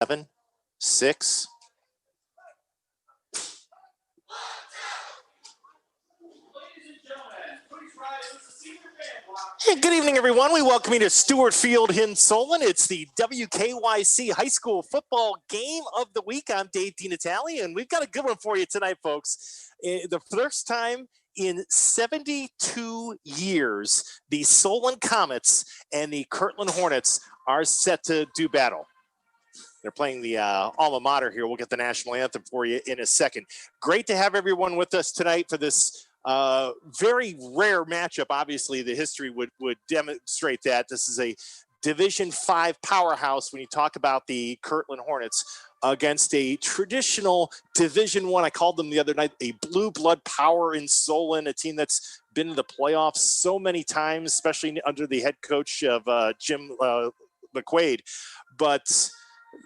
7, 6. Hey, good evening, everyone. We welcome you to Stewart Field in Solon. It's the WKYC High School Football Game of the Week. I'm Dave DeNatale, and we've got a good one for you tonight, folks. The first time in 72 years, the Solon Comets and the Kirtland Hornets are set to do battle. They're playing the alma mater here. We'll get the national anthem for you in a second. Great to have everyone with us tonight for this very rare matchup. Obviously, the history would demonstrate that. This is a Division V powerhouse when you talk about the Kirtland Hornets against a traditional Division I. I called them the other night a blue blood power in Solon, a team that's been in the playoffs so many times, especially under the head coach of Jim McQuaid. But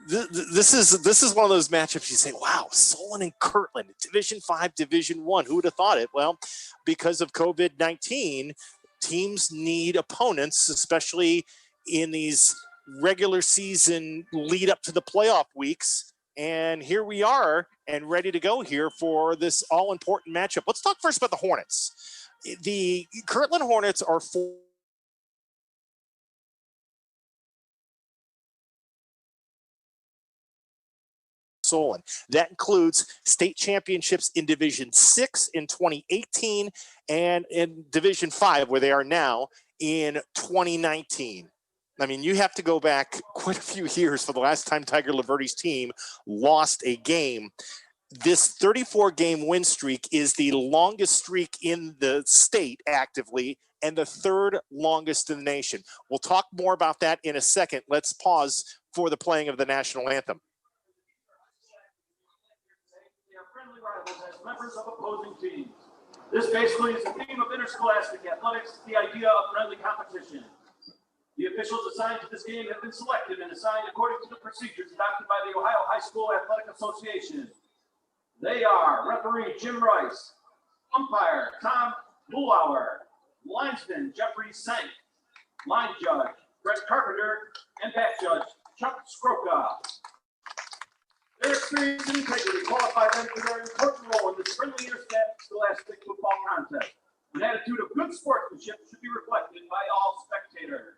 this is one of those matchups you say, wow, Solon and Kirtland, Division V, Division I. Who would have thought it? Well, because of COVID-19, teams need opponents, especially in these regular season lead up to the playoff weeks. And here we are and ready to go here for this all-important matchup. Let's talk first about the Hornets. The Kirtland Hornets are Solon. That includes state championships in Division VI in 2018 and in Division V, where they are now, in 2019. I mean, you have to go back quite a few years for the last time Tiger Laverty's team lost a game. This 34-game win streak is the longest streak in the state actively and the third longest in the nation. We'll talk more about that in a second. Let's pause for the playing of the national anthem. As members of opposing teams. This basically is a theme of interscholastic athletics, the idea of friendly competition. The officials assigned to this game have been selected and assigned according to the procedures adopted by the Ohio High School Athletic Association. They are referee Jim Rice, umpire Tom Bullauer, linesman Jeffrey Sank, line judge Brett Carpenter, and back judge Chuck Skroka. Their experience and integrity qualify them for their important role in this friendly interscholastic football contest. An attitude of good sportsmanship should be reflected by all spectators.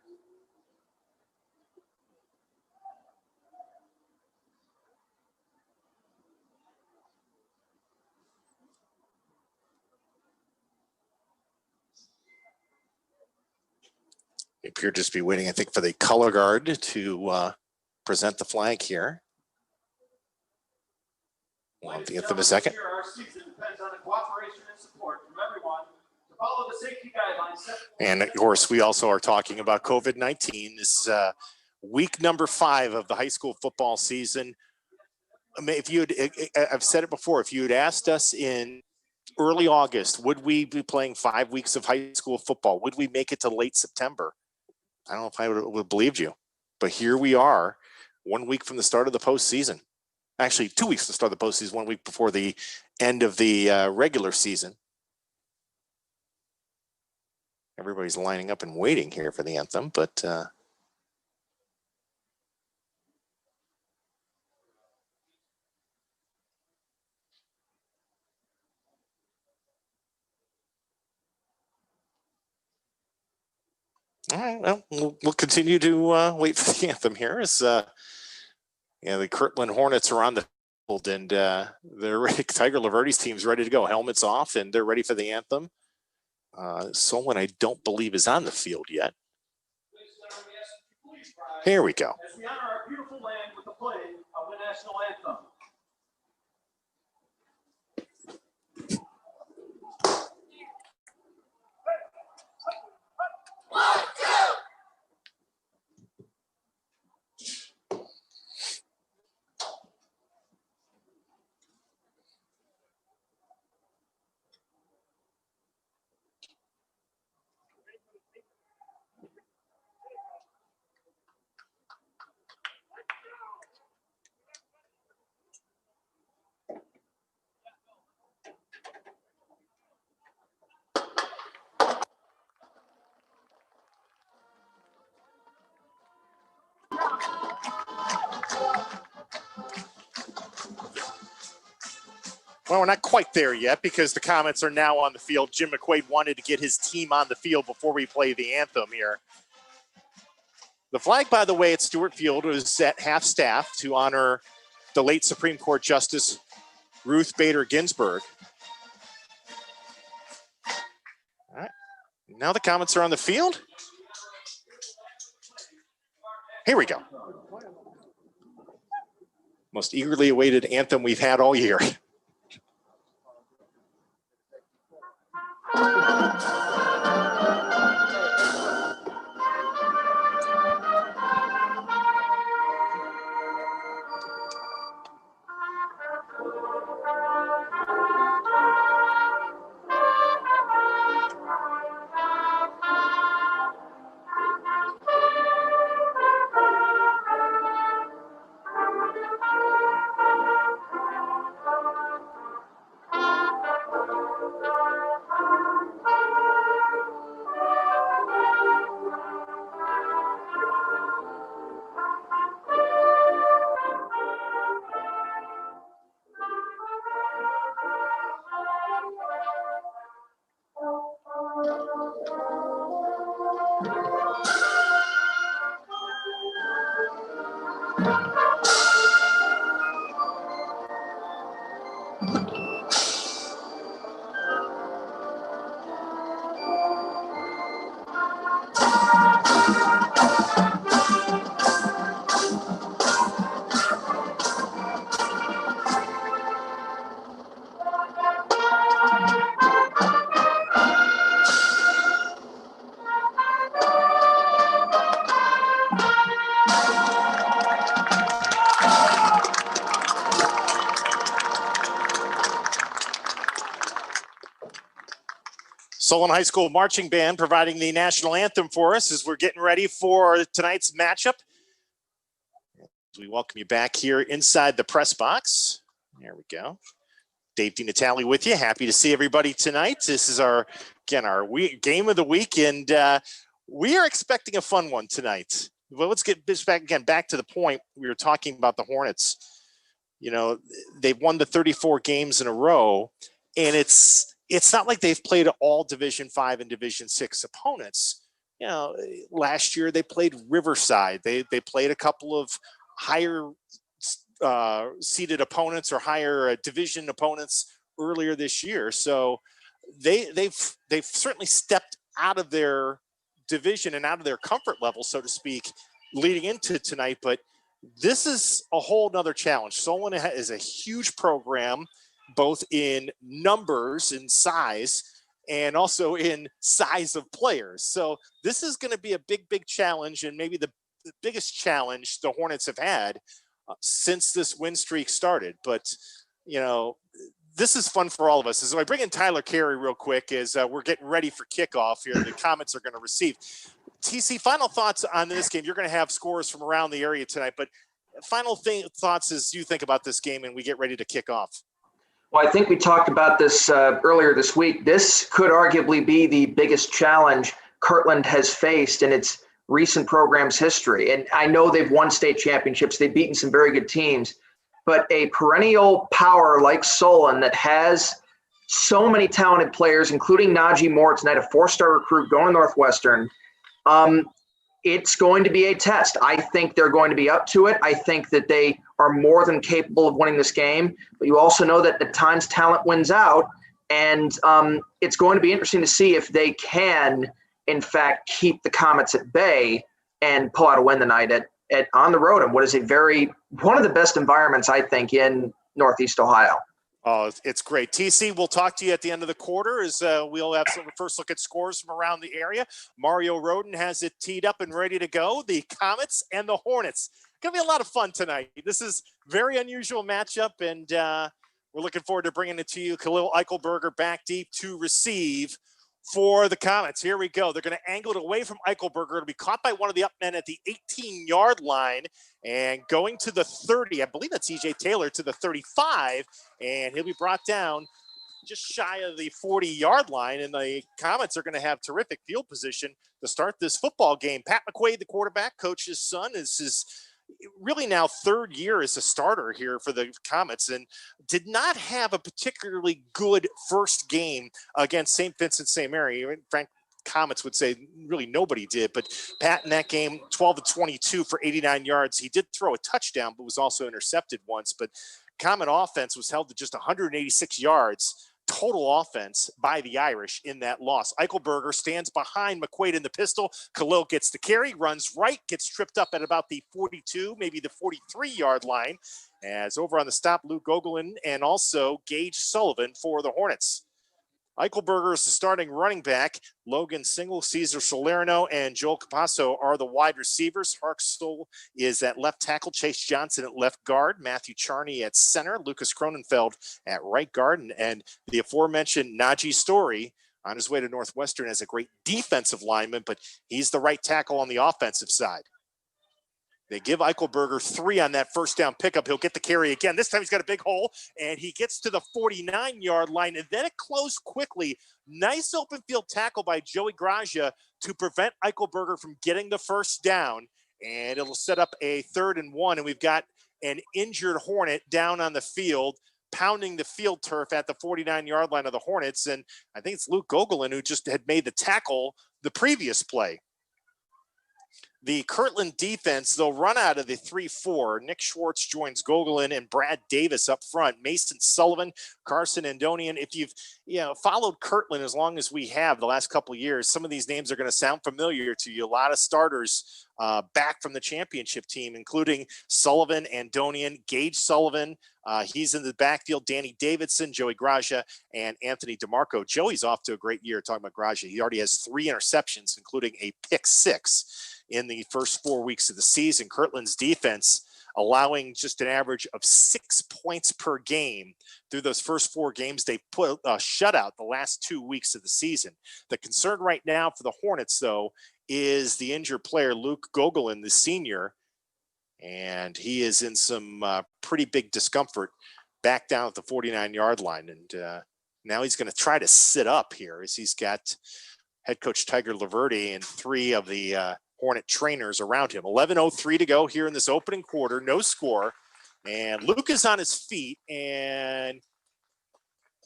We appear to just be waiting, I think, for the color guard to present the flag here. We'll have the anthem in a second. Our season depends on the cooperation and support from everyone to follow the safety guidelines set. And of course, we also are talking about COVID-19. This is week number 5 of the high school football season. I mean, I've said it before, if you had asked us in early August, would we be playing 5 weeks of high school football? Would we make it to late September? I don't know if I would have believed you, but here we are 1 week from the start of the postseason. Actually, 2 weeks to start the postseason, 1 week before the end of the regular season. Everybody's lining up and waiting here for the anthem, but all right, well, we'll continue to wait for the anthem here. As the Kirtland Hornets are on the field, and they're ready. Tiger Laverty's team's ready to go. Helmets off, and they're ready for the anthem. Solon, I don't believe, is on the field yet. Here we go. As we honor our beautiful land with the playing of the national anthem. Well, we're not quite there yet because the Comets are now on the field. Jim McQuaid wanted to get his team on the field before we play the anthem here. The flag, by the way, at Stewart Field was at half-staff to honor the late Supreme Court Justice Ruth Bader Ginsburg. All right. Now the Comets are on the field. Here we go. Most eagerly awaited anthem we've had all year. Solon High School Marching Band providing the national anthem for us as we're getting ready for tonight's matchup. We welcome you back here inside the press box. There we go. Dave DeNatale with you. Happy to see everybody tonight. This is our game of the week, and we are expecting a fun one tonight. Well, let's get this back to the point we were talking about the Hornets. You know, they've won the 34 games in a row, and it's not like they've played all Division 5 and Division 6 opponents. You know, last year they played Riverside. They played a couple of higher seeded opponents or higher division opponents earlier this year. So they've certainly stepped out of their division and out of their comfort level, so to speak, leading into tonight. But this is a whole nother challenge. Solon is a huge program, both in numbers and size and also in size of players. So this is going to be a big challenge, and maybe the biggest challenge the Hornets have had since this win streak started. But, you know, this is fun for all of us. So I bring in Tyler Carey real quick as we're getting ready for kickoff here. The Comets are going to receive. TC, final thoughts on this game. You're going to have scores from around the area tonight, but final thoughts as you think about this game and we get ready to kick off. Well, I think we talked about this earlier this week. This could arguably be the biggest challenge Kirtland has faced in its recent program's history. And I know they've won state championships. They've beaten some very good teams. But a perennial power like Solon that has so many talented players, including Najee Moore tonight, a 4-star recruit going to Northwestern, it's going to be a test. I think they're going to be up to it. I think that they are more than capable of winning this game. But you also know that at times talent wins out. And it's going to be interesting to see if they can, in fact, keep the Comets at bay and pull out a win tonight on the road in what is one of the best environments, I think, in Northeast Ohio. Oh, it's great. TC, we'll talk to you at the end of the quarter as we'll have some first look at scores from around the area. Mario Roden has it teed up and ready to go. The Comets and the Hornets. Going to be a lot of fun tonight. This is very unusual matchup, and we're looking forward to bringing it to you. Khalil Eichelberger back deep to receive for the Comets. Here we go. They're going to angle it away from Eichelberger. It'll be caught by one of the up men at the 18-yard line and going to the 30. I believe that's EJ Taylor to the 35, and he'll be brought down just shy of the 40-yard line, and the Comets are going to have terrific field position to start this football game. Pat McQuaid, the quarterback, coach's son, really now third year as a starter here for the Comets, and did not have a particularly good first game against St. Vincent St. Mary. Frank Comets would say really nobody did, but Pat in that game, 12 of 22 for 89 yards. He did throw a touchdown, but was also intercepted once. But Comet offense was held to just 186 yards total offense by the Irish in that loss. Eichelberger stands behind McQuaid in the pistol. Khalil gets the carry, runs right, gets tripped up at about the 42, maybe the 43-yard line. As over on the stop, Luke Gogolin and also Gage Sullivan for the Hornets. Eichelberger is the starting running back. Logan Single, Cesar Salerno, and Joel Capasso are the wide receivers. Harksel is at left tackle. Chase Johnson at left guard. Matthew Charney at center. Lucas Cronenfeld at right guard. And the aforementioned Najee Story on his way to Northwestern as a great defensive lineman, but he's the right tackle on the offensive side. They give Eichelberger 3 on that first down pickup. He'll get the carry again. This time he's got a big hole, and he gets to the 49-yard line, and then it closed quickly. Nice open field tackle by Joey Graja to prevent Eichelberger from getting the first down, and it'll set up a 3rd and 1, and we've got an injured Hornet down on the field, pounding the field turf at the 49-yard line of the Hornets, and I think it's Luke Gogolin who just had made the tackle the previous play. The Kirtland defense, they'll run out of the 3-4. Nick Schwartz joins Gogolin and Brad Davis up front. Mason Sullivan, Carson Andonian. If you've followed Kirtland as long as we have the last couple of years, some of these names are going to sound familiar to you. A lot of starters back from the championship team, including Sullivan, Andonian, Gage Sullivan. He's in the backfield. Danny Davidson, Joey Graja, and Anthony DeMarco. Joey's off to a great year. Talking about Graja, he already has 3 interceptions, including a pick 6 in the first 4 weeks of the season. Kirtland's defense allowing just an average of 6 points per game through those first 4 games. They put a shutout the last 2 weeks of the season. The concern right now for the Hornets, though, is the injured player Luke Gogolin, the senior, and he is in some pretty big discomfort back down at the 49-yard line. And now he's going to try to sit up here as he's got head coach Tiger Laverty and 3 of the Hornet trainers around him. 11:03 to go here in this opening quarter. No score. And Luke is on his feet, and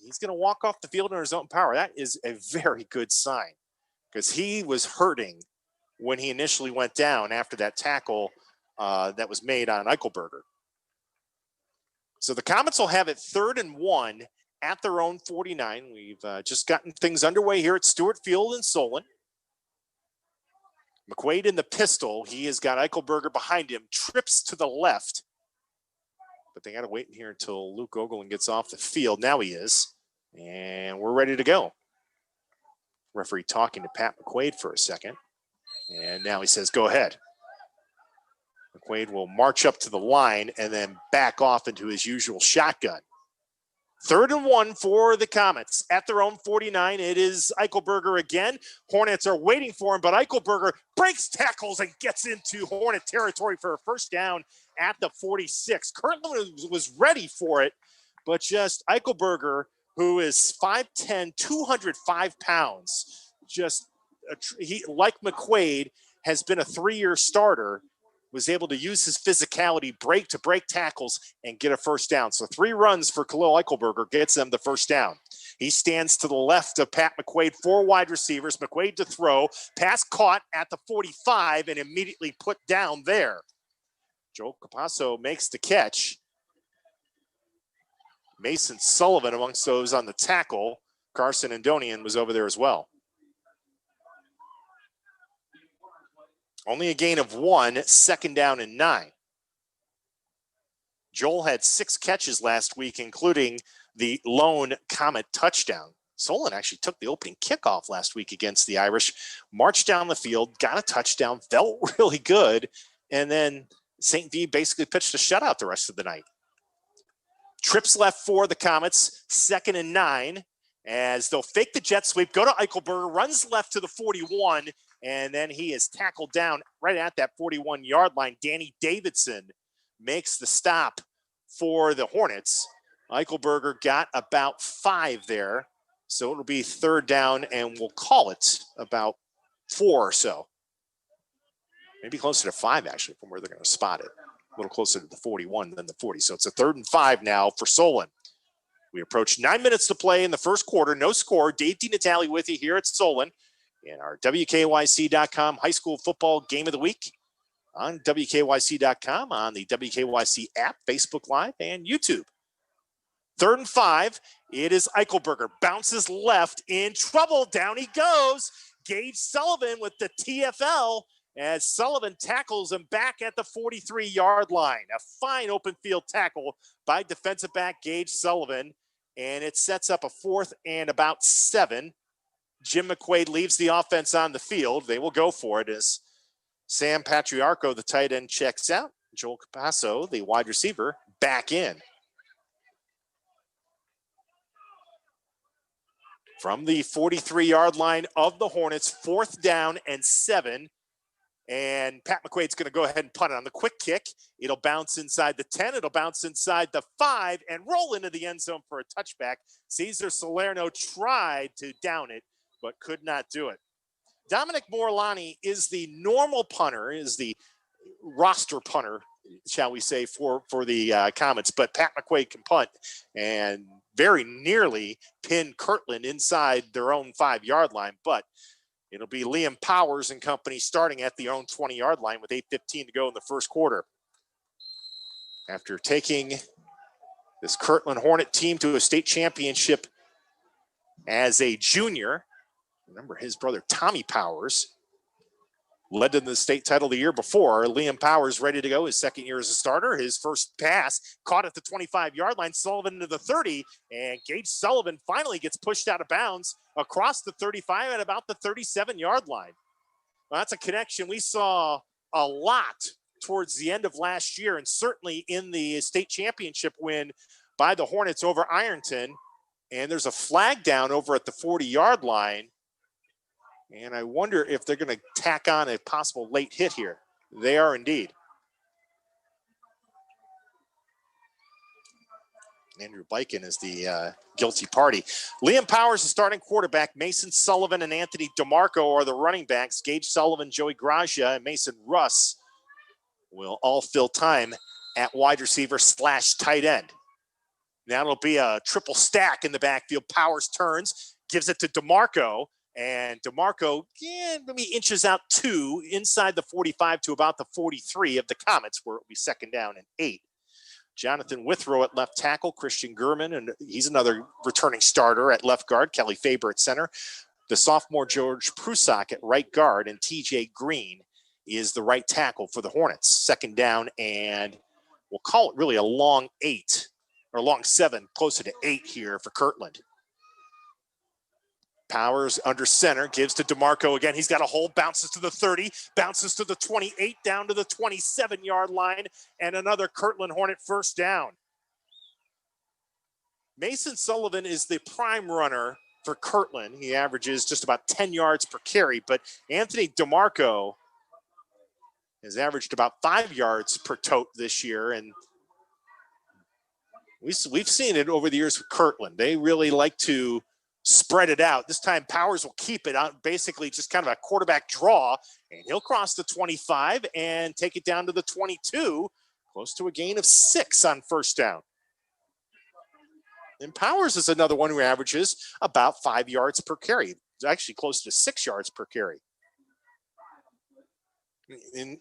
he's going to walk off the field in his own power. That is a very good sign because he was hurting when he initially went down after that tackle that was made on Eichelberger. So the Comets will have it 3rd and 1 at their own 49. We've just gotten things underway here at Stewart Field in Solon. McQuaid in the pistol. He has got Eichelberger behind him, trips to the left. But they got to wait in here until Luke Gogolin gets off the field. Now he is. And we're ready to go. Referee talking to Pat McQuaid for a second. And now he says, go ahead. McQuaid will march up to the line and then back off into his usual shotgun. 3rd and 1 for the Comets at their own 49. It is Eichelberger again. Hornets are waiting for him, but Eichelberger breaks tackles and gets into Hornet territory for a first down at the 46. Kirtland was ready for it, but just Eichelberger, who is 5'10", 205 pounds, he, like McQuaid, has been a 3-year starter, was able to use his physicality, break tackles, and get a first down. So 3 runs for Khalil Eichelberger gets them the first down. He stands to the left of Pat McQuaid, 4 wide receivers. McQuaid to throw, pass caught at the 45 and immediately put down there. Joel Capasso makes the catch. Mason Sullivan amongst those on the tackle. Carson Andonian was over there as well. Only a gain of 1, 2nd down and 9. Joel had 6 catches last week, including the lone Comet touchdown. Solon actually took the opening kickoff last week against the Irish, marched down the field, got a touchdown, felt really good, and then St. V basically pitched a shutout the rest of the night. Trips left for the Comets, 2nd and 9, as they'll fake the jet sweep, go to Eichelberger, runs left to the 41, and then he is tackled down right at that 41-yard line. Danny Davidson makes the stop for the Hornets. Eichelberger got about 5 there, so it'll be 3rd down, and we'll call it about 4 or so. Maybe closer to 5, actually, from where they're going to spot it. little closer to the 41 than the 40. So it's a 3rd and 5 now for Solon. We approach 9 minutes to play in the first quarter. No score. Dave DeNatale with you here at Solon in our WKYC.com high school football game of the week on WKYC.com, on the WKYC app, Facebook Live, and YouTube. 3rd and 5. It is Eichelberger. Bounces left, in trouble. Down he goes. Gage Sullivan with the TFL as Sullivan tackles him back at the 43-yard line. A fine open field tackle by defensive back Gage Sullivan, and it sets up a 4th and about 7. Jim McQuaid leaves the offense on the field. They will go for it as Sam Patriarco, the tight end, checks out. Joel Capasso, the wide receiver, back in. From the 43-yard line of the Hornets, 4th down and 7. And Pat McQuaid's going to go ahead and punt it on the quick kick. It'll bounce inside the 10. It'll bounce inside the 5 and roll into the end zone for a touchback. Cesar Salerno tried to down it, but could not do it. Dominic Morlani is the normal punter, is the roster punter, shall we say, for the Comets. But Pat McQuaid can punt and very nearly pin Kirtland inside their own 5-yard line. But it'll be Liam Powers and company starting at their own 20-yard line with 8:15 to go in the first quarter. After taking this Kirtland Hornet team to a state championship as a junior, remember his brother Tommy Powers led to the state title the year before. Liam Powers ready to go, his 2nd year as a starter. His first pass caught at the 25-yard line, Sullivan into the 30, and Gage Sullivan finally gets pushed out of bounds across the 35 at about the 37-yard line. Well, that's a connection we saw a lot towards the end of last year, and certainly in the state championship win by the Hornets over Ironton. And there's a flag down over at the 40-yard line. And I wonder if they're going to tack on a possible late hit here. They are indeed. Andrew Biken is the guilty party. Liam Powers, the starting quarterback. Mason Sullivan and Anthony DeMarco are the running backs. Gage Sullivan, Joey Gracia, and Mason Russ will all fill time at wide receiver / tight end. Now it'll be a triple stack in the backfield. Powers turns, gives it to DeMarco. And DeMarco, maybe inches out 2 inside the 45 to about the 43 of the Comets, where it'll be 2nd down and 8. Jonathan Withrow at left tackle, Christian Gurman, and he's another returning starter at left guard, Kelly Faber at center. The sophomore George Prusak at right guard, and TJ Green is the right tackle for the Hornets. 2nd down, and we'll call it really a long 8, or long 7, closer to 8 here for Kirtland. Powers under center, gives to DeMarco again. He's got a hole, bounces to the 30, bounces to the 28, down to the 27-yard line, and another Kirtland Hornet 1st down. Mason Sullivan is the prime runner for Kirtland. He averages just about 10 yards per carry, but Anthony DeMarco has averaged about 5 yards per tote this year, and we've seen it over the years with Kirtland. They really like to spread it out. This time Powers will keep it out, basically just kind of a quarterback draw, and he'll cross the 25 and take it down to the 22, close to a gain of 6 on 1st down. And Powers is another one who averages about 5 yards per carry. It's actually close to 6 yards per carry. And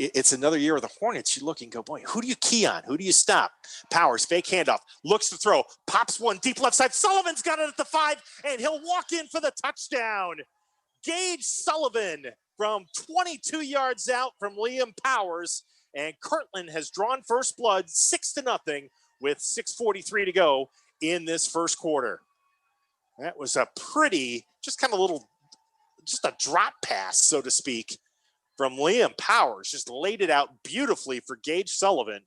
it's another year of the Hornets. You look and go, boy, who do you key on? Who do you stop? Powers, fake handoff, looks to throw, pops one deep left side. Sullivan's got it at the 5, and he'll walk in for the touchdown. Gage Sullivan from 22 yards out from Liam Powers, and Kirtland has drawn first blood 6-0 with 6:43 to go in this first quarter. That was a pretty, just a drop pass, so to speak, from Liam Powers. Just laid it out beautifully for Gage Sullivan.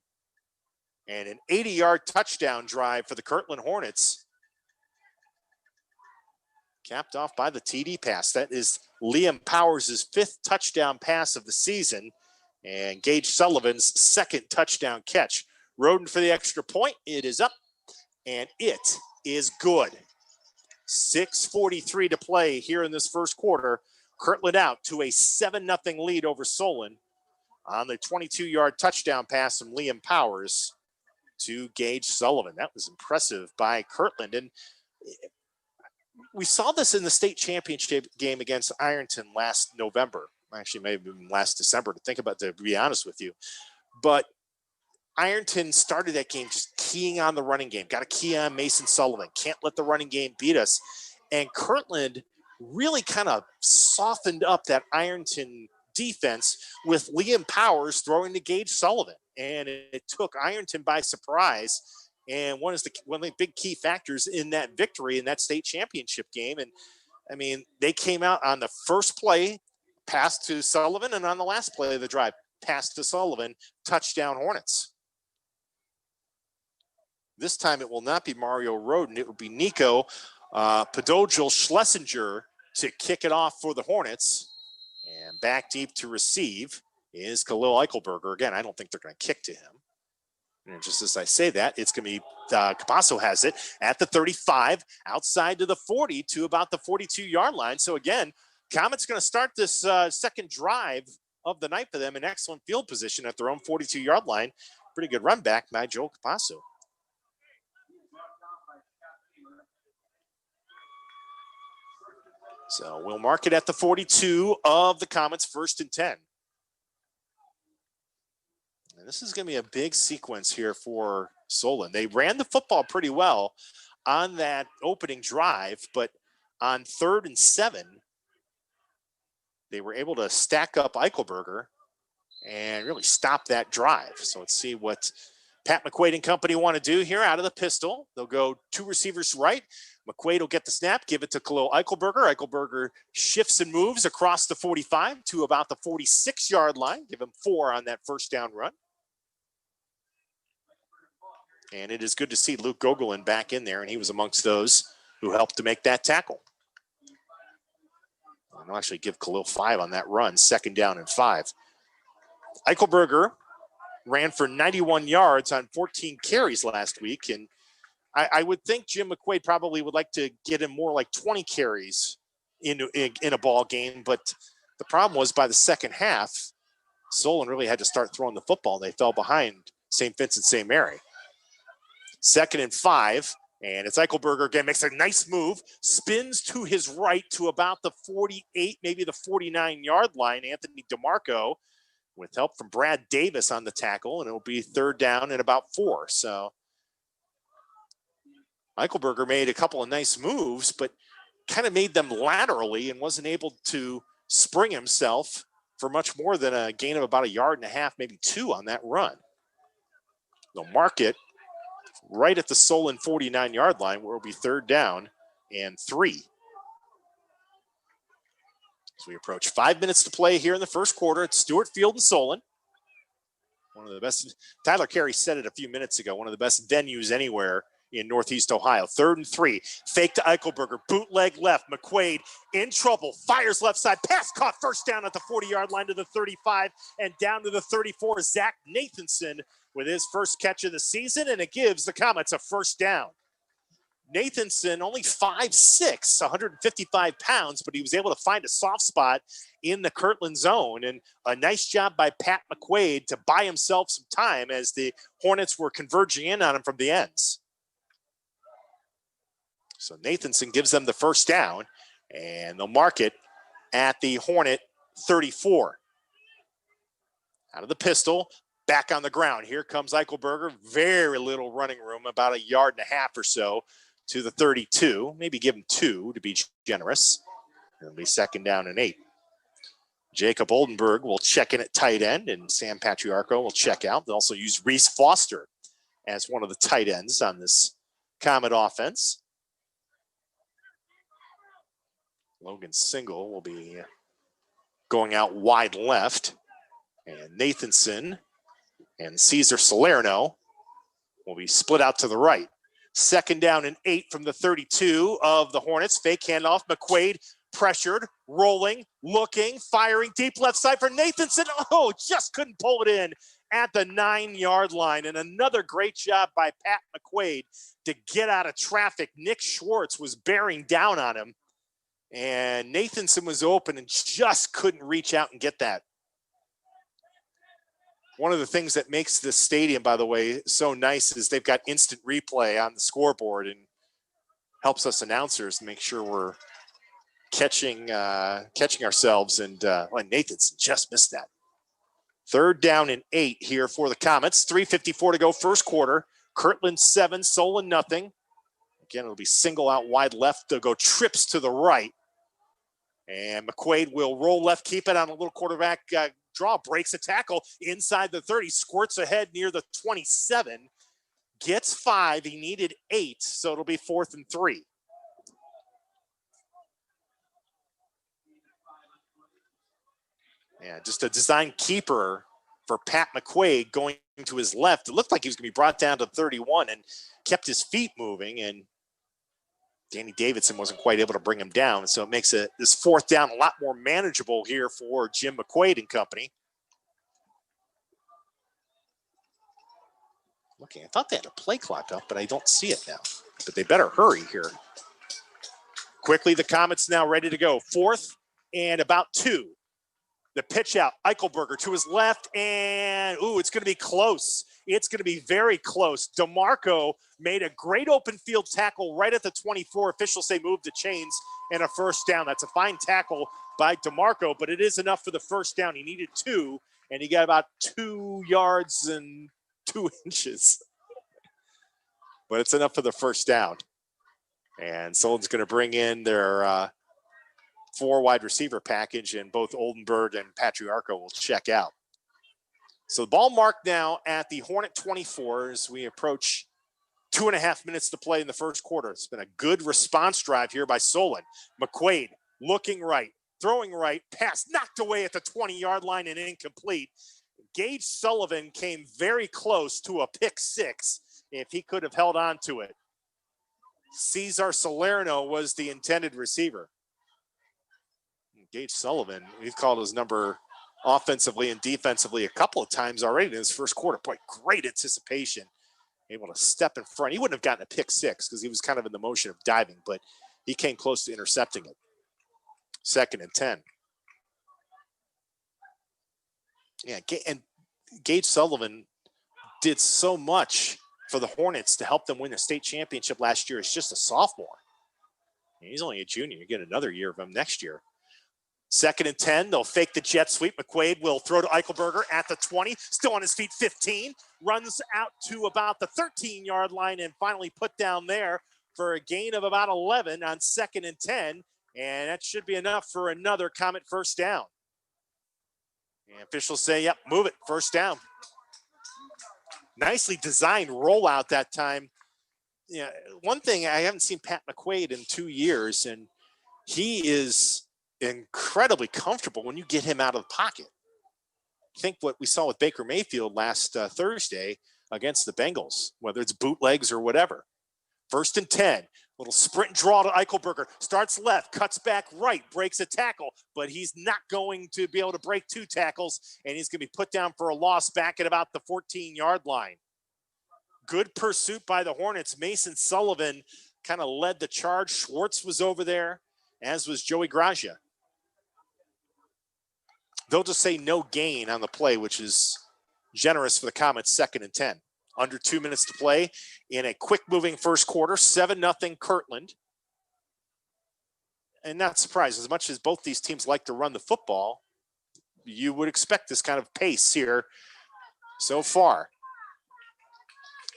And an 80-yard touchdown drive for the Kirtland Hornets. Capped off by the TD pass. That is Liam Powers' 5th touchdown pass of the season, and Gage Sullivan's 2nd touchdown catch. Roden for the extra point. It is up, and it is good. 6:43 to play here in this first quarter. Kirtland out to a 7-0 lead over Solon. on the 22-yard touchdown pass from Liam Powers to Gage Sullivan. That was impressive by Kirtland. And we saw this in the state championship game against Ironton last November. Actually, maybe even last December, to be honest with you. But Ironton started that game just keying on the running game. Got to key on Mason Sullivan. Can't let the running game beat us. And Kirtland really kind of softened up that Ironton defense with Liam Powers throwing to Gage Sullivan. And it took Ironton by surprise. And one of the big key factors in that victory in that state championship game. And I mean, they came out on the first play, pass to Sullivan, and on the last play of the drive, pass to Sullivan, touchdown Hornets. This time it will not be Mario Roden. It will be Nico Podojil Schlesinger to kick it off for the Hornets. And back deep to receive is Khalil Eichelberger. Again, I don't think they're going to kick to him. And just as I say that, it's going to be Capasso has it at the 35, outside to the 40 to about the 42-yard line. So again, Comets going to start this second drive of the night for them in excellent field position at their own 42-yard line. Pretty good run back by Joel Capasso. So we'll mark it at the 42 of the Comets, 1st and 10. And this is going to be a big sequence here for Solon. They ran the football pretty well on that opening drive, but on 3rd and 7, they were able to stack up Eichelberger and really stop that drive. So let's see what Pat McQuaid and company want to do here out of the pistol. They'll go 2 receivers right. McQuaid will get the snap, give it to Khalil Eichelberger. Eichelberger shifts and moves across the 45 to about the 46-yard line. Give him 4 on that first down run. And it is good to see Luke Gogolin back in there, and he was amongst those who helped to make that tackle. I'll actually give Khalil 5 on that run, 2nd down and 5. Eichelberger ran for 91 yards on 14 carries last week, and I would think Jim McQuaid probably would like to get him more like 20 carries in a ball game, but the problem was by the second half, Solon really had to start throwing the football. They fell behind St. Vincent St. Mary. 2nd and 5, and it's Eichelberger again, makes a nice move, spins to his right to about the 48, maybe the 49-yard line. Anthony DeMarco with help from Brad Davis on the tackle, and it'll be 3rd down and about 4. So Eichelberger made a couple of nice moves, but kind of made them laterally and wasn't able to spring himself for much more than a gain of about 1.5 yards, maybe 2 on that run. They'll mark it right at the Solon 49-yard line, where it'll be 3rd down and 3. As we approach 5 minutes to play here in the first quarter at Stewart Field in Solon. One of the best, Tyler Carey said it a few minutes ago, one of the best venues anywhere in Northeast Ohio. 3rd and 3, fake to Eichelberger, bootleg left, McQuaid in trouble, fires left side, pass caught, 1st down at the 40-yard line to the 35 and down to the 34. Zach Nathanson with his first catch of the season, and it gives the Comets a 1st down. Nathanson, only 5'6", 155 pounds, but he was able to find a soft spot in the Kirtland zone, and a nice job by Pat McQuaid to buy himself some time as the Hornets were converging in on him from the ends. So Nathanson gives them the 1st down, and they'll mark it at the Hornet 34. Out of the pistol, back on the ground. Here comes Eichelberger. Very little running room, about 1.5 yards or so to the 32. Maybe give him 2 to be generous. It'll be 2nd down and 8. Jacob Oldenburg will check in at tight end, and Sam Patriarco will check out. They'll also use Reese Foster as one of the tight ends on this Comet offense. Logan Single will be going out wide left, and Nathanson and Cesar Salerno will be split out to the right. 2nd down and 8 from the 32 of the Hornets. Fake handoff. McQuaid pressured, rolling, looking, firing deep left side for Nathanson. Oh, just couldn't pull it in at the 9-yard line. And another great job by Pat McQuaid to get out of traffic. Nick Schwartz was bearing down on him, and Nathanson was open and just couldn't reach out and get that. One of the things that makes this stadium, by the way, so nice is they've got instant replay on the scoreboard and helps us announcers make sure we're catching ourselves. And Nathanson just missed that. 3rd down and 8 here for the Comets. 3:54 to go, first quarter. Kirtland 7, Solon nothing. Again, it'll be single out wide left. They'll go trips to the right. And McQuaid will roll left, keep it on a little quarterback draw, breaks a tackle inside the 30, squirts ahead near the 27, gets 5. He needed 8, so it'll be 4th and 3. Yeah, just a design keeper for Pat McQuaid going to his left. It looked like he was going to be brought down to 31 and kept his feet moving, and Danny Davidson wasn't quite able to bring him down. So it makes this 4th down a lot more manageable here for Jim McQuaid and company. Okay, I thought they had a play clock up, but I don't see it now. But they better hurry here. Quickly, the Comets now ready to go. 4th and about 2. The pitch out, Eichelberger to his left, and it's going to be close. It's going to be very close. DeMarco made a great open field tackle right at the 24. Officials say move the chains and a first down. That's a fine tackle by DeMarco, but it is enough for the first down. He needed 2, and he got about 2 yards and 2 inches. But it's enough for the first down. And Solon's going to bring in their 4 wide receiver package, and both Oldenburg and Patriarca will check out. So the ball marked now at the Hornet 24 as we approach 2.5 minutes to play in the first quarter. It's been a good response drive here by Solon. McQuaid looking right, throwing right, pass knocked away at the 20-yard line and incomplete. Gage Sullivan came very close to a pick 6 if he could have held on to it. Cesar Salerno was the intended receiver. Gage Sullivan, we've called his number offensively and defensively a couple of times already in his first quarter. Boy, great anticipation. Able to step in front. He wouldn't have gotten a pick 6 because he was kind of in the motion of diving, but he came close to intercepting it. 2nd and 10. Yeah, and Gage Sullivan did so much for the Hornets to help them win the state championship last year. It's just a sophomore. He's only a junior. You get another year of him next year. 2nd and 10, they'll fake the jet sweep. McQuaid will throw to Eichelberger at the 20, still on his feet, 15, runs out to about the 13-yard line and finally put down there for a gain of about 11 on 2nd and 10, and that should be enough for another Comet first down. And officials say, yep, move it, first down. Nicely designed rollout that time. Yeah, one thing, I haven't seen Pat McQuaid in 2 years, and he is incredibly comfortable when you get him out of the pocket. I think what we saw with Baker Mayfield last Thursday against the Bengals, whether it's bootlegs or whatever. 1st and 10, little sprint draw to Eichelberger, starts left, cuts back right, breaks a tackle, but he's not going to be able to break 2 tackles, and he's going to be put down for a loss back at about the 14-yard line. Good pursuit by the Hornets. Mason Sullivan kind of led the charge. Schwartz was over there, as was Joey Gracia. They'll just say no gain on the play, which is generous for the Comets. 2nd and 10. Under 2 minutes to play in a quick-moving first quarter. 7-0 Kirtland. And not surprised, as much as both these teams like to run the football, you would expect this kind of pace here so far.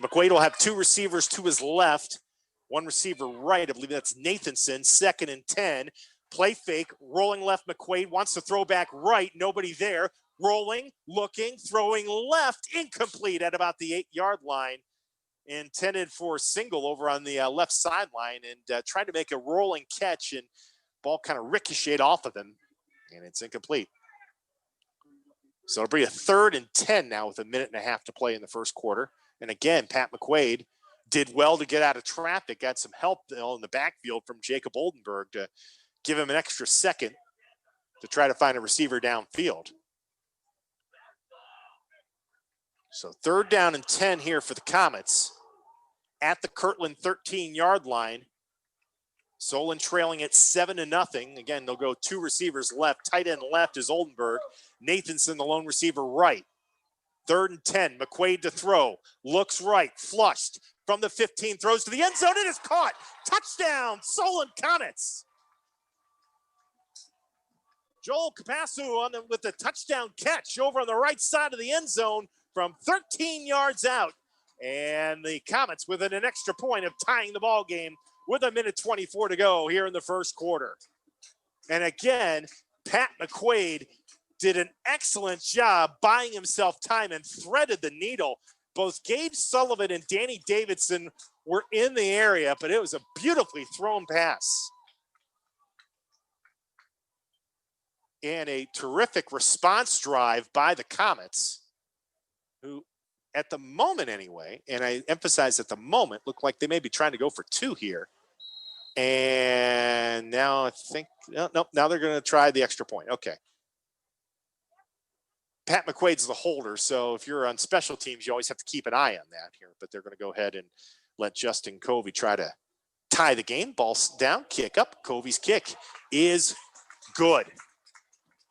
McQuaid will have 2 receivers to his left, 1 receiver right. I believe that's Nathanson. 2nd and 10. Play fake, rolling left. McQuaid wants to throw back right. Nobody there. Rolling, looking, throwing left. Incomplete at about the 8-yard line. Intended for a single over on the left sideline, and tried to make a rolling catch, and ball kind of ricocheted off of him, and it's incomplete. So it'll be a 3rd and 10 now with 1.5 minutes to play in the first quarter. And again, Pat McQuaid did well to get out of traffic, got some help in the backfield from Jacob Oldenburg to give him an extra second to try to find a receiver downfield. So 3rd down and 10 here for the Comets at the Kirtland 13-yard line. Solon trailing at 7-0. Again, they'll go 2 receivers left. Tight end left is Oldenburg. Nathanson, the lone receiver, right. 3rd and 10, McQuaid to throw, looks right, flushed from the 15, throws to the end zone, it is caught. Touchdown, Solon Comets. Joel Capasso with the touchdown catch over on the right side of the end zone from 13 yards out. And the Comets with an extra point of tying the ball game with 1:24 to go here in the first quarter. And again, Pat McQuaid did an excellent job buying himself time and threaded the needle. Both Gage Sullivan and Danny Davidson were in the area, but it was a beautifully thrown pass. And a terrific response drive by the Comets, who at the moment anyway, and I emphasize at the moment, look like they may be trying to go for 2 here. And now I think, nope, now they're going to try the extra point. Okay. Pat McQuaid's the holder, so if you're on special teams, you always have to keep an eye on that here. But they're going to go ahead and let Justin Covey try to tie the game. Ball down, kick up. Covey's kick is good.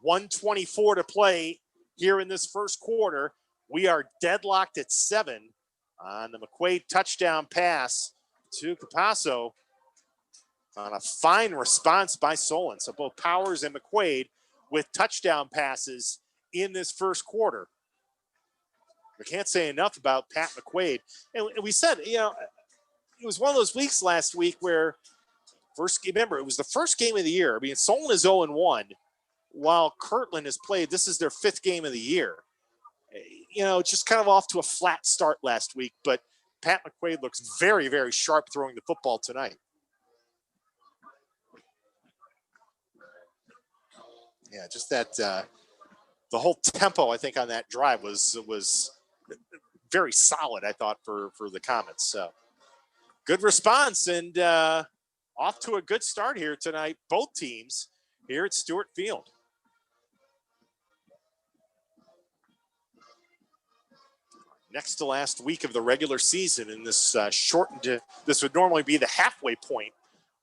1:24 to play here in this first quarter. We are deadlocked at 7 on the McQuaid touchdown pass to Capasso on a fine response by Solon. So both Powers and McQuaid with touchdown passes in this first quarter. We can't say enough about Pat McQuaid. And we said, you know, it was one of those weeks last week where remember, it was the first game of the year. I mean, Solon is 0-1 while Kirtland has played. This is their 5th game of the year. You know, just kind of off to a flat start last week, but Pat McQuaid looks very, very sharp throwing the football tonight. Yeah, just that the whole tempo, I think, on that drive was very solid, I thought, for the Comets. So good response and off to a good start here tonight, both teams here at Stewart Field. Next to last week of the regular season in this shortened, this would normally be the halfway point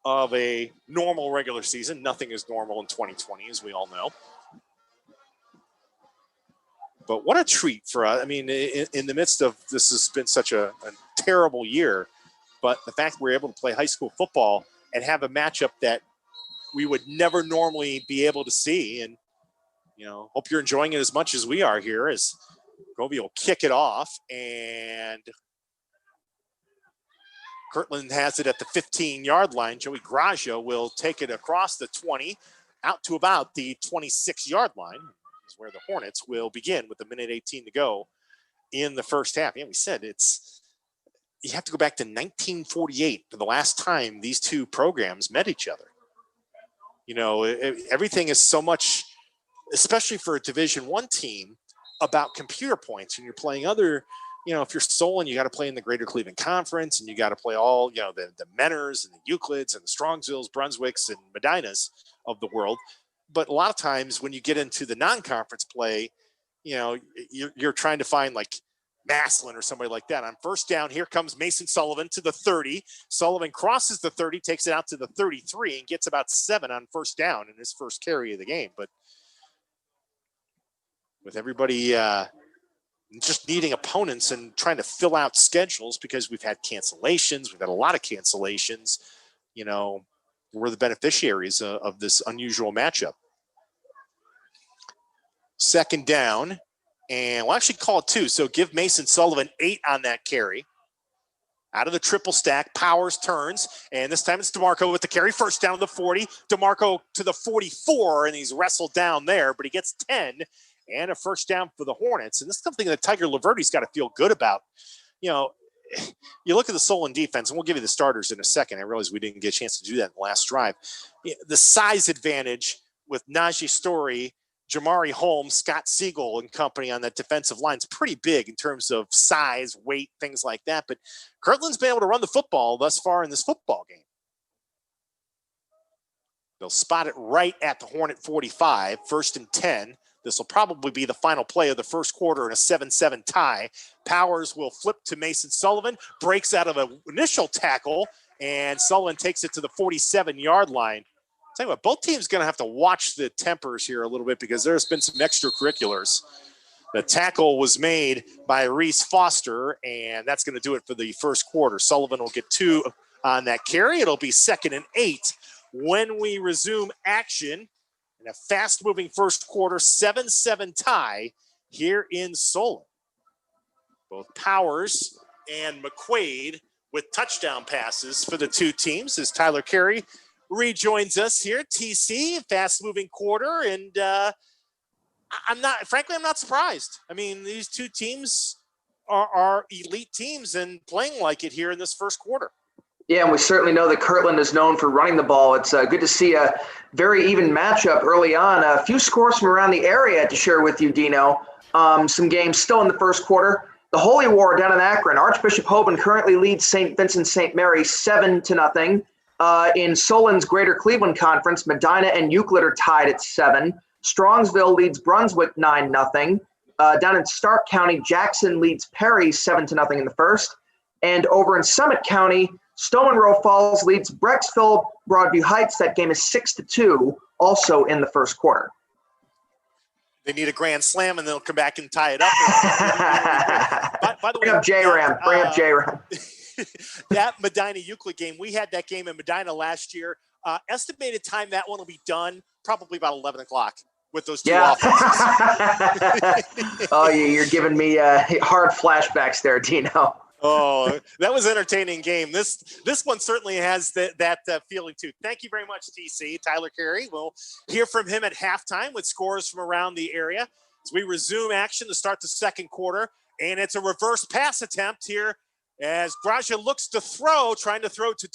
of a normal regular season. Nothing is normal in 2020, as we all know. But what a treat for us. I mean, in the midst of this has been such a terrible year, but the fact we're able to play high school football and have a matchup that we would never normally be able to see. And, you know, hope you're enjoying it as much as we are here as Covey will kick it off, and Kirtland has it at the 15-yard line. Joey Graggio will take it across the 20 out to about the 26-yard line, is where the Hornets will begin with 1:18 to go in the first half. Yeah, we said you have to go back to 1948 for the last time these two programs met each other. You know, everything is so much, especially for a Division I team, about computer points. And you're playing other, you know, if you're Solon, you got to play in the Greater Cleveland Conference, and you got to play all, you know, the Menners and the Euclids and the Strongsvilles, Brunswicks, and Medinas of the world. But a lot of times when you get into the non-conference play, you know, you're trying to find like Maslin or somebody like that. On first down, here comes Mason Sullivan to the 30. Sullivan crosses the 30, takes it out to the 33, and gets about 7 on first down in his first carry of the game. But with everybody just needing opponents and trying to fill out schedules because we've had cancellations, we've had a lot of cancellations, you know, we're the beneficiaries of this unusual matchup. Second down, and we'll actually call it 2. So give Mason Sullivan 8 on that carry. Out of the triple stack, Powers turns, and this time it's DeMarco with the carry. First down to the 40. DeMarco to the 44, and he's wrestled down there, but he gets 10 and a first down for the Hornets. And this is something that Tiger Laverty's got to feel good about. You know, you look at the Solon defense, and we'll give you the starters in a second. I realize we didn't get a chance to do that in the last drive. The size advantage with Najee Story, Jamari Holmes, Scott Siegel and company on that defensive line is pretty big in terms of size, weight, things like that. But Kirtland's been able to run the football thus far in this football game. They'll spot it right at the Hornet 45, 1st and 10. This will probably be the final play of the first quarter in a 7-7 tie. Powers will flip to Mason Sullivan, breaks out of an initial tackle, and Sullivan takes it to the 47-yard line. Tell you what, both teams going to have to watch the tempers here a little bit because there's been some extracurriculars. The tackle was made by Reese Foster, and that's going to do it for the first quarter. Sullivan will get 2 on that carry. It'll be 2nd and 8 when we resume action in a fast-moving first quarter, 7-7 tie here in Solon. Both Powers and McQuaid with touchdown passes for the two teams as Tyler Carey rejoins us here. TC, fast-moving quarter, and I'm not surprised. I mean, these two teams are elite teams and playing like it here in this first quarter. Yeah, and we certainly know that Kirtland is known for running the ball. It's good to see a very even matchup early on. A few scores from around the area to share with you, Dino. Some games still in the first quarter. The Holy War down in Akron. Archbishop Hoban currently leads St. Vincent St. Mary 7-0. In Solon's Greater Cleveland Conference, Medina and Euclid are tied at 7. Strongsville leads Brunswick 9-0. Down in Stark County, Jackson leads Perry 7-0 in the first. And over in Summit County, Stone Monroe Falls leads Brecksville Broadview Heights. That game is 6-2, also in the first quarter. They need a grand slam, and they'll come back and tie it up. by the way, Bring up J-Ram. That Medina Euclid game, we had that game in Medina last year. Estimated time that one will be done probably about 11 o'clock with those two offenses. Oh, you're giving me hard flashbacks there, Dino. Oh, that was an entertaining game. This one certainly has that feeling too. Thank you very much, TC. Tyler Carey. We'll hear from him at halftime with scores from around the area as we resume action to start the second quarter. And it's a reverse pass attempt here as Graja looks to throw, trying to throw to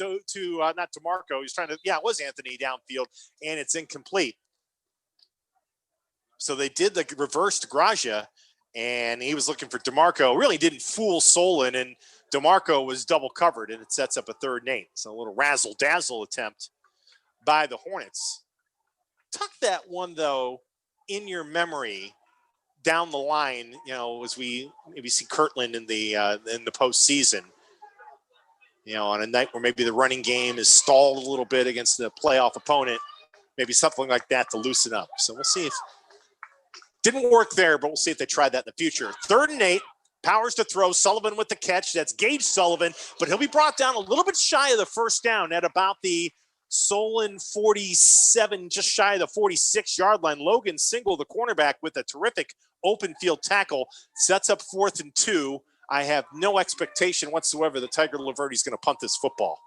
not to Marco. He's trying to, it was Anthony downfield, and it's incomplete. So they did the reverse to Graja, and he was looking for DeMarco. Really didn't fool Solon, and DeMarco was double covered, and it sets up a 3rd and 8. So a little razzle-dazzle attempt by the Hornets. Tuck that one, though, in your memory down the line, as we maybe see Kirtland in the postseason, on a night where maybe the running game is stalled a little bit against the playoff opponent, maybe something like that to loosen up. So we'll see if didn't work there, but we'll see if they try that in the future. 3rd and 8, Powers to throw, Sullivan with the catch. That's Gage Sullivan, but he'll be brought down a little bit shy of the first down at about the Solon 47, just shy of the 46-yard line. Logan Single, the cornerback, with a terrific open field tackle, sets up 4th and 2. I have no expectation whatsoever that Tiger Laverty's going to punt this football.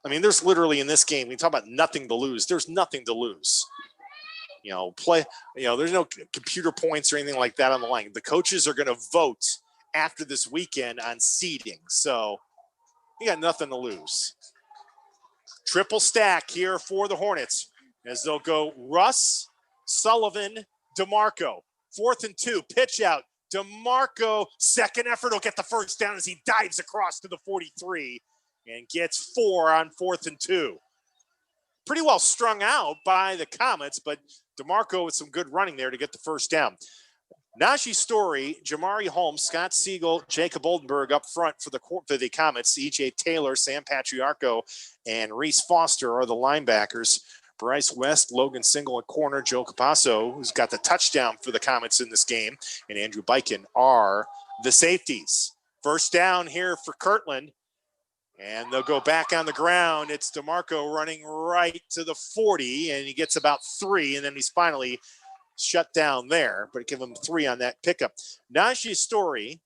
I mean, there's literally in this game, we talk about nothing to lose. There's nothing to lose. There's no computer points or anything like that on the line. The coaches are going to vote after this weekend on seeding. So you got nothing to lose. Triple stack here for the Hornets as they'll go Russ, Sullivan, DeMarco. 4th and 2, pitch out. DeMarco, second effort, will get the first down as he dives across to the 43 and gets 4 on 4th and 2. Pretty well strung out by the Comets, but DeMarco with some good running there to get the first down. Najee Story, Jamari Holmes, Scott Siegel, Jacob Oldenburg up front for the Comets. E.J. Taylor, Sam Patriarco, and Reese Foster are the linebackers. Bryce West, Logan Single at corner, Joe Capasso, who's got the touchdown for the Comets in this game, and Andrew Biken are the safeties. First down here for Kirtland, and they'll go back on the ground. It's DeMarco running right to the 40, and he gets about 3, and then he's finally shut down there, but give him 3 on that pickup. Najee Story,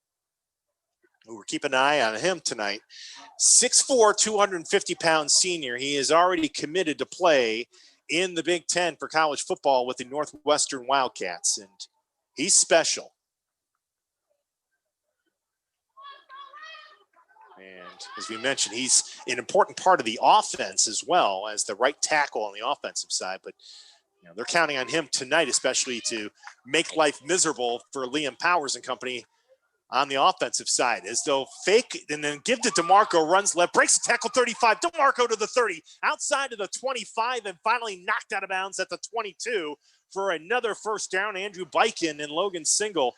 we're keeping an eye on him tonight, 6'4", 250-pound senior. He is already committed to play in the Big Ten for college football with the Northwestern Wildcats, and he's special. And as we mentioned, he's an important part of the offense as well as the right tackle on the offensive side, but they're counting on him tonight, especially to make life miserable for Liam Powers and company on the offensive side, as they'll fake and then give to DeMarco, runs left, breaks the tackle 35, DeMarco to the 30, outside of the 25, and finally knocked out of bounds at the 22 for another first down. Andrew Biken and Logan Single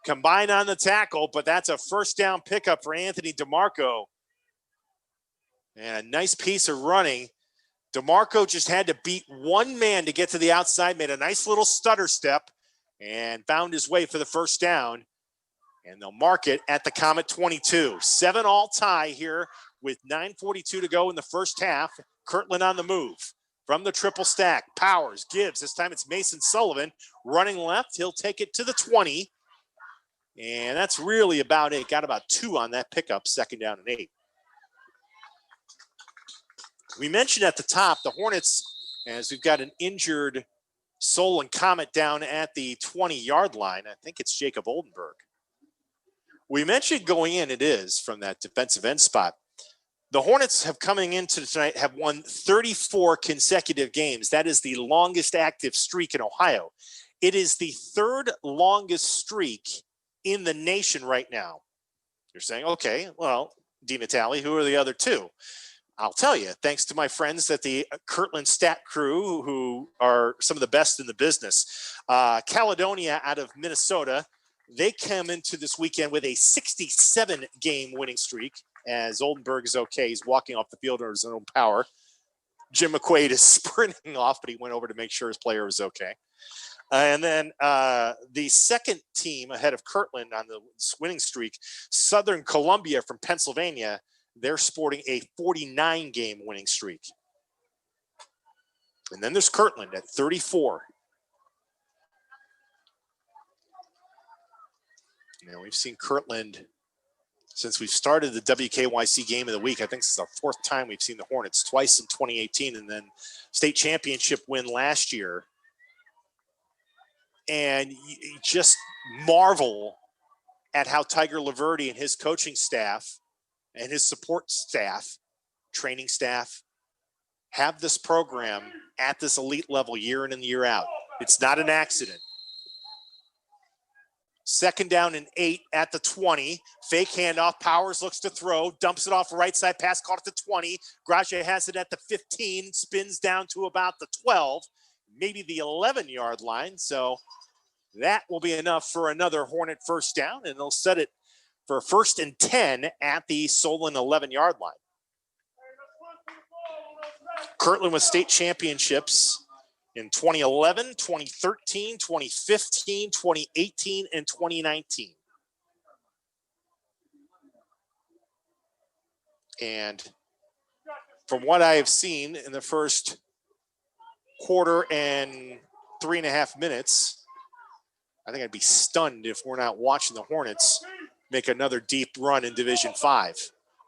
combine on the tackle, but that's a first down pickup for Anthony DeMarco. And a nice piece of running. DeMarco just had to beat one man to get to the outside, made a nice little stutter step, and found his way for the first down. And they'll mark it at the Comet 22. 7-all tie here with 9:42 to go in the first half. Kirtland on the move from the triple stack. Powers gives. This time it's Mason Sullivan running left. He'll take it to the 20. And that's really about it. Got about 2 on that pickup, second down and 8. We mentioned at the top the Hornets, as we've got an injured Solon Comet down at the 20-yard line. I think it's Jacob Oldenburg. We mentioned going in, it is from that defensive end spot. The Hornets have coming into tonight have won 34 consecutive games. That is the longest active streak in Ohio. It is the 3rd longest streak in the nation right now. You're saying, okay, well, DeNatale, who are the other 2? I'll tell you, thanks to my friends at the Kirtland Stat Crew, who are some of the best in the business. Caledonia out of Minnesota, they come into this weekend with a 67-game winning streak, as Oldenburg is okay. He's walking off the field on his own power. Jim McQuaid is sprinting off, but he went over to make sure his player was okay. And then the second team ahead of Kirtland on the winning streak, Southern Columbia from Pennsylvania, they're sporting a 49-game winning streak. And then there's Kirtland at 34. Now, we've seen Kirtland since we've started the WKYC Game of the Week. I think this is our 4th time we've seen the Hornets, twice in 2018 and then state championship win last year. And you just marvel at how Tiger Laverty and his coaching staff and his support staff, training staff, have this program at this elite level year in and year out. It's not an accident. Second down and 8 at the 20. Fake handoff. Powers looks to throw. Dumps it off right side. Pass caught at the 20. Gracia has it at the 15. Spins down to about the 12. Maybe the 11-yard line. So that will be enough for another Hornet first down. And they'll set it for 1st and 10 at the Solon 11-yard line. Kirtland with state championships in 2011, 2013, 2015, 2018, and 2019. And from what I have seen in the first quarter and 3.5 minutes, I think I'd be stunned if we're not watching the Hornets make another deep run in Division 5.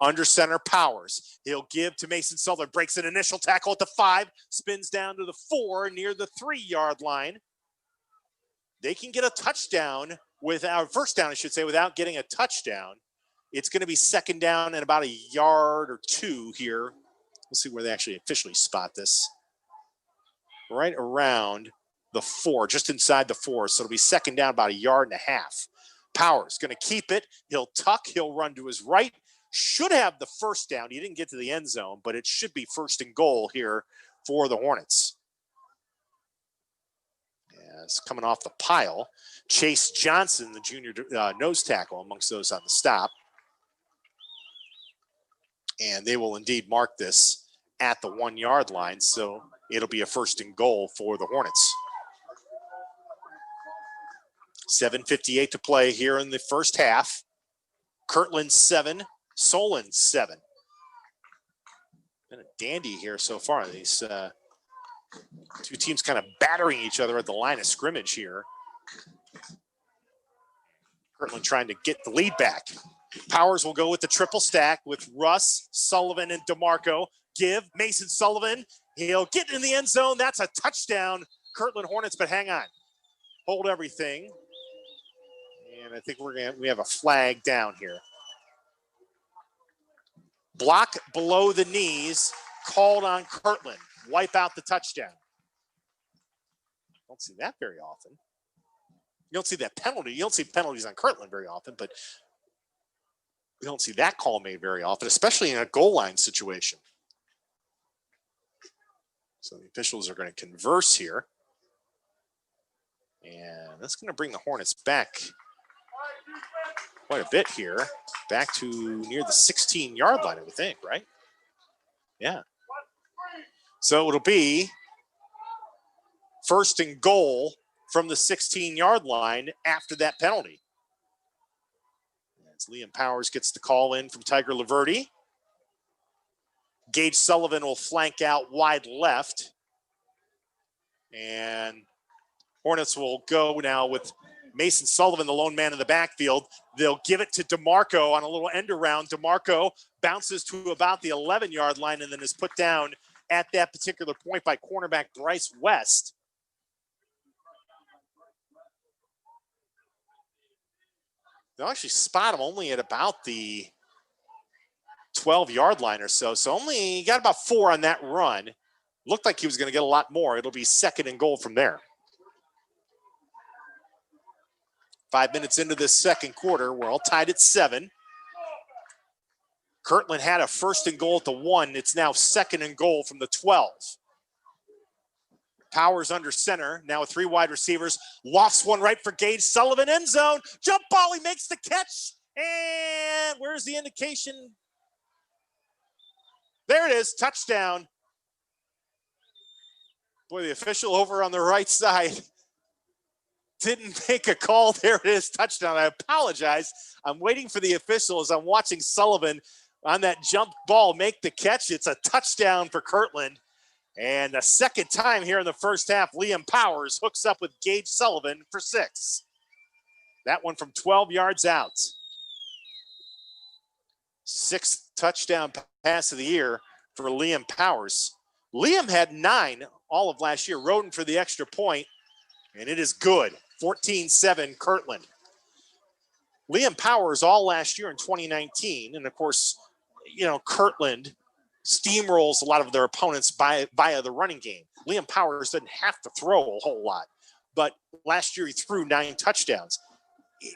Under center, Powers. He'll give to Mason Sullivan. Breaks an initial tackle at the 5. Spins down to the 4 near the 3-yard line. They can get a touchdown without, first down, I should say, without getting a touchdown. It's going to be second down and about a yard or 2 here. We'll see where they actually officially spot this. Right around the 4, just inside the 4. So it'll be second down about a yard and a half. Powers going to keep it. He'll tuck. He'll run to his right. Should have the first down. He didn't get to the end zone, but it should be 1st and goal here for the Hornets. Yeah, it's coming off the pile. Chase Johnson, the junior nose tackle, amongst those on the stop. And they will indeed mark this at the 1-yard line, so it'll be a 1st and goal for the Hornets. 7:58 to play here in the first half. Kirtland 7. Solon 7. Been a dandy here so far. These 2 teams kind of battering each other at the line of scrimmage here. Kirtland trying to get the lead back. Powers will go with the triple stack with Russ, Sullivan, and DeMarco. Give Mason Sullivan. He'll get in the end zone. That's a touchdown, Kirtland Hornets, but hang on. Hold everything. And I think we have a flag down here. Block below the knees, called on Kirtland. Wipe out the touchdown. Don't see that very often. You don't see that penalty. You don't see penalties on Kirtland very often, but we don't see that call made very often, especially in a goal line situation. So the officials are going to converse here. And that's going to bring the Hornets back quite a bit here. Back to near the 16-yard line, I would think, right? Yeah. So it'll be 1st and goal from the 16-yard line after that penalty. As Liam Powers gets the call in from Tiger Laverty. Gage Sullivan will flank out wide left. And Hornets will go now with Mason Sullivan, the lone man in the backfield. They'll give it to DeMarco on a little end around. DeMarco bounces to about the 11-yard line and then is put down at that particular point by cornerback Bryce West. They'll actually spot him only at about the 12-yard line or so. So only got about 4 on that run. Looked like he was going to get a lot more. It'll be 2nd and goal from there. 5 minutes into this second quarter, we're all tied at 7. Kirtland had a 1st and goal at the 1. It's now 2nd and goal from the 12. Powers under center, now with 3 wide receivers. Lofts one right for Gage Sullivan, end zone. Jump ball, he makes the catch. And where's the indication? There it is, touchdown. Boy, the official over on the right side didn't make a call. There it is, touchdown. I apologize. I'm waiting for the official as I'm watching Sullivan on that jump ball make the catch. It's a touchdown for Kirtland. And the second time here in the first half, Liam Powers hooks up with Gage Sullivan for 6. That one from 12 yards out. 6th touchdown pass of the year for Liam Powers. Liam had 9 all of last year, Roden for the extra point, and it is good. 14-7 Kirtland. Liam Powers all last year in 2019, and of course, you know, Kirtland steamrolls a lot of their opponents via the running game. Liam Powers doesn't have to throw a whole lot, but last year he threw 9 touchdowns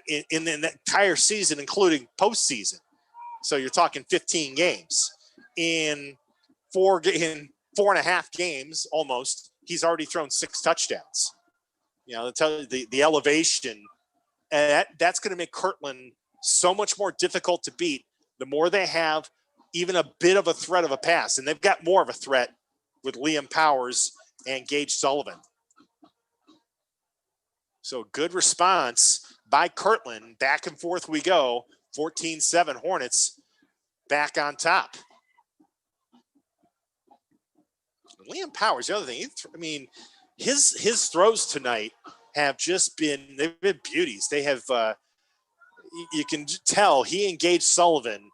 in the entire season, including postseason. So you're talking 15 games. In 4.5 games, almost, he's already thrown 6 touchdowns. You know, tell you the elevation, and that's going to make Kirtland so much more difficult to beat. The more they have even a bit of a threat of a pass, and they've got more of a threat with Liam Powers and Gage Sullivan. So good response by Kirtland. Back and forth we go. 14-7 Hornets back on top. Liam Powers, the other thing, his throws tonight have just they've been beauties. They have, you can tell he engaged Sullivan.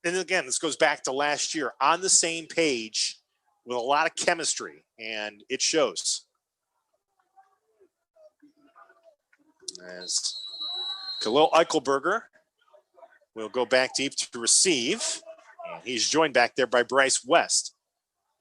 And again, this goes back to last year, on the same page with a lot of chemistry, and it shows. As Khalil Eichelberger will go back deep to receive, and he's joined back there by Bryce West.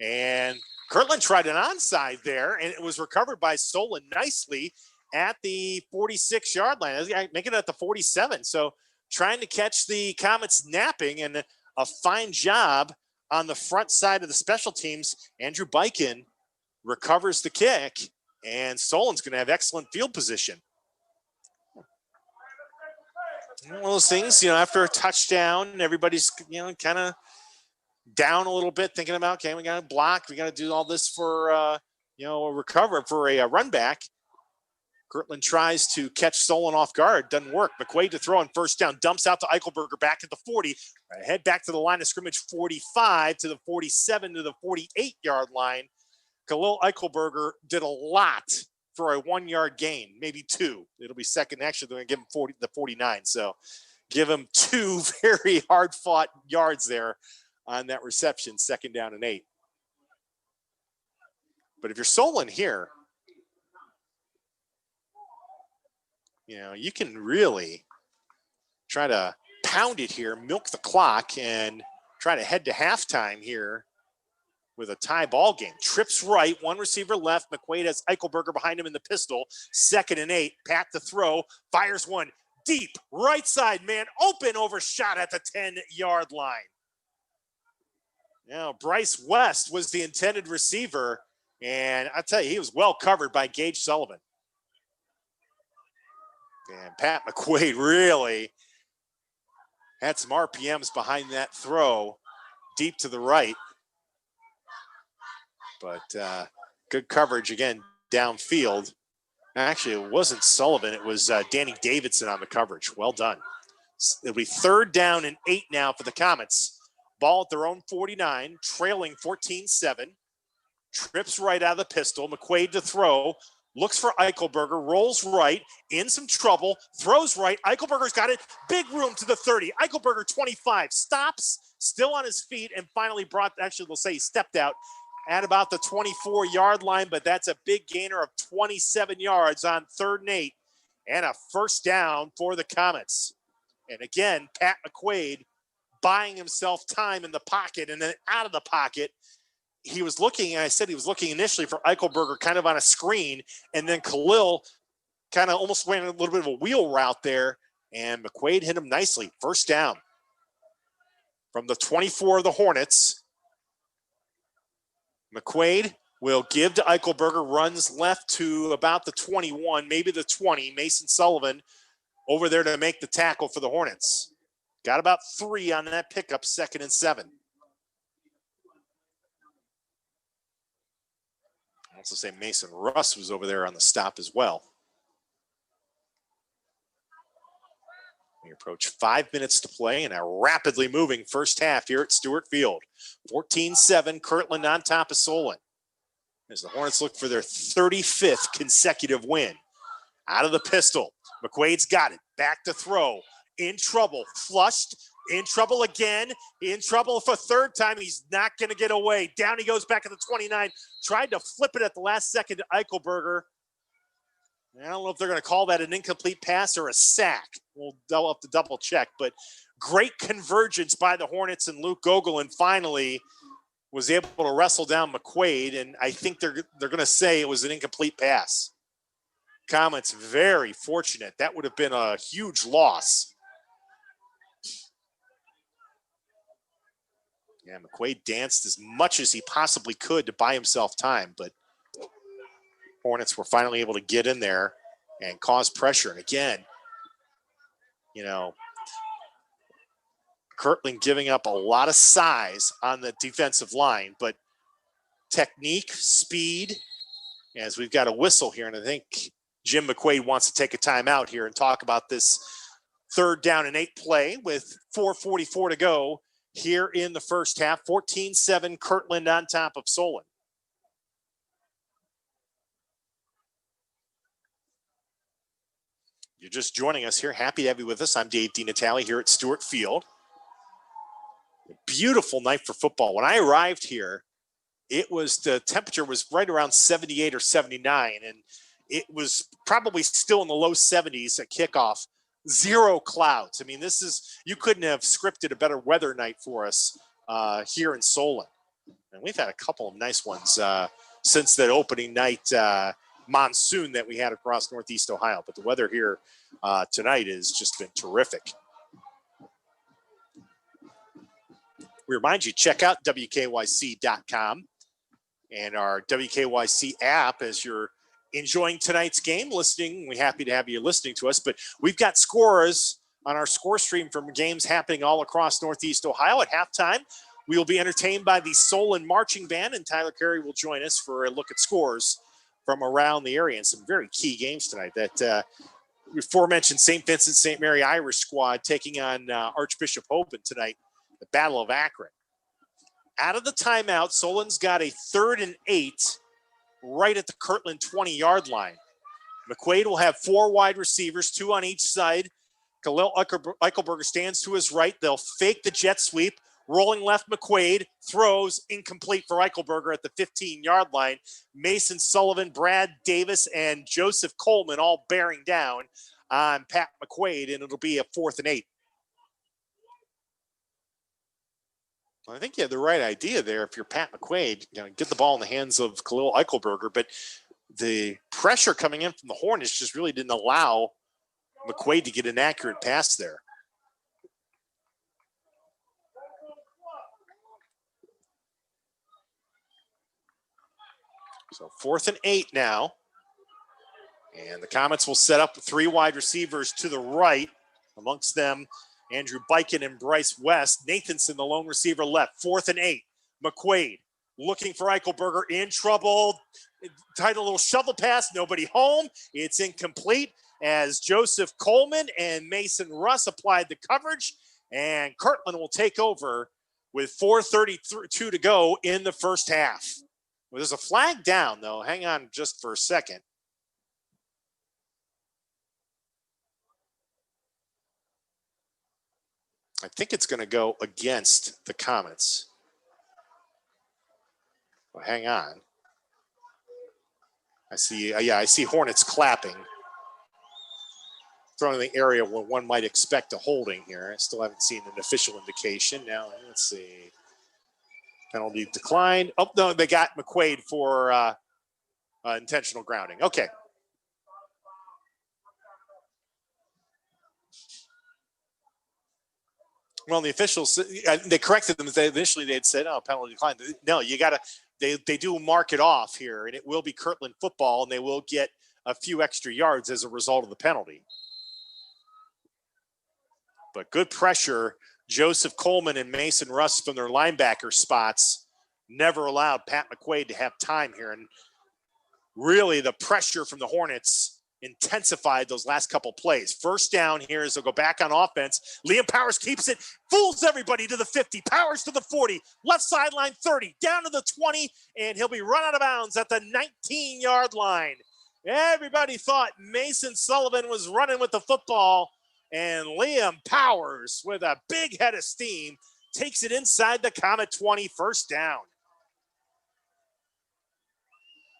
And Kirtland tried an onside there, and it was recovered by Solon nicely at the 46-yard line, making it at the 47. So trying to catch the Comets napping, and a fine job on the front side of the special teams. Andrew Bykin recovers the kick, and Solon's going to have excellent field position. One of those things, after a touchdown, everybody's, kind of down a little bit, thinking about, okay, we got to block. We got to do all this for, a recover for a run back. Kirtland tries to catch Solon off guard. Doesn't work. McQuaid to throw on first down. Dumps out to Eichelberger back at the 40. Head back to the line of scrimmage, 45 to the 47 to the 48-yard line. Khalil Eichelberger did a lot for a 1-yard gain, maybe 2. It'll be second. Actually, they're going to give him the 49. So give him 2 very hard-fought yards there on that reception, 2nd down and 8. But if you're Solon here, you can really try to pound it here, milk the clock, and try to head to halftime here with a tie ball game. Trips right, 1 receiver left. McQuaid has Eichelberger behind him in the pistol. 2nd and 8. Pat to throw. Fires one deep. Right side, man. Open, overshot at the 10-yard line. Now, Bryce West was the intended receiver, and I tell you, he was well covered by Gage Sullivan. And Pat McQuaid really had some RPMs behind that throw deep to the right. But good coverage again downfield Actually, it wasn't Sullivan. It was Danny Davidson on the coverage. Well done. It'll be 3rd down and 8 now for the Comets. Ball at their own 49, trailing 14-7. Trips right out of the pistol. McQuaid to throw. Looks for Eichelberger. Rolls right. In some trouble. Throws right. Eichelberger's got it. Big room to the 30. Eichelberger 25. Stops. Still on his feet. And finally actually they'll say he stepped out at about the 24-yard line. But that's a big gainer of 27 yards on 3rd and 8. And a 1st down for the Comets. And again, Pat McQuaid buying himself time in the pocket and then out of the pocket. He was looking, and I said he was looking initially for Eichelberger kind of on a screen, and then Khalil kind of almost went a little bit of a wheel route there, and McQuaid hit him nicely. 1st down from the 24 of the Hornets. McQuaid will give to Eichelberger, runs left to about the 21, maybe the 20. Mason Sullivan over there to make the tackle for the Hornets. Got about 3 on that pickup, 2nd and 7. I also say Mason Russ was over there on the stop as well. We approach 5 minutes to play in a rapidly moving first half here at Stewart Field. 14-7, Kirtland on top of Solon. As the Hornets look for their 35th consecutive win. Out of the pistol, McQuaid's got it. Back to throw. In trouble. Flushed. In trouble again. In trouble for 3rd time. He's not going to get away. Down he goes back at the 29. Tried to flip it at the last second to Eichelberger. I don't know if they're going to call that an incomplete pass or a sack. We'll have to double check. But great convergence by the Hornets, and Luke Gogolin finally was able to wrestle down McQuaid. And I think they're going to say it was an incomplete pass. Comets very fortunate. That would have been a huge loss. Yeah, McQuaid danced as much as he possibly could to buy himself time, but Hornets were finally able to get in there and cause pressure. And again, you know, Kirtland giving up a lot of size on the defensive line, but technique, speed, as we've got a whistle here, and I think Jim McQuaid wants to take a timeout here and talk about this 3rd down and 8 play with 4:44 to go here in the first half. 14-7, Kirtland on top of Solon. You're just joining us here. Happy to have you with us. I'm Dave DeNatale here at Stewart Field. A beautiful night for football. When I arrived here, the temperature was right around 78 or 79, and it was probably still in the low 70s at kickoff. 0 clouds. I mean, you couldn't have scripted a better weather night for us here in Solon. And we've had a couple of nice ones since that opening night monsoon that we had across Northeast Ohio. But the weather here tonight has just been terrific. We remind you, check out WKYC.com and our WKYC app as you're enjoying tonight's game, listening. We're happy to have you listening to us, but we've got scores on our score stream from games happening all across Northeast Ohio. At halftime, we will be entertained by the Solon Marching Band, and Tyler Carey will join us for a look at scores from around the area and some very key games tonight. That aforementioned St. Vincent St. Mary Irish squad taking on Archbishop Hope tonight, the Battle of Akron. Out of the timeout, Solon's got a 3rd and 8 right at the Kirtland 20-yard line. McQuaid will have 4 wide receivers, 2 on each side. Khalil Eichelberger stands to his right. They'll fake the jet sweep. Rolling left, McQuaid throws incomplete for Eichelberger at the 15-yard line. Mason Sullivan, Brad Davis, and Joseph Coleman all bearing down on Pat McQuaid, and it'll be a 4th and 8. I think you have the right idea there. If you're Pat McQuaid, get the ball in the hands of Khalil Eichelberger, but the pressure coming in from the Hornets just really didn't allow McQuaid to get an accurate pass there. So 4th and 8 now. And the Comets will set up 3 wide receivers to the right, amongst them Andrew Biken and Bryce West. Nathanson, the lone receiver, left. 4th and 8. McQuaid looking for Eichelberger, in trouble. Tied a little shovel pass, nobody home. It's incomplete as Joseph Coleman and Mason Russ applied the coverage, and Kirtland will take over with 4:32 to go in the first half. Well, there's a flag down, though. Hang on just for a second. I think it's going to go against the Comets. Well, hang on. I see Hornets clapping. Thrown in the area where one might expect a holding here. I still haven't seen an official indication. Now, let's see. Penalty declined. Oh, no, they got McQuaid for intentional grounding. Okay. Well, the officials, they corrected them. Initially, they had said, oh, penalty declined. No, you got to, they do mark it off here, and it will be Kirtland football, and they will get a few extra yards as a result of the penalty. But good pressure. Joseph Coleman and Mason Russ from their linebacker spots never allowed Pat McQuaid to have time here. And really the pressure from the Hornets intensified those last couple plays. First down here as they'll go back on offense. Liam Powers keeps it, fools everybody to the 50, Powers to the 40, left sideline 30, down to the 20, and he'll be run out of bounds at the 19-yard line. Everybody thought Mason Sullivan was running with the football, and Liam Powers, with a big head of steam, takes it inside the Comet 20, first down.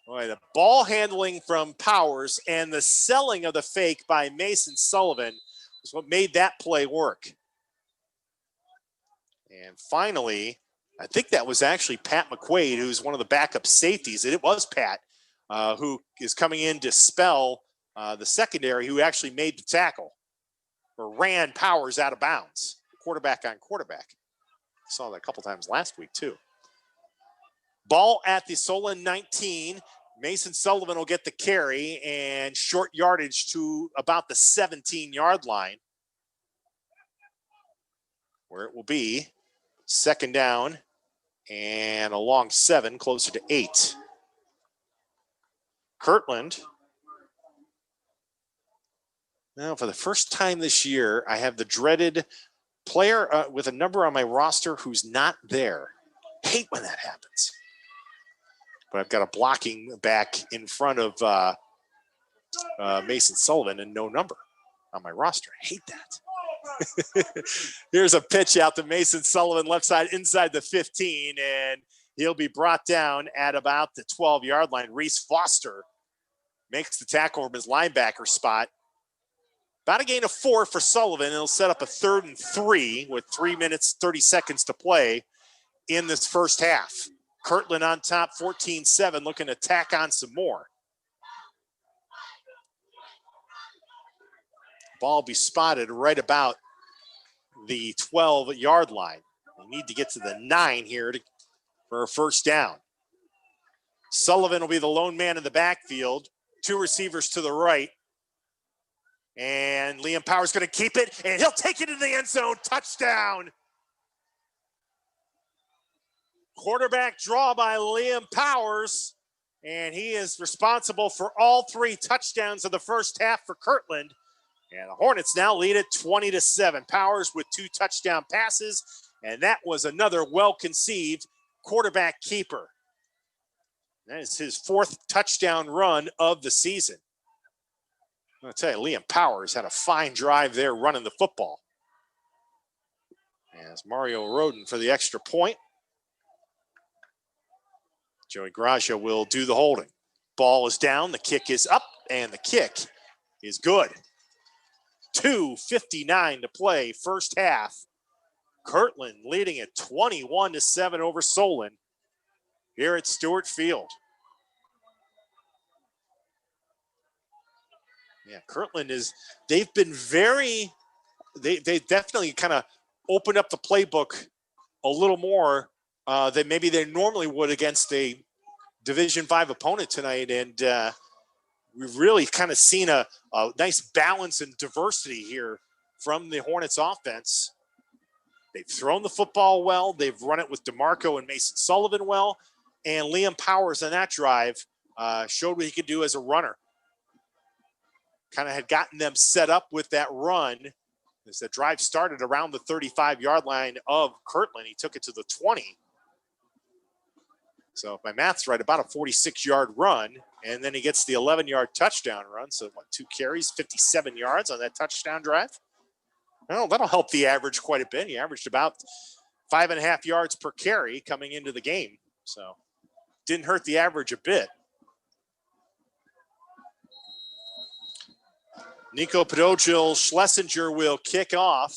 Boy, the ball handling from Powers and the selling of the fake by Mason Sullivan is what made that play work. And finally, I think that was actually Pat McQuaid, who's one of the backup safeties. It was Pat, who is coming in to spell the secondary, who actually made the tackle or ran Powers out of bounds, quarterback on quarterback. Saw that a couple times last week, too. Ball at the Solon 19. Mason Sullivan will get the carry and short yardage to about the 17-yard line, where it will be second down and along 7, closer to 8. Kirtland. Now, for the first time this year, I have the dreaded player with a number on my roster who's not there. Hate when that happens. But I've got a blocking back in front of Mason Sullivan and no number on my roster. I hate that. Here's a pitch out to Mason Sullivan, left side, inside the 15, and he'll be brought down at about the 12-yard line. Reese Foster makes the tackle from his linebacker spot. About a gain of 4 for Sullivan. It'll set up a 3rd and 3 with 3 minutes, 30 seconds to play in this first half. Kirtland on top, 14-7, looking to tack on some more. Ball will be spotted right about the 12-yard line. We need to get to the 9 here for a first down. Sullivan will be the lone man in the backfield. 2 receivers to the right. And Liam Powers going to keep it, and he'll take it into the end zone. Touchdown. Quarterback draw by Liam Powers, and he is responsible for all 3 touchdowns of the first half for Kirtland. And the Hornets now lead it 20-7. Powers with 2 touchdown passes, and that was another well-conceived quarterback keeper. That is his 4th touchdown run of the season. I'm going to tell you, Liam Powers had a fine drive there running the football. As Mario Roden for the extra point. Joey Gracia will do the holding. Ball is down, the kick is up, and the kick is good. 2:59 to play, first half. Kirtland leading at 21-7 over Solon here at Stewart Field. Yeah, Kirtland they've been they definitely kind of opened up the playbook a little more than maybe they normally would against a Division V opponent tonight. And we've really kind of seen a nice balance and diversity here from the Hornets offense. They've thrown the football well. They've run it with DeMarco and Mason Sullivan well. And Liam Powers on that drive showed what he could do as a runner. Kind of had gotten them set up with that run. As the drive started around the 35-yard line of Kirtland, he took it to the 20. So if my math's right, about a 46-yard run, and then he gets the 11-yard touchdown run. So what, 2 carries, 57 yards on that touchdown drive? Well, that'll help the average quite a bit. He averaged about 5.5 yards per carry coming into the game. So didn't hurt the average a bit. Nico Podojil Schlesinger will kick off.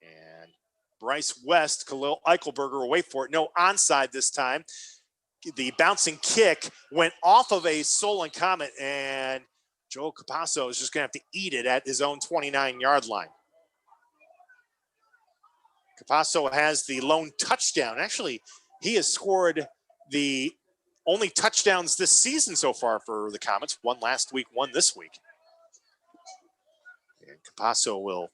And Bryce West, Khalil Eichelberger will wait for it. No onside this time. The bouncing kick went off of a Solon Comet, and Joe Capasso is just going to have to eat it at his own 29-yard line. Capasso has the lone touchdown. Actually, he has scored the only touchdowns this season so far for the Comets. One last week, one this week. And Capasso will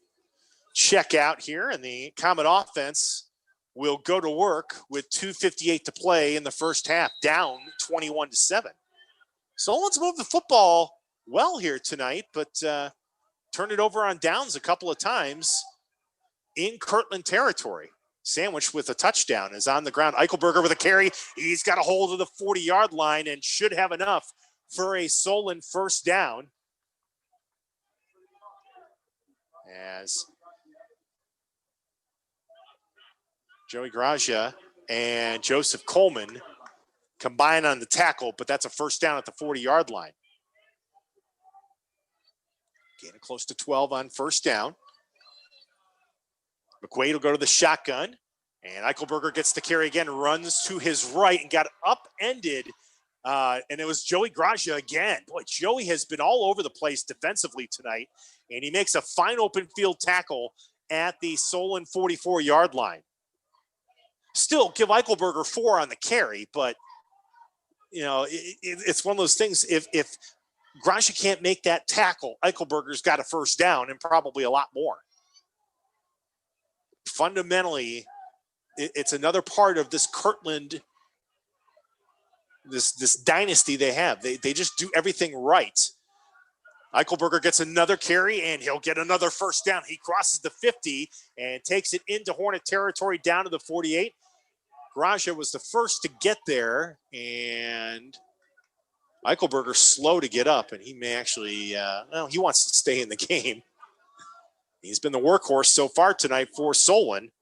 check out here, and the Comet offense will go to work with 2:58 to play in the first half, down 21-7. Solon's moved the football well here tonight, but turned it over on downs a couple of times in Kirtland territory. Sandwiched with a touchdown is on the ground. Eichelberger with a carry. He's got a hold of the 40-yard line and should have enough for a Solon first down. As Joey Gracia and Joseph Coleman combine on the tackle, but that's a first down at the 40-yard line. Getting close to 12 on first down. McQuaid will go to the shotgun, and Eichelberger gets the carry again, runs to his right and got upended, and it was Joey Gracia again. Boy, Joey has been all over the place defensively tonight, and he makes a fine open field tackle at the Solon 44-yard line. Still give Eichelberger 4 on the carry, but, you know, it's one of those things. If Gracia can't make that tackle, Eichelberger's got a first down and probably a lot more. Fundamentally, it's another part of this Kirtland, this dynasty they have. They just do everything right. Eichelberger gets another carry, and he'll get another first down. He crosses the 50 and takes it into Hornet territory down to the 48. Gracia was the first to get there, and Eichelberger slow to get up, and he may actually, he wants to stay in the game. He's been the workhorse so far tonight for Solon.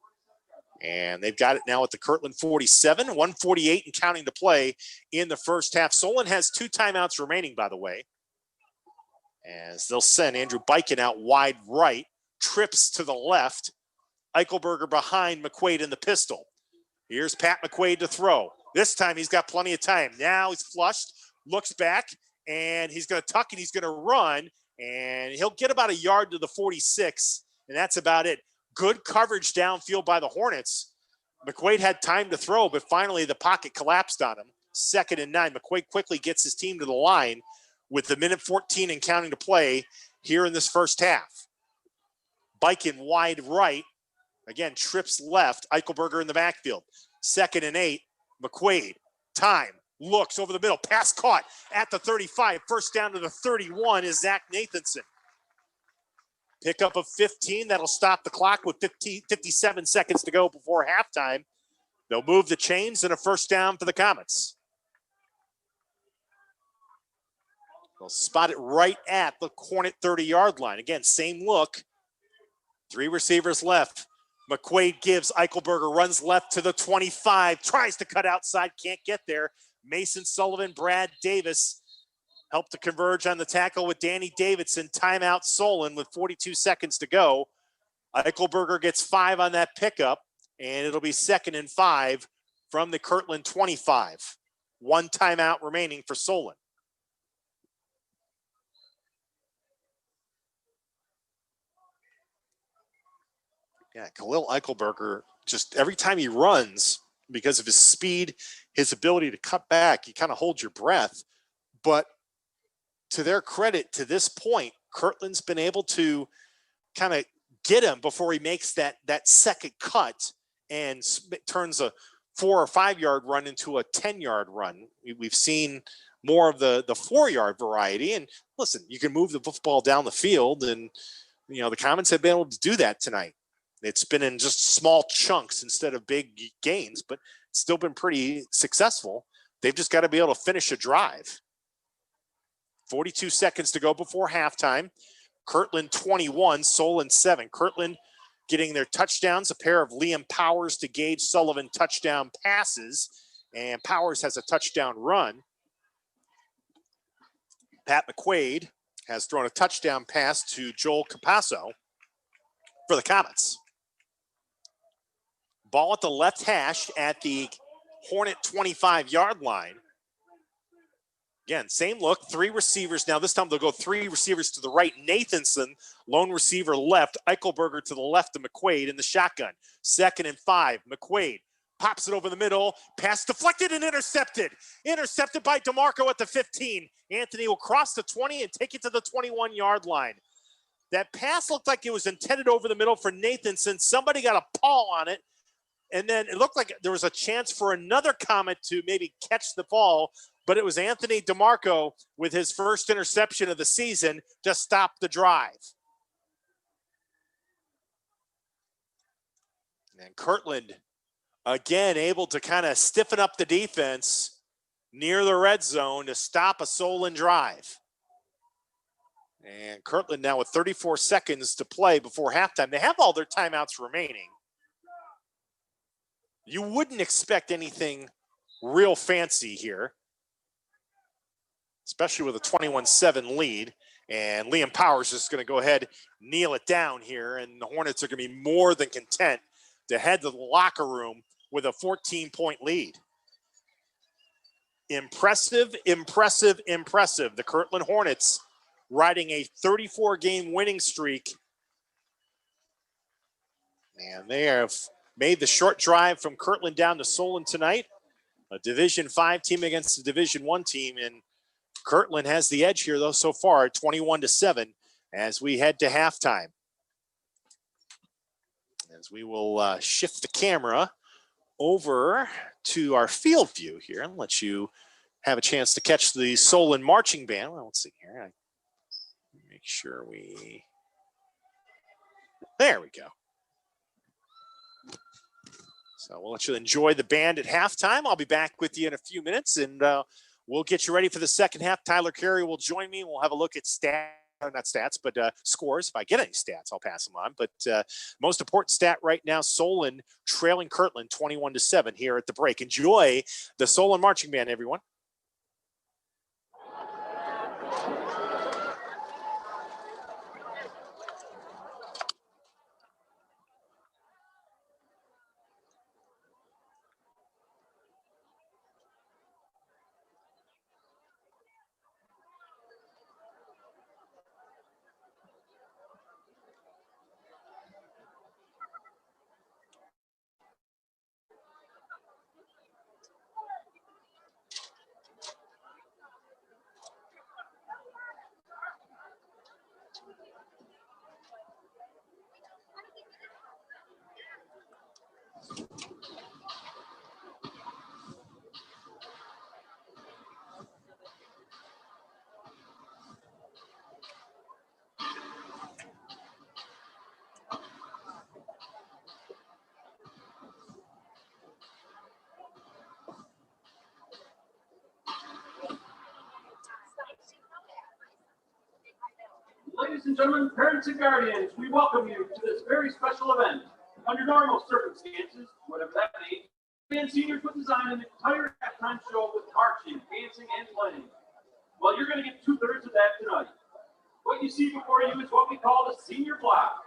And they've got it now at the Kirtland 47, 148 and counting to play in the first half. Solon has 2 timeouts remaining, by the way. As they'll send Andrew Biken out wide right, trips to the left. Eichelberger behind McQuaid in the pistol. Here's Pat McQuaid to throw. This time he's got plenty of time. Now he's flushed, looks back, and he's going to tuck and he's going to run. And he'll get about a yard to the 46, and that's about it. Good coverage downfield by the Hornets. McQuaid had time to throw, but finally the pocket collapsed on him. 2nd and 9. McQuaid quickly gets his team to the line with the minute 14 and counting to play here in this first half. Biken wide right. Again, trips left. Eichelberger in the backfield. 2nd and 8. McQuaid. Time. Looks over the middle. Pass caught at the 35. First down to the 31 is Zach Nathanson. Pickup of 15. That'll stop the clock with 57 seconds to go before halftime. They'll move the chains and a first down for the Comets. They'll spot it right at the Hornet 30-yard line. Again, same look. 3 receivers left. McQuaid gives. Eichelberger runs left to the 25. Tries to cut outside. Can't get there. Mason Sullivan, Brad Davis helped to converge on the tackle with Danny Davidson. Timeout Solon with 42 seconds to go. Eichelberger gets 5 on that pickup, and it'll be 2nd and 5 from the Kirtland 25. 1 timeout remaining for Solon. Yeah, Khalil Eichelberger, just every time he runs, because of his speed, his ability to cut back, you kind of hold your breath. But to their credit, to this point, Kirtland's been able to kind of get him before he makes that second cut and turns a 4 or 5 yard run into a 10-yard run. We've seen more of the 4-yard variety. And listen, you can move the football down the field, and you know the Comets have been able to do that tonight. It's been in just small chunks instead of big gains, but it's still been pretty successful. They've just got to be able to finish a drive. 42 seconds to go before halftime. Kirtland 21, Solon 7. Kirtland getting their touchdowns, a pair of Liam Powers to Gage Sullivan touchdown passes, and Powers has a touchdown run. Pat McQuaid has thrown a touchdown pass to Joel Capasso for the Comets. Ball at the left hash at the Hornet 25-yard line. Again, same look, 3 receivers. Now this time they'll go 3 receivers to the right. Nathanson, lone receiver left. Eichelberger to the left of McQuaid in the shotgun. 2nd and 5. McQuaid pops it over the middle. Pass deflected and intercepted. Intercepted by DeMarco at the 15. Anthony will cross the 20 and take it to the 21-yard line. That pass looked like it was intended over the middle for Nathanson. Somebody got a paw on it. And then it looked like there was a chance for another Comet to maybe catch the ball, but it was Anthony DeMarco with his first interception of the season to stop the drive. And Kirtland, again, able to kind of stiffen up the defense near the red zone to stop a Solon drive. And Kirtland now with 34 seconds to play before halftime. They have all their timeouts remaining. You wouldn't expect anything real fancy here, especially with a 21-7 lead. And Liam Powers is going to go ahead, kneel it down here, and the Hornets are going to be more than content to head to the locker room with a 14-point lead. Impressive, impressive, impressive. The Kirtland Hornets riding a 34-game winning streak. And they have made the short drive from Kirtland down to Solon tonight. A Division V team against a Division I team. And Kirtland has the edge here, though, so far, 21-7 as we head to halftime. As we will shift the camera over to our field view here and let you have a chance to catch the Solon marching band. Well, let's see here. Make sure we... There we go. So we'll let you enjoy the band at halftime. I'll be back with you in a few minutes, and we'll get you ready for the second half. Tyler Carey will join me. We'll have a look at scores. If I get any stats, I'll pass them on. But most important stat right now, Solon trailing Kirtland 21-7 here at the break. Enjoy the Solon marching band, everyone. Ladies and gentlemen, parents and guardians, we welcome you to this very special event. Under normal circumstances, whatever that means, and seniors would design an entire halftime show with marching, dancing, and playing. Well, you're going to get 2/3 of that tonight. What you see before you is what we call the senior block.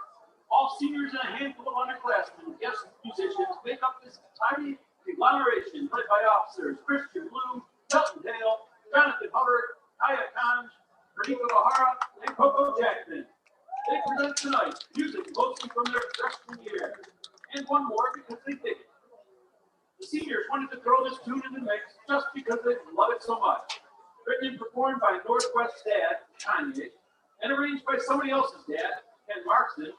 All seniors and a handful of underclassmen, guest musicians, make up this tiny conglomeration led by officers Christian Blue, Milton Dale, Jonathan Hubbard, Kaya Conj, Renito O'Hara, and Coco Jackson. They present tonight music mostly from their freshman year. And one more because they did it. The seniors wanted to throw this tune in the mix just because they love it so much. Written and performed by Northwest's dad, Kanye, and arranged by somebody else's dad, Ken Markson.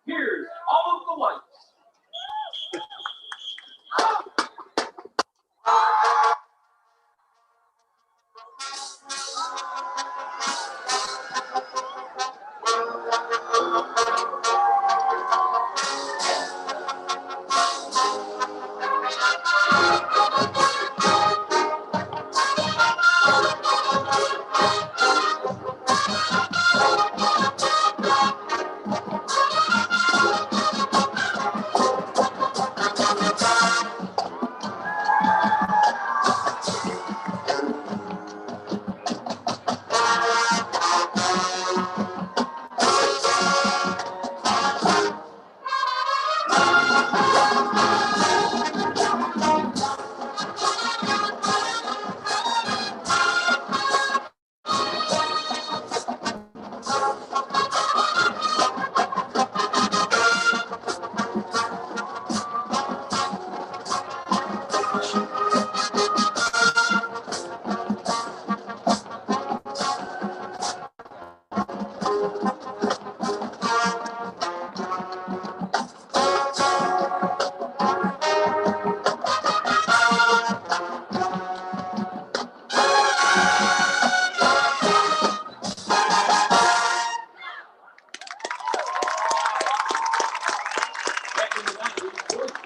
Here's All of the Lights.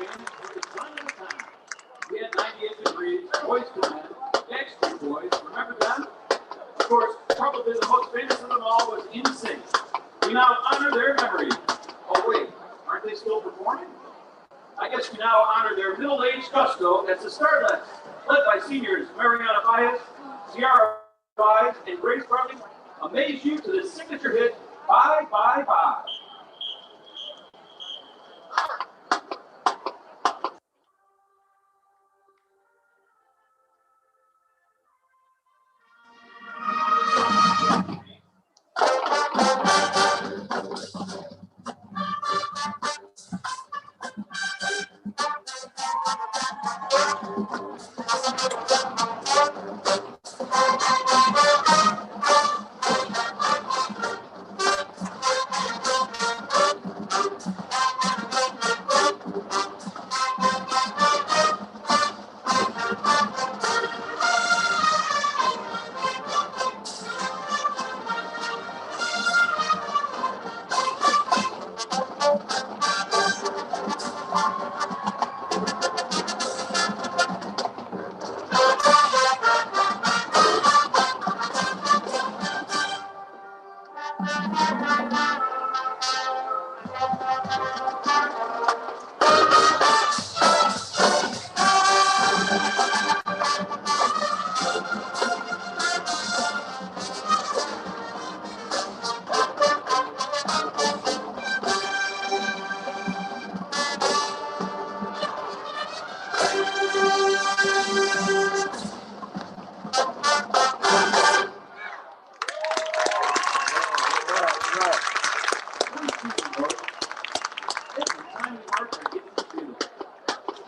advantage for the sign of the time. We had 98 degrees, boys to men, Backstreet Boys. Remember them? Of course, probably the most famous of them all was In Sync. We now honor their memory. Oh wait, aren't they still performing? I guess we now honor their middle-aged gusto as the Starlets, led by seniors Mariana Baez, Ciara Baez, and Grace Bartley, amaze you to the signature hit, Bye, Bye, Bye.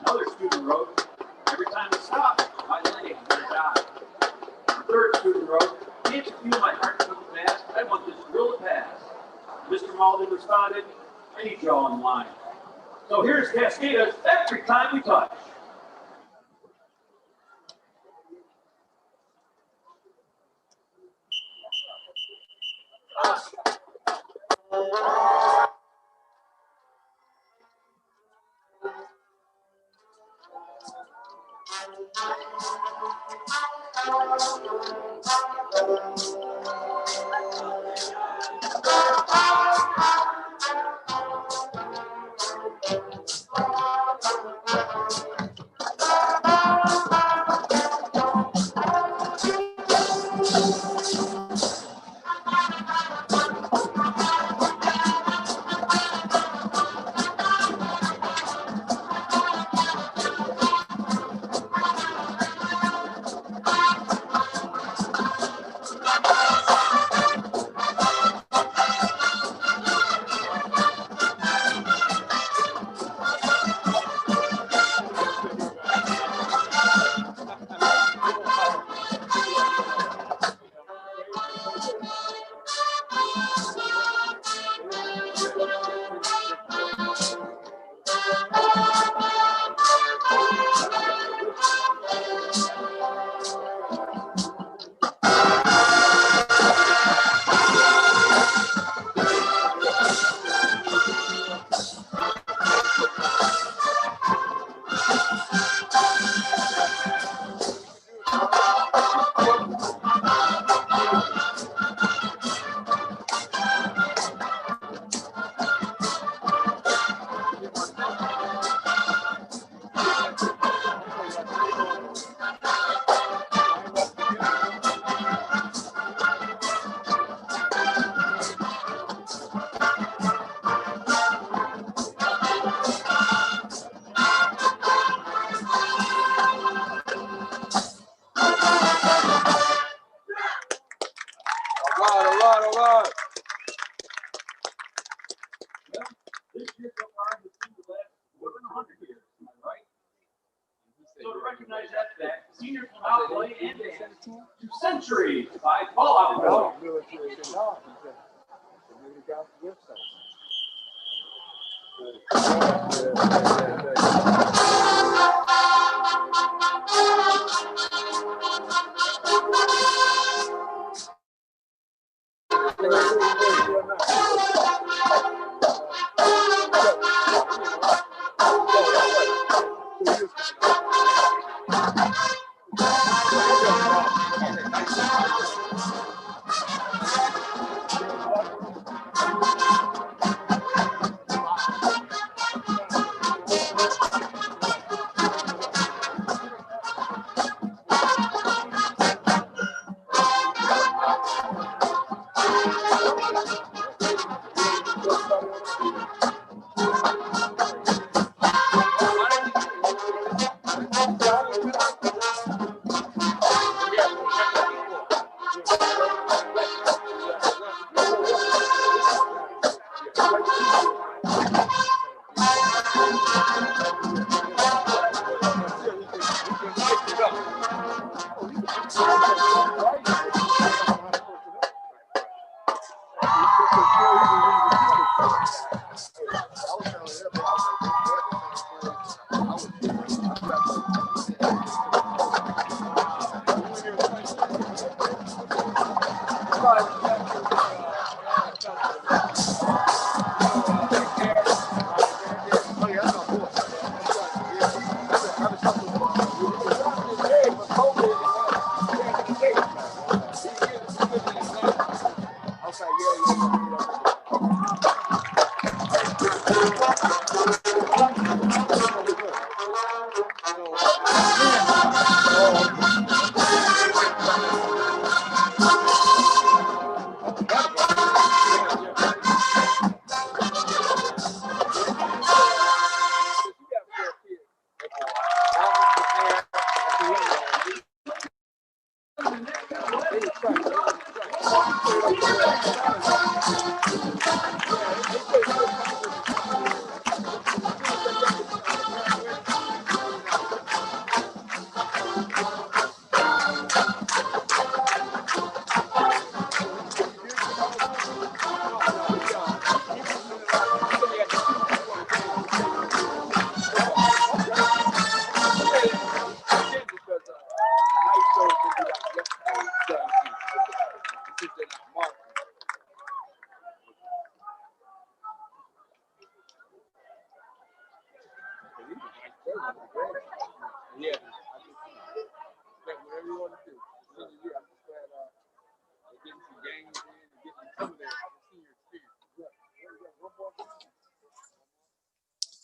Another student wrote, every time I stop, my legs gonna die. A third student wrote, can't you feel my heart beating fast? I want this drill to pass. Mr. Malden responded, I need you all in line. So here's Cascada's Every Time We Touch. This year so far has been the last more than 100 years, am I right? So to recognize that fact, seniors will now play and dance to Centuries by Fallout Boy.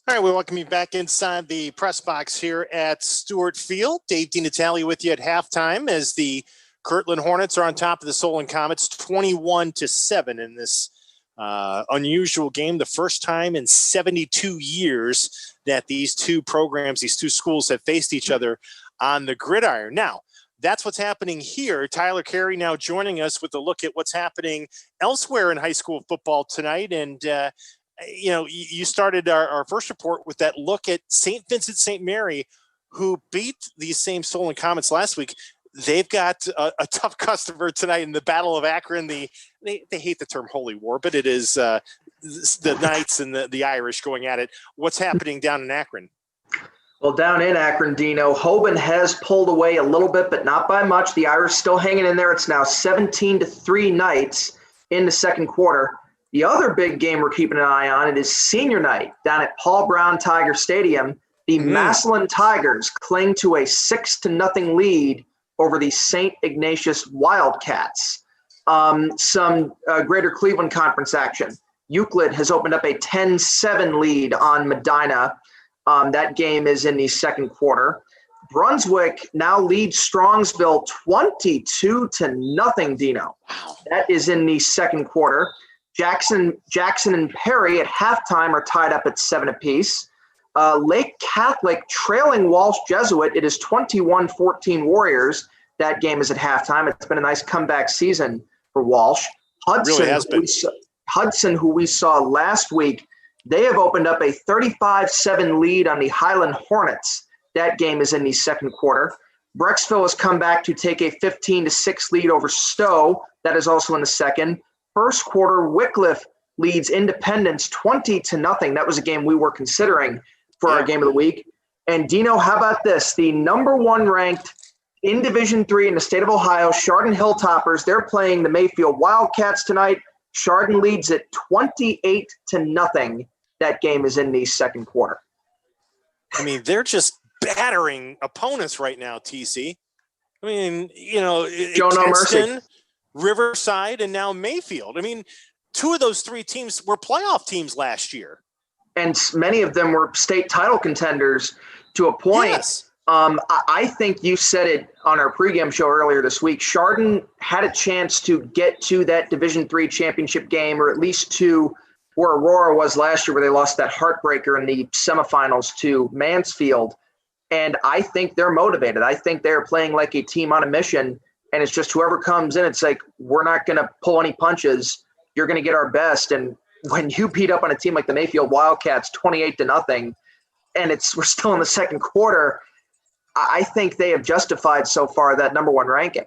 All right, we welcome you back inside the press box here at Stewart Field. Dave DeNatale with you at halftime as the Kirtland Hornets are on top of the Solon Comets 21-7 in this unusual game. The first time in 72 years that these two programs, these two schools have faced each other on the gridiron. Now, that's what's happening here. Tyler Carey now joining us with a look at what's happening elsewhere in high school football tonight. And, you started our first report with that look at St. Vincent St. Mary, who beat these same Solon Comets last week. They've got a tough customer tonight in the Battle of Akron. They hate the term Holy War, but it is the Knights and the Irish going at it. What's happening down in Akron? Well, down in Akron, Dino, Hoban has pulled away a little bit, but not by much. The Irish still hanging in there. It's now 17-3 Knights in the second quarter. The other big game we're keeping an eye on, it is senior night down at Paul Brown Tiger Stadium. The Massillon Tigers cling to a 6-0 lead over the St. Ignatius Wildcats. Some Greater Cleveland Conference action. Euclid has opened up a 10-7 lead on Medina. That game is in the second quarter. Brunswick now leads Strongsville 22-0, Dino. Wow. That is in the second quarter. Jackson and Perry at halftime are tied up at 7 apiece. Lake Catholic trailing Walsh Jesuit. It is 21-14 Warriors. That game is at halftime. It's been a nice comeback season for Walsh. Hudson, really has been. Hudson, who we saw last week, they have opened up a 35-7 lead on the Highland Hornets. That game is in the second quarter. Brecksville has come back to take a 15-6 lead over Stowe. That is also in the second. First quarter, Wycliffe leads Independence 20-0. That was a game we were considering for our game of the week. And Dino, how about this? The number one ranked in Division III in the state of Ohio, Chardon Hilltoppers, they're playing the Mayfield Wildcats tonight. Chardon leads it 28-0. That game is in the second quarter. I mean, they're just battering opponents right now, TC. I mean, Show no Kinston, mercy. Riverside, and now Mayfield. I mean, two of those three teams were playoff teams last year. And many of them were state title contenders to a point. Yes. I think you said it on our pregame show earlier this week. Chardon had a chance to get to that Division III championship game, or at least to where Aurora was last year, where they lost that heartbreaker in the semifinals to Mansfield. And I think they're motivated. I think they're playing like a team on a mission. And it's just whoever comes in, it's like, we're not going to pull any punches. You're going to get our best. And when you beat up on a team like the Mayfield Wildcats 28-0, and we're still in the second quarter, I think they have justified so far that number one ranking.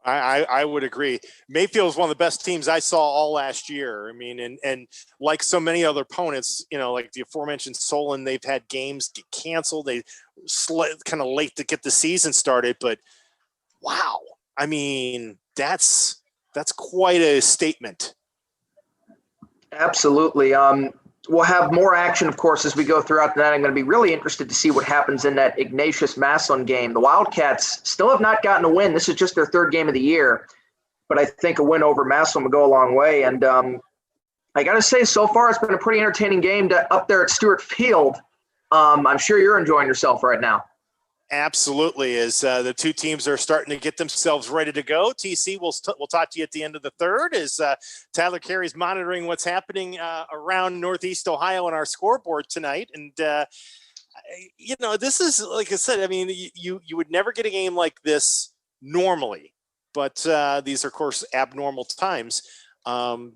I would agree. Mayfield is one of the best teams I saw all last year. I mean, and like so many other opponents, like the aforementioned Solon, they've had games get canceled. They kind of late to get the season started, but wow. I mean, that's quite a statement. Absolutely. We'll have more action, of course, as we go throughout the night. I'm going to be really interested to see what happens in that Ignatius-Massillon game. The Wildcats still have not gotten a win. This is just their third game of the year, but I think a win over Massillon would go a long way. And I got to say, so far it's been a pretty entertaining game up there at Stewart Field. I'm sure you're enjoying yourself right now. Absolutely, as the two teams are starting to get themselves ready to go. TC, we'll talk to you at the end of the third as Tyler Carey's monitoring what's happening around Northeast Ohio on our scoreboard tonight. And, this is, like I said, I mean, you would never get a game like this normally, but these are, of course, abnormal times.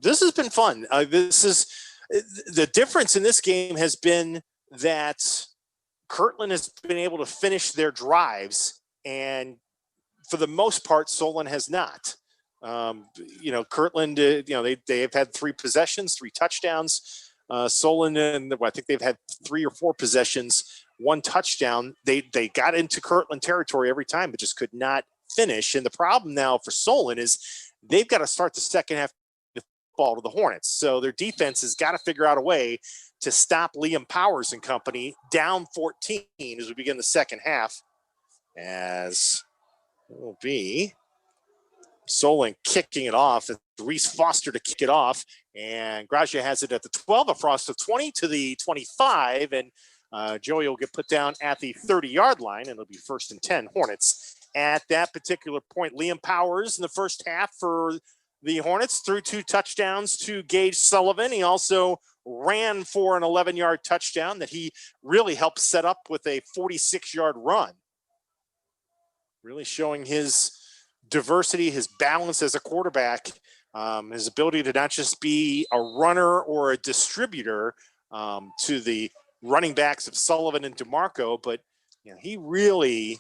This has been fun. The difference in this game has been that Kirtland has been able to finish their drives, and for the most part, Solon has not. Kirtland, they have had 3 possessions, 3 touchdowns. Solon, and I think they've had 3 or 4 possessions, 1 touchdown. They got into Kirtland territory every time, but just could not finish. And the problem now for Solon is they've got to start the second half the ball to the Hornets. So their defense has got to figure out a way to stop Liam Powers and company down 14 as we begin the second half, as it will be Solon kicking it off. Reese Foster to kick it off, and Gracia has it at the 12 across the 20 to the 25, and Joey will get put down at the 30-yard line, and it'll be 1st and 10 Hornets. At that particular point, Liam Powers in the first half for the Hornets threw 2 touchdowns to Gage Sullivan. He also ran for an 11-yard touchdown that he really helped set up with a 46-yard run. Really showing his diversity, his balance as a quarterback, his ability to not just be a runner or a distributor to the running backs of Sullivan and DeMarco, but he really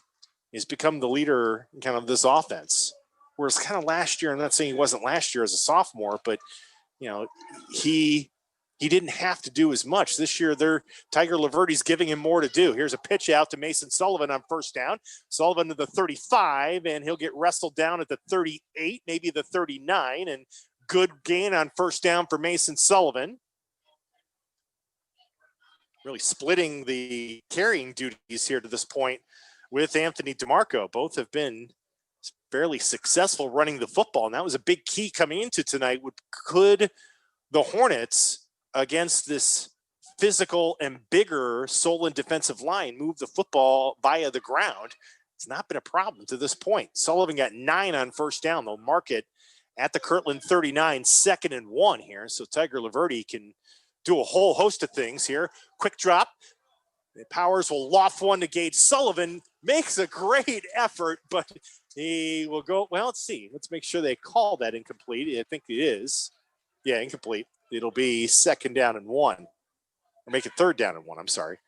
has become the leader in kind of this offense. Whereas kind of last year, I'm not saying he wasn't last year as a sophomore, but he didn't have to do as much. This year, Tiger Laverty's giving him more to do. Here's a pitch out to Mason Sullivan on first down. Sullivan to the 35, and he'll get wrestled down at the 38, maybe the 39, and good gain on first down for Mason Sullivan. Really splitting the carrying duties here to this point with Anthony DeMarco. Both have been fairly successful running the football, and that was a big key coming into tonight. Could the Hornets, against this physical and bigger Solon defensive line, move the football via the ground? It's not been a problem to this point. Sullivan got 9 on first down. They'll mark it at the Kirtland 39, 2nd and 1 here. So Tiger Laverty can do a whole host of things here. Quick drop. Powers will loft one to Gage Sullivan. Makes a great effort, but he will go. Well, let's see. Let's make sure they call that incomplete. I think it is. Yeah, incomplete. It'll be 2nd down and 1. Or make it 3rd down and 1. I'm sorry.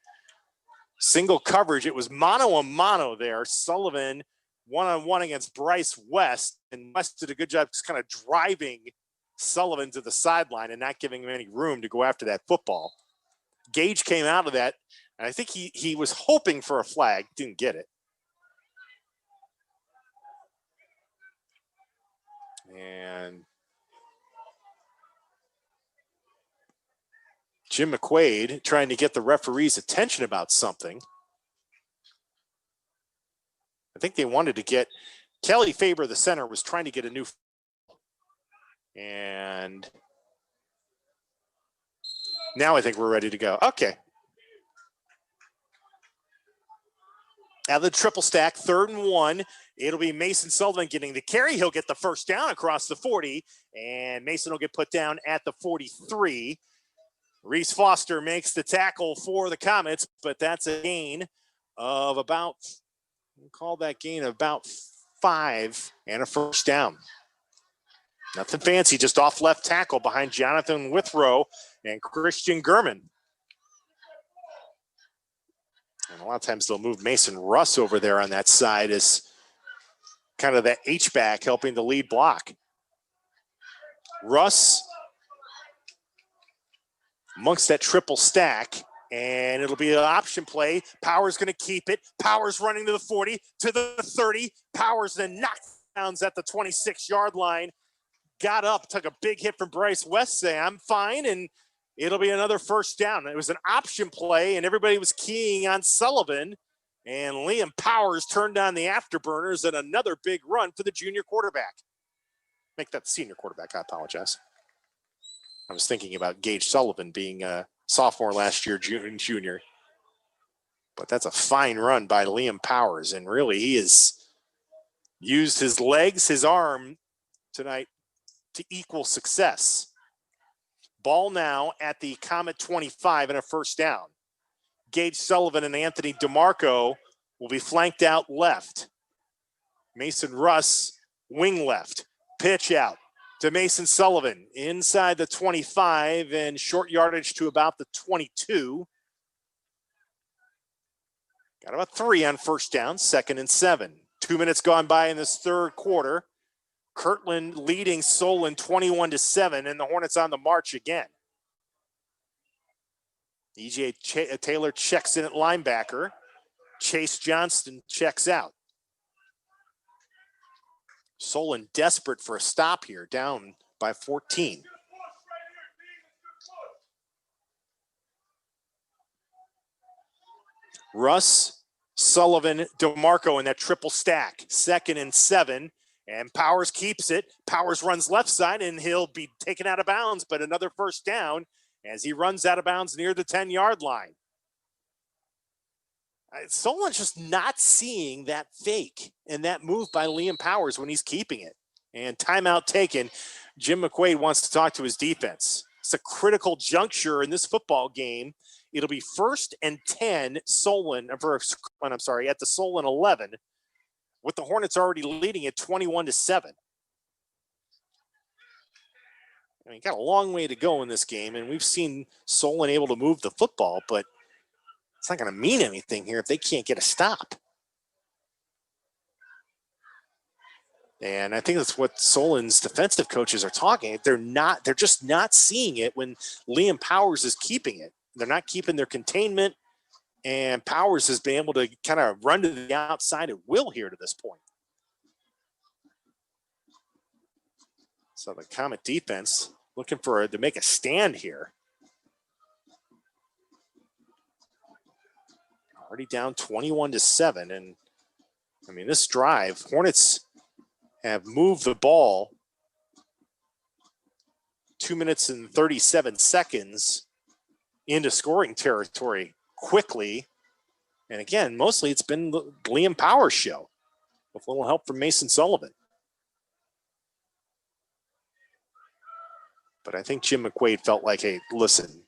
Single coverage. It was mano-a-mano there. Sullivan one-on-one against Bryce West. And West did a good job just kind of driving Sullivan to the sideline and not giving him any room to go after that football. Gage came out of that, and I think he was hoping for a flag. Didn't get it. And Jim McQuaid trying to get the referee's attention about something. think they wanted to get Kelly Faber, the center, was trying to get a new. And now I think we're ready to go. Okay. Out of the triple stack, 3rd and 1. It'll be Mason Sullivan getting the carry. He'll get the first down across the 40, and Mason will get put down at the 43. Reese Foster makes the tackle for the Comets, but that's a gain of about, we'll call that gain of about 5 and a first down. Nothing fancy, just off left tackle behind Jonathan Withrow and Christian Gurman. And a lot of times they'll move Mason Russ over there on that side as kind of that H-back helping the lead block. Russ amongst that triple stack, and it'll be an option play. Powers going to keep it. Powers running to the 40, to the 30. Powers then knocks downs at the 26-yard line. Got up, took a big hit from Bryce West, saying, I'm fine, and it'll be another first down. It was an option play, and everybody was keying on Sullivan, and Liam Powers turned on the afterburners, and another big run for the junior quarterback. Make that the senior quarterback, I apologize. I was thinking about Gage Sullivan being a sophomore last year, junior. But that's a fine run by Liam Powers, and really he has used his legs, his arm tonight to equal success. Ball now at the Comet 25 and a first down. Gage Sullivan and Anthony DeMarco will be flanked out left. Mason Russ, wing left. Pitch out to Mason Sullivan inside the 25 and short yardage to about the 22. Got about 3 on first down, 2nd and 7. 2 minutes gone by in this third quarter. Kirtland leading Solon 21-7, and the Hornets on the march again. E.J. Taylor checks in at linebacker. Chase Johnston checks out. Solon desperate for a stop here, down by 14. Russ, Sullivan, DeMarco in that triple stack. 2nd and 7, and Powers keeps it. Powers runs left side, and he'll be taken out of bounds, but another first down as he runs out of bounds near the 10-yard line. Solon's just not seeing that fake and that move by Liam Powers when he's keeping it. And timeout taken. Jim McQuaid wants to talk to his defense. It's a critical juncture in this football game. It'll be 1st and 10 Solon, at the Solon 11, with the Hornets already leading at 21-7. I mean, got a long way to go in this game, and we've seen Solon able to move the football, but it's not going to mean anything here if they can't get a stop. And I think that's what Solon's defensive coaches are talking. They're just not seeing it when Liam Powers is keeping it. They're not keeping their containment, and Powers has been able to kind of run to the outside at will here to this point. So the Comet defense looking to make a stand here. Already down 21-7, and I mean, this drive, Hornets have moved the ball 2 minutes and 37 seconds into scoring territory quickly. And again, mostly it's been the Liam Powers show with a little help from Mason Sullivan. But I think Jim McQuaid felt like, hey, listen,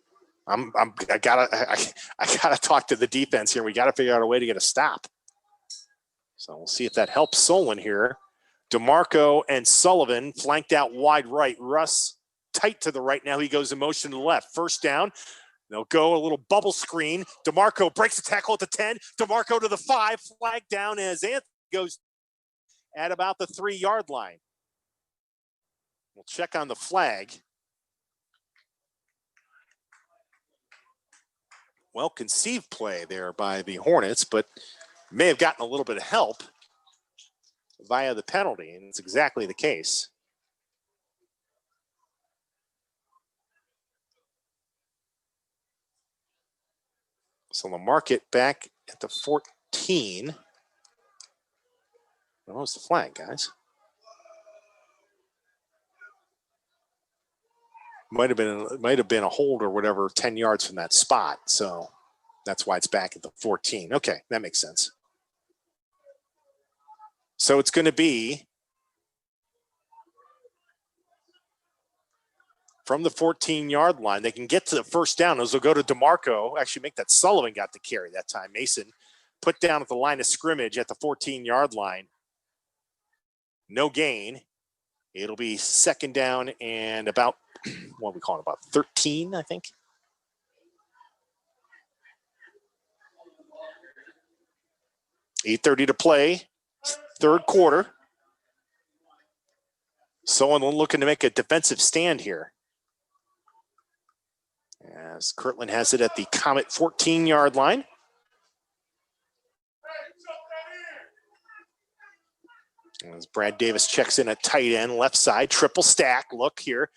I gotta talk to the defense here. We gotta figure out a way to get a stop. So we'll see if that helps Solon here. DeMarco and Sullivan flanked out wide right. Russ tight to the right now. He goes in motion to the left. First down. They'll go a little bubble screen. DeMarco breaks the tackle at the 10. DeMarco to the 5. Flag down as Anthony goes at about the 3-yard line. We'll check on the flag. Well-conceived play there by the Hornets, but may have gotten a little bit of help via the penalty, and it's exactly the case. So they'll mark it back at the 14. What was the flag, guys? Might have been a hold or whatever, 10 yards from that spot. So that's why it's back at the 14. Okay, that makes sense. So it's going to be from the 14-yard line. They can get to the first down. Those will go to DeMarco. Actually, make that Sullivan got the carry that time. Mason put down at the line of scrimmage at the 14-yard line. No gain. It'll be second down and about, what we call it, about 13, I think. $8:30 to play, third quarter. Solon looking to make a defensive stand here. As Kirtland has it at the Comet 14-yard line. As Brad Davis checks in at tight end, left side, triple stack. Look here.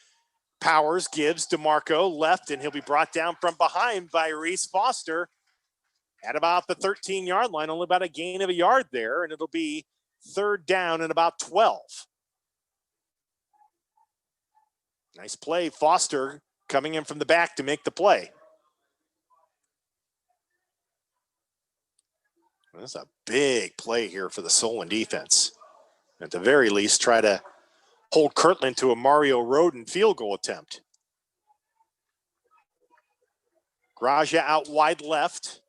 Powers gives DeMarco left, and he'll be brought down from behind by Reese Foster at about the 13-yard line, only about a gain of a yard there, and it'll be third down and about 12. Nice play. Foster coming in from the back to make the play. That's a big play here for the Solon defense. At the very least, try to hold Kirtland to a Mario Roden field goal attempt. Graja out wide left.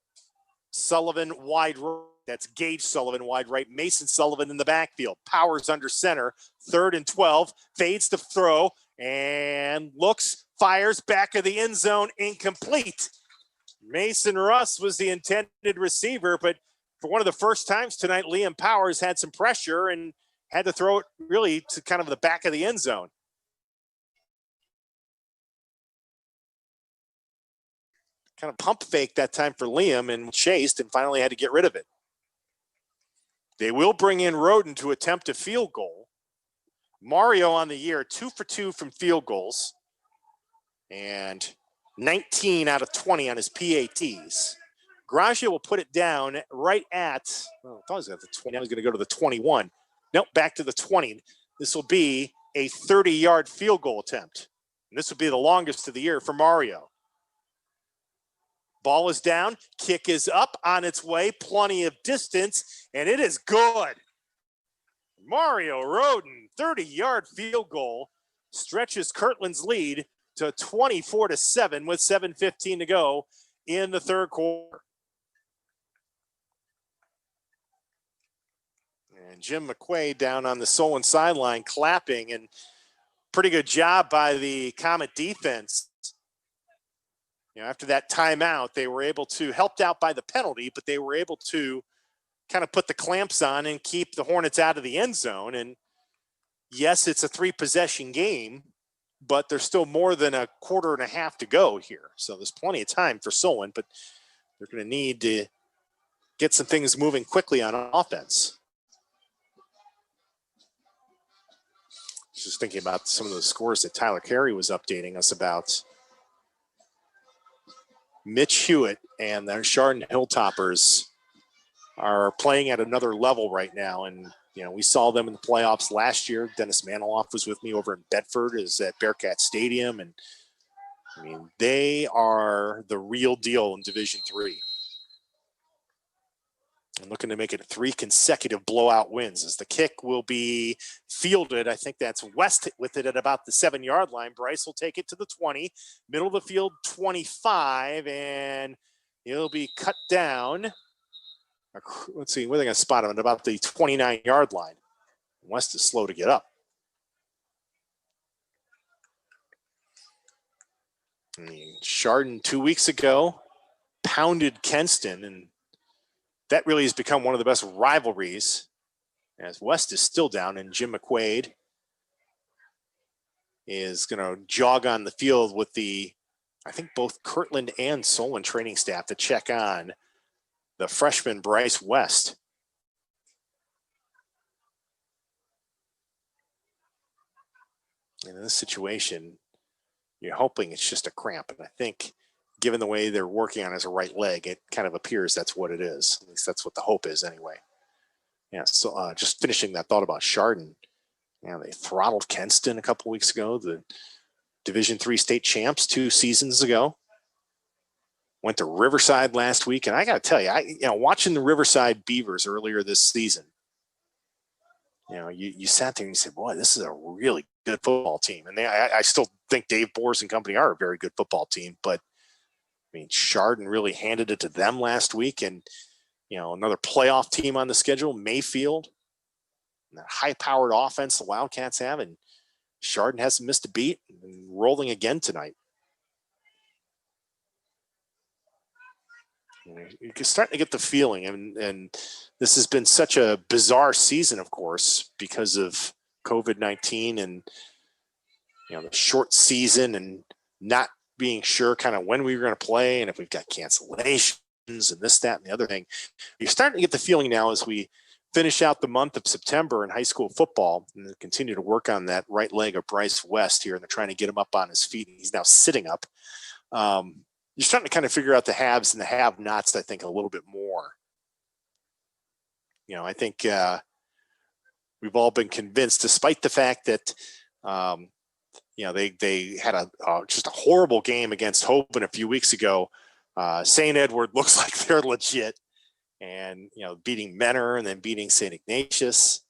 Sullivan wide right. That's Gage Sullivan wide right. Mason Sullivan in the backfield. Powers under center. 3rd and 12. Fades to throw and looks, fires back of the end zone. Incomplete. Mason Russ was the intended receiver, but for one of the first times tonight, Liam Powers had some pressure and had to throw it really to kind of the back of the end zone. Kind of pump fake that time for Liam and chased and finally had to get rid of it. They will bring in Roden to attempt a field goal. Mario on the year, 2 for 2 from field goals and 19 out of 20 on his PATs. Gracia will put it down right at, I thought he was at the 20. Now he's going to go to the 21. Nope, back to the 20. This will be a 30-yard field goal attempt. And this will be the longest of the year for Mario. Ball is down, kick is up, on its way, plenty of distance, and it is good. Mario Roden, 30-yard field goal, stretches Kirtland's lead to 24-7 with 7:15 to go in the third quarter. And Jim McQuaid down on the Solon sideline clapping, and pretty good job by the Comet defense. You know, after that timeout, they were able to, helped out by the penalty, but they were able to kind of put the clamps on and keep the Hornets out of the end zone. And yes, it's a 3-possession game, but there's still more than a quarter and a half to go here. So there's plenty of time for Solon, but they're going to need to get some things moving quickly on offense. Just thinking about some of the scores that Tyler Carey was updating us about. Mitch Hewitt and the Chardon Hilltoppers are playing at another level right now. And, you know, we saw them in the playoffs last year. Dennis Maniloff was with me over in Bedford, is at Bearcat Stadium. And, I mean, they are the real deal in Division III. And looking to make it 3 consecutive blowout wins as the kick will be fielded. I think that's West with it at about the 7-yard line. Bryce will take it to the 20, middle of the field, 25, and he'll be cut down. Let's see, where are they going to spot him? At about the 29-yard line. West is slow to get up. Chardon 2 weeks ago pounded Kenston, and that really has become one of the best rivalries as West is still down, and Jim McQuaid is going to jog on the field with the, I think, both Kirtland and Solon training staff to check on the freshman Bryce West. And in this situation, you're hoping it's just a cramp, and I think given the way they're working on his right leg, it kind of appears that's what it is. At least that's what the hope is anyway. Yeah, so just finishing that thought about Chardon. Yeah, they throttled Kenston a couple weeks ago, the Division III state champs 2 seasons ago. Went to Riverside last week, and I got to tell you, watching the Riverside Beavers earlier this season, you sat there and you said, boy, this is a really good football team. And I still think Dave Boers and company are a very good football team, but I mean, Chardon really handed it to them last week, and another playoff team on the schedule, Mayfield, and that high-powered offense the Wildcats have, and Chardon hasn't missed a beat and rolling again tonight. You're starting to get the feeling, and this has been such a bizarre season, of course, because of COVID-19 and the short season and not being sure kind of when we were going to play and if we've got cancellations and this, that, and the other thing. You're starting to get the feeling now as we finish out the month of September in high school football and continue to work on that right leg of Bryce West here, and they're trying to get him up on his feet. He's now sitting up. You're starting to kind of figure out the haves and the have-nots, I think, a little bit more. I think we've all been convinced, despite the fact that, they had just a horrible game against Hoban a few weeks ago. St. Edward looks like they're legit, and beating Menor and then beating St. Ignatius.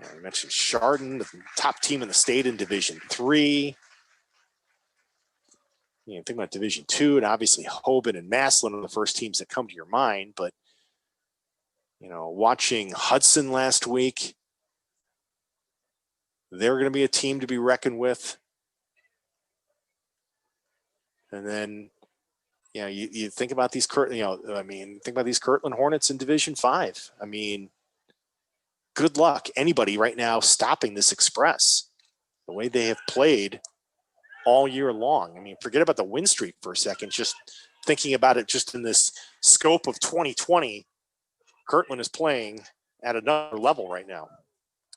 I mentioned Chardon, the top team in the state in Division III. Think about Division II, and obviously Hoban and Massillon are the first teams that come to your mind. But watching Hudson last week, they're going to be a team to be reckoned with. And then, you think about these think about these Kirtland Hornets in Division V. I mean, good luck anybody right now stopping this Express the way they have played all year long. I mean, forget about the win streak for a second. Just thinking about it, just in this scope of 2020, Kirtland is playing at another level right now.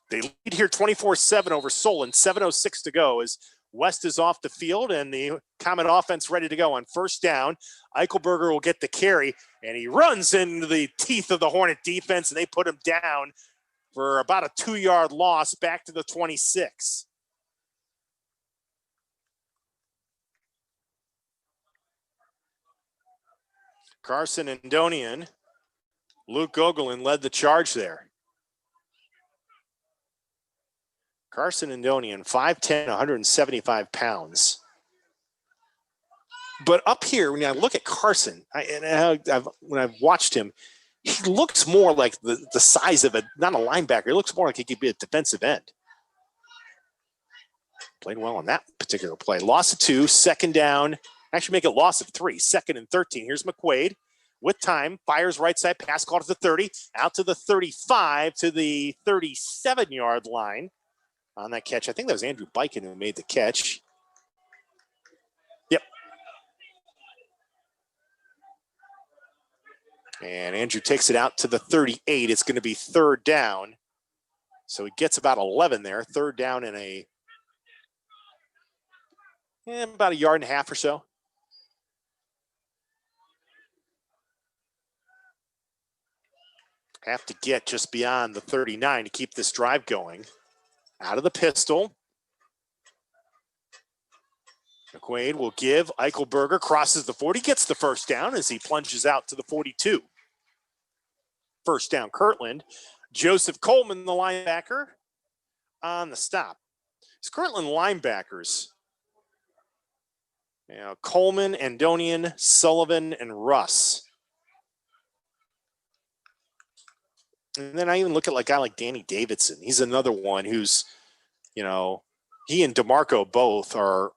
They lead here 24-7 over Solon. 7:06 to go as West is off the field, and the Comet offense ready to go on first down. Eichelberger will get the carry, and he runs into the teeth of the Hornet defense, and they put him down for about a 2-yard loss back to the 26. Carson Andonian, Luke Gogolin led the charge there. Carson Andonian, 5'10", 175 pounds. But up here, when I look at Carson, when I've watched him, he looks more like the size of not a linebacker. He looks more like he could be a defensive end. Played well on that particular play. Loss of 2, second down. Actually make it loss of 3, 2nd and 13. Here's McQuaid with time, fires right side, pass call to the 30, out to the 35, to the 37-yard line on that catch. I think that was Andrew Biken who made the catch. Yep. And Andrew takes it out to the 38. It's going to be 3rd down. So he gets about 11 there, 3rd down in about a yard and a half or so. Have to get just beyond the 39 to keep this drive going. Out of the pistol. McQuaid will give. Eichelberger crosses the 40, gets the first down as he plunges out to the 42. First down, Kirtland. Joseph Coleman, the linebacker, on the stop. It's Kirtland linebackers. Coleman, Andonian, Sullivan, and Russ. And then I even look at a guy like Danny Davidson. He's another one who's, he and DeMarco both are,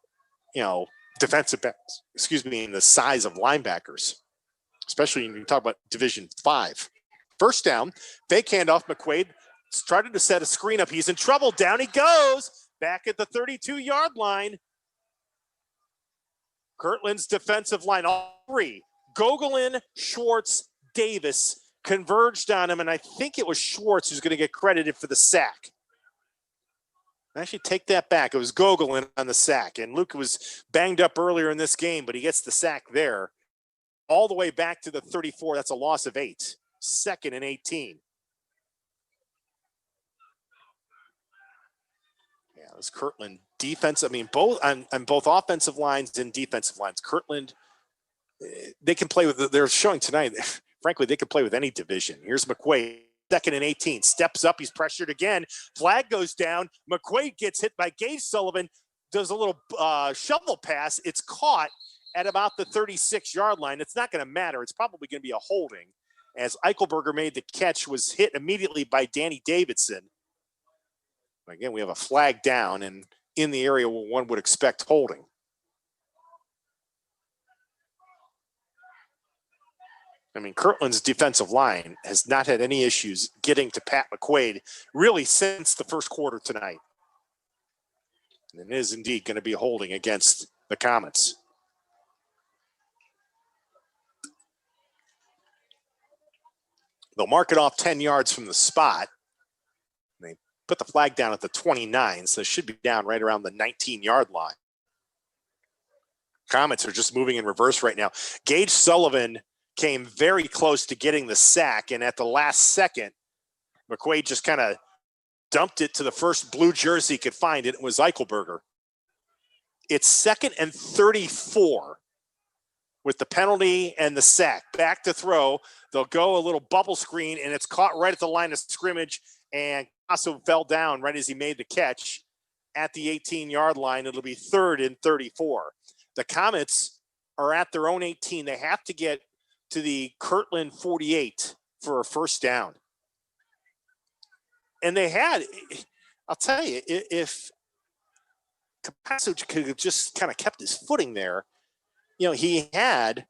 defensive backs, in the size of linebackers, especially when you talk about Division V. First down, fake handoff, McQuaid started to set a screen up. He's in trouble. Down he goes, back at the 32-yard line. Kirtland's defensive line, all 3, Gogolin, Schwartz, Davis, converged on him, and I think it was Schwartz who's going to get credited for the sack. Actually, take that back. It was Gogolin on the sack, and Luke was banged up earlier in this game, but he gets the sack there. All the way back to the 34, that's a loss of 8. 2nd and 18. As Kirtland defense, I mean, both on both offensive lines and defensive lines. Kirtland, they can play with, they're showing tonight, frankly, they can play with any division. Here's McQuaid, 2nd and 18, steps up, he's pressured again. Flag goes down. McQuaid gets hit by Gage Sullivan, does a little shovel pass. It's caught at about the 36-yard line. It's not going to matter. It's probably going to be a holding, as Eichelberger made the catch, was hit immediately by Danny Davidson. Again, we have a flag down and in the area where one would expect holding. I mean, Kirtland's defensive line has not had any issues getting to Pat McQuaid really since the first quarter tonight. And it is indeed going to be holding against the Comets. They'll mark it off 10 yards from the spot. They put the flag down at the 29, so it should be down right around the 19-yard line. Comets are just moving in reverse right now. Gage Sullivan came very close to getting the sack, and at the last second, McQuaid just kind of dumped it to the first blue jersey he could find. It was Eichelberger. It's 2nd and 34 with the penalty and the sack. Back to throw. They'll go a little bubble screen, and it's caught right at the line of scrimmage, and also fell down right as he made the catch at the 18-yard line. It'll be 3rd and 34. The Comets are at their own 18. They have to get to the Kirtland 48 for a first down. And they had, I'll tell you, if Capasso could have just kind of kept his footing there, you know, he had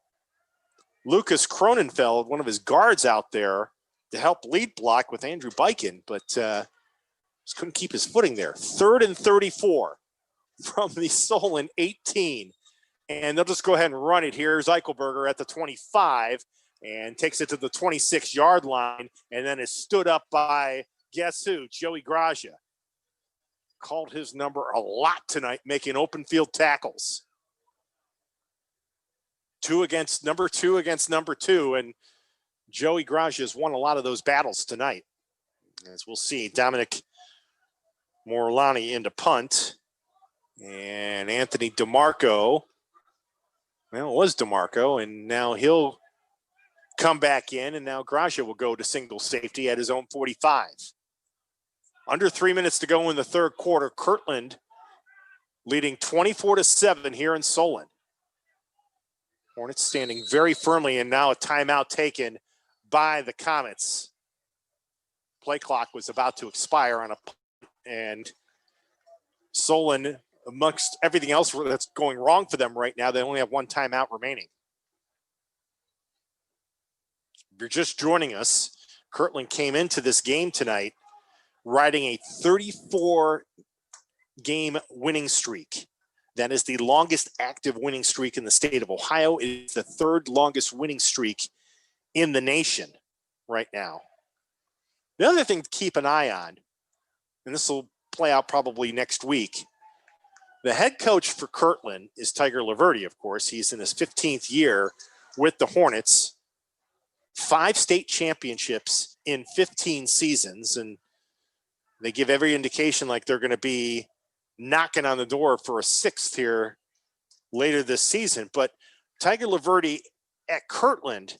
Lucas Cronenfeld, one of his guards out there, to help lead block with Andrew Biken, but just couldn't keep his footing there. 3rd and 34 from the Solon 18. And they'll just go ahead and run it. Here's Eichelberger at the 25 and takes it to the 26-yard line, and then is stood up by, guess who? Joey Graja. Called his number a lot tonight, making open field tackles. 2 against number 2, and Joey Graja has won a lot of those battles tonight. As we'll see, Dominic Morlani into punt, and Anthony DeMarco. Well, it was DeMarco, and now he'll come back in, and now Graja will go to single safety at his own 45. Under 3 minutes to go in the third quarter. Kirtland leading 24-7 here in Solon. Hornets standing very firmly, and now a timeout taken by the Comets. Play clock was about to expire on a punt, and Solon, amongst everything else that's going wrong for them right now, they only have one timeout remaining. If you're just joining us, Kirtland came into this game tonight riding a 34-game winning streak. That is the longest active winning streak in the state of Ohio. It is the 3rd longest winning streak in the nation right now. The other thing to keep an eye on, and this will play out probably next week, the head coach for Kirtland is Tiger Laverty, of course. He's in his 15th year with the Hornets. 5 state championships in 15 seasons, and they give every indication like they're going to be knocking on the door for a 6th here later this season. But Tiger Laverty at Kirtland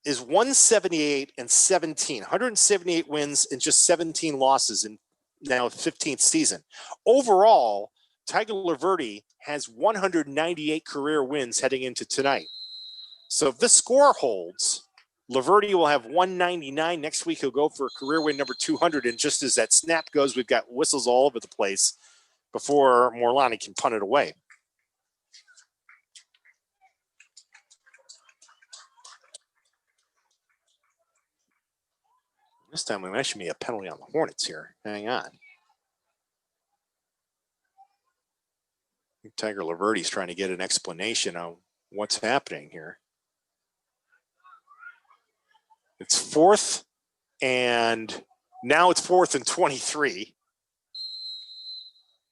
is 178-17, 178 wins and just 17 losses in now 15th season. Overall, Tiger Laverty has 198 career wins heading into tonight. So if this score holds, Laverty will have 199. Next week, he'll go for a career win number 200. And just as that snap goes, we've got whistles all over the place before Morlani can punt it away. This time we might actually be a penalty on the Hornets here. Hang on. I think Tiger Laverty's trying to get an explanation on what's happening here. It's 4th, and now it's 4th and 23.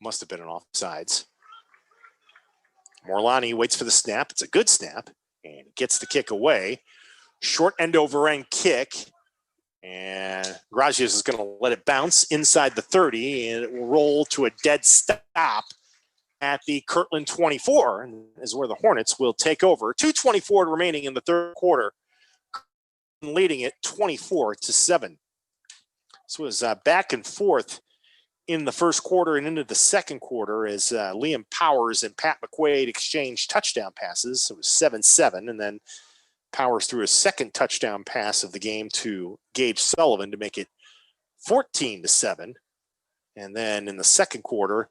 Must have been an offsides. Morlani waits for the snap. It's a good snap, and gets the kick away. Short end over end kick. And Gracias is going to let it bounce inside the 30, and it will roll to a dead stop at the Kirtland 24, and is where the Hornets will take over. 2:24 remaining in the third quarter, leading it 24-7. This was back and forth in the first quarter and into the second quarter as Liam Powers and Pat McQuaid exchanged touchdown passes. It was 7-7, and then Powers threw a second touchdown pass of the game to Gage Sullivan to make it 14-7. And then in the second quarter,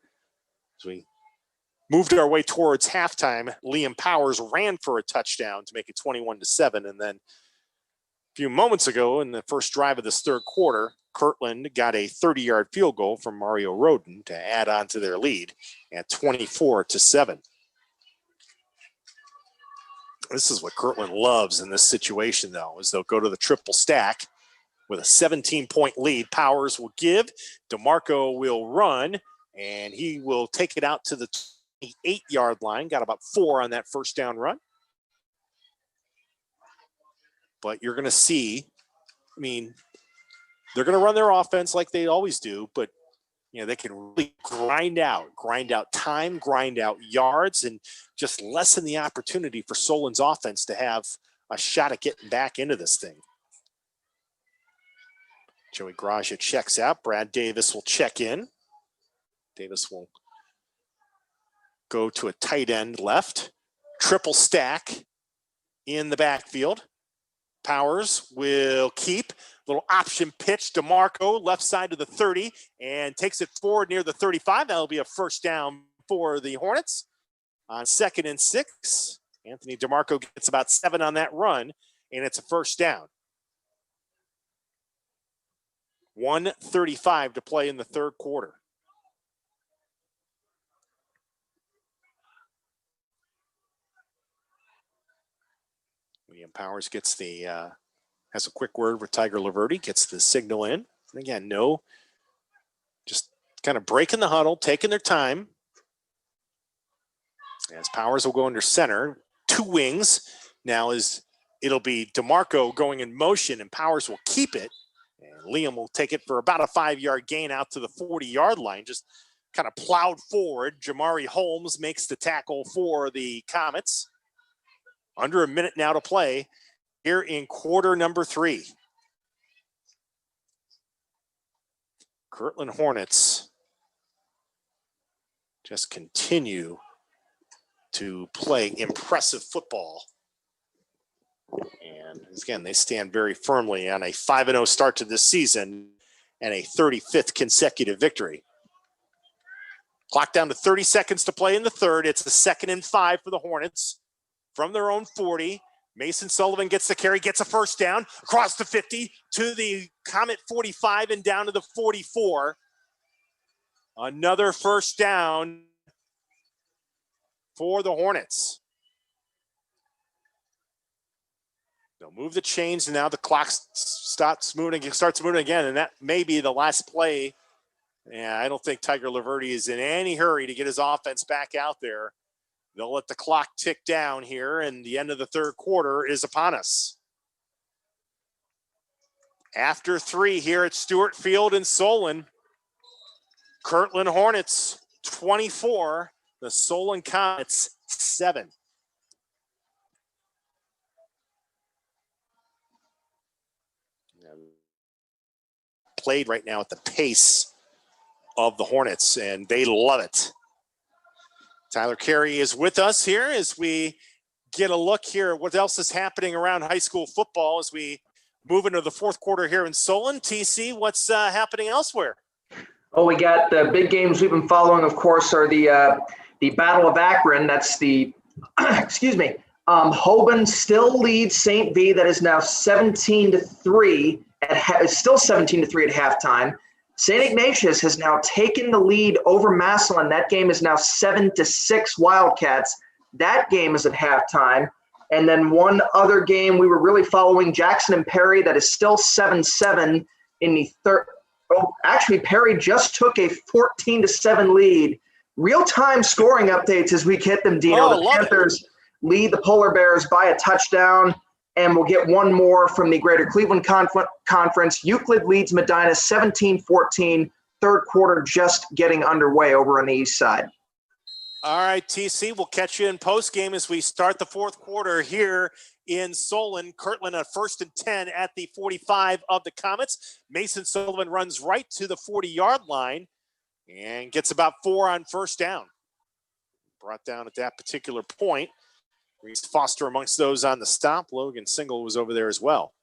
as we moved our way towards halftime, Liam Powers ran for a touchdown to make it 21-7. And then a few moments ago in the first drive of this third quarter, Kirtland got a 30-yard field goal from Mario Roden to add on to their lead at 24-7. This is what Kirtland loves in this situation, though, is they'll go to the triple stack with a 17-point lead. Powers will give. DeMarco will run, and he will take it out to the 28-yard line. Got about 4 on that first down run. But you're going to see, I mean, they're going to run their offense like they always do, but you know, they can really grind out time, grind out yards, and just lessen the opportunity for Solon's offense to have a shot at getting back into this thing. Joey Gracia checks out. Brad Davis will check in. Davis will go to a tight end left. Triple stack in the backfield. Powers will keep. Little option pitch. DeMarco left side to the 30 and takes it forward near the 35. That'll be a first down for the Hornets. On 2nd and 6, Anthony DeMarco gets about 7 on that run, and it's a first down. 1:35 to play in the third quarter. William Powers gets the has a quick word with Tiger Laverty, gets the signal in. And again, no, just kind of breaking the huddle, taking their time. As Powers will go under center, 2 wings. Now it'll be DeMarco going in motion, and Powers will keep it. And Liam will take it for about a 5-yard gain out to the 40-yard line, just kind of plowed forward. Jamari Holmes makes the tackle for the Comets. Under a minute now to play here in quarter number 3. Kirtland Hornets just continue to play impressive football. And again, they stand very firmly on a 5-0 start to this season and a 35th consecutive victory. Clock down to 30 seconds to play in the third. It's a 2nd and 5 for the Hornets from their own 40. Mason Sullivan gets the carry, gets a first down across the 50 to the Comet 45 and down to the 44. Another first down for the Hornets. They'll move the chains, and now the clock starts moving again, and that may be the last play. Yeah, I don't think Tiger Laverty is in any hurry to get his offense back out there. They'll let the clock tick down here, and the end of the third quarter is upon us. After 3 here at Stewart Field in Solon, Kirtland Hornets 24, the Solon Comets 7. Played right now at the pace of the Hornets, and they love it. Tyler Carey is with us here as we get a look here at what else is happening around high school football as we move into the fourth quarter here in Solon. TC, what's happening elsewhere? Oh, we got the big games we've been following, of course, are the Battle of Akron. That's the, excuse me, Hoban still leads St. V. That is now 17-3. Still 17-3 at halftime. St. Ignatius has now taken the lead over Massillon. That game is now 7-6 Wildcats. That game is at halftime. And then one other game we were really following, Jackson and Perry, that is still 7-7 in the third. Oh, actually, Perry just took a 14-7 lead. Real-time scoring updates as we get them, Dino. The Panthers lead the Polar Bears by a touchdown. And we'll get one more from the Greater Cleveland Conference. Euclid leads Medina 17-14. Third quarter just getting underway over on the east side. All right, TC, we'll catch you in post game as we start the fourth quarter here in Solon. Kirtland at 1st and 10 at the 45 of the Comets. Mason Sullivan runs right to the 40-yard line and gets about 4 on first down. Brought down at that particular point. Reese Foster amongst those on the stop. Logan Single was over there as well.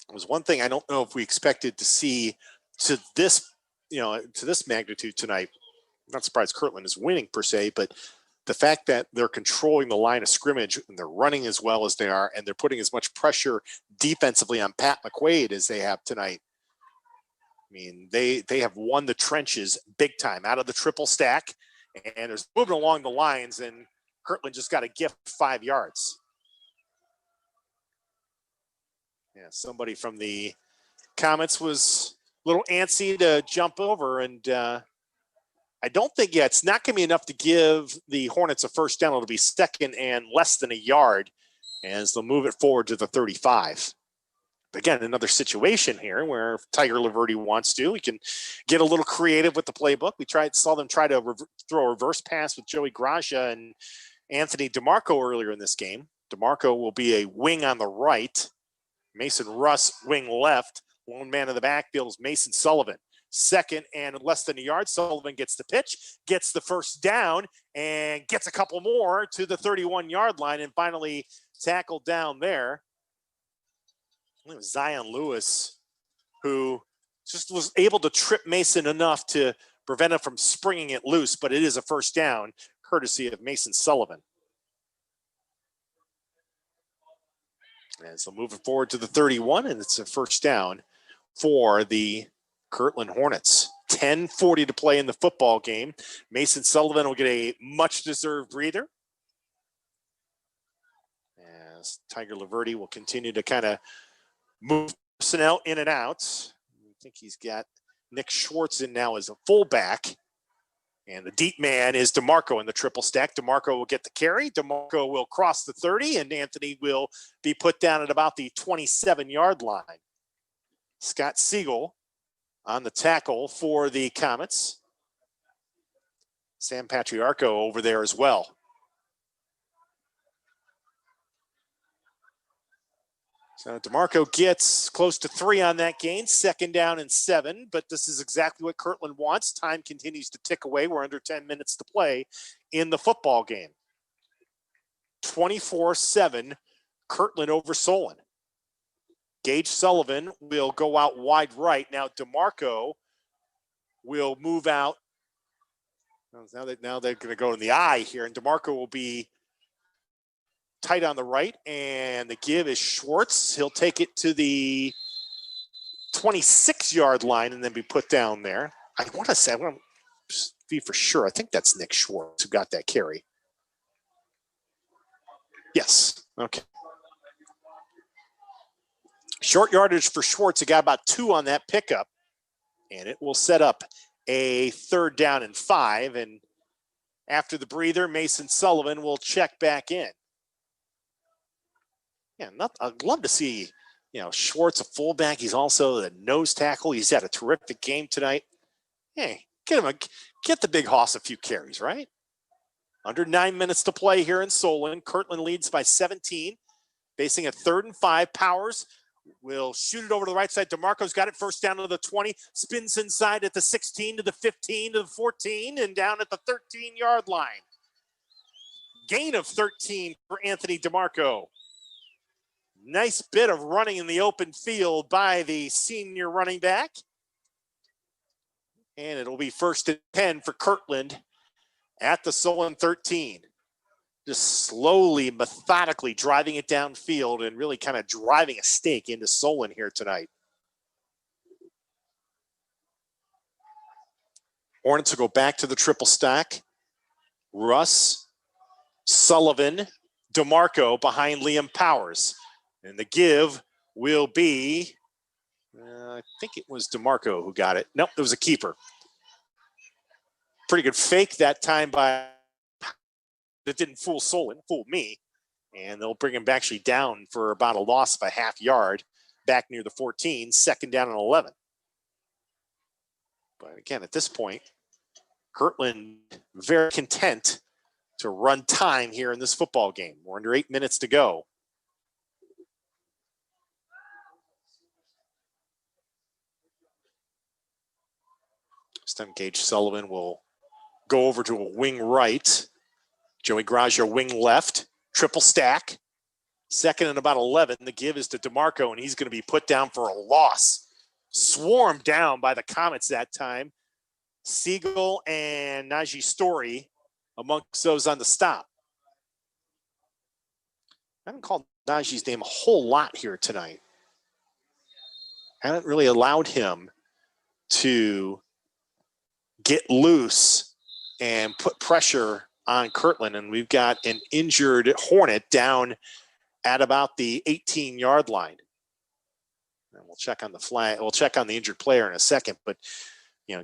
It was one thing I don't know if we expected to see to this, to this magnitude tonight. I'm not surprised Kirtland is winning per se, but the fact that they're controlling the line of scrimmage and they're running as well as they are, and they're putting as much pressure defensively on Pat McQuaid as they have tonight. I mean, they have won the trenches big time out of the triple stack, and they're moving along the lines, and Kirtland just got a gift 5 yards. Yeah, somebody from the Comets was a little antsy to jump over, and I don't think yet it's not going to be enough to give the Hornets a first down. It'll be second and less than a yard as they'll move it forward to the 35. Again, another situation here where if Tiger Laverty wants to, we can get a little creative with the playbook. We saw them try to throw a reverse pass with Joey Gracia and Anthony DeMarco earlier in this game. DeMarco will be a wing on the right. Mason Russ, wing left. Lone man in the backfield is Mason Sullivan. Second and less than a yard. Sullivan gets the pitch, gets the first down, and gets a couple more to the 31-yard line, and finally tackled down there. It was Zion Lewis, who just was able to trip Mason enough to prevent him from springing it loose, but it is a first down, courtesy of Mason Sullivan. As they'll move it forward to the 31, and it's a first down for the Kirtland Hornets. 10:40 to play in the football game. Mason Sullivan will get a much-deserved breather. As Tiger Laverty will continue to kind of move personnel in and out. I think he's got Nick Schwartz in now as a fullback. And the deep man is DeMarco in the triple stack. DeMarco will get the carry. DeMarco will cross the 30, and Anthony will be put down at about the 27-yard line. Scott Siegel on the tackle for the Comets. Sam Patriarco over there as well. So DeMarco gets close to 3 on that gain, 2nd down and 7, but this is exactly what Kirtland wants. Time continues to tick away. We're under 10 minutes to play in the football game. 24-7, Kirtland over Solon. Gage Sullivan will go out wide right. Now DeMarco will move out. Now they're going to go in the eye here, and DeMarco will be tight on the right, and the give is Schwartz. He'll take it to the 26-yard line and then be put down there. I want to be for sure. I think that's Nick Schwartz who got that carry. Yes. Okay. Short yardage for Schwartz. He got about 2 on that pickup, and it will set up a 3rd down and 5. And after the breather, Mason Sullivan will check back in. Yeah, I'd love to see, Schwartz a fullback. He's also the nose tackle. He's had a terrific game tonight. Hey, get the big hoss a few carries, right? Under 9 minutes to play here in Solon. Kirtland leads by 17, facing a 3rd and 5. Powers will shoot it over to the right side. DeMarco's got it, first down to the 20, spins inside at the 16 to the 15 to the 14, and down at the 13-yard line. Gain of 13 for Anthony DeMarco. Nice bit of running in the open field by the senior running back. And it'll be 1st and 10 for Kirtland at the Solon 13. Just slowly, methodically driving it downfield and really kind of driving a stake into Solon here tonight. Hornets will go back to the triple stack. Russ, Sullivan, DeMarco behind Liam Powers. And the give will be, I think it was DeMarco who got it. Nope, it was a keeper. Pretty good fake that time by it didn't fool Solon, fooled me. And they'll bring him actually down for about a loss of a half yard back near the 14, 2nd down and 11. But again, at this point, Kirtland very content to run time here in this football game. We're under 8 minutes to go. This time Gage Sullivan will go over to a wing right. Joey Gragia wing left. Triple stack. 2nd and about 11. The give is to DeMarco, and he's going to be put down for a loss. Swarmed down by the Comets that time. Siegel and Najee Story amongst those on the stop. I haven't called Najee's name a whole lot here tonight. I haven't really allowed him to get loose and put pressure on Kirtland, and we've got an injured Hornet down at about the 18-yard line. And we'll check on the flag. We'll check on the injured player in a second, but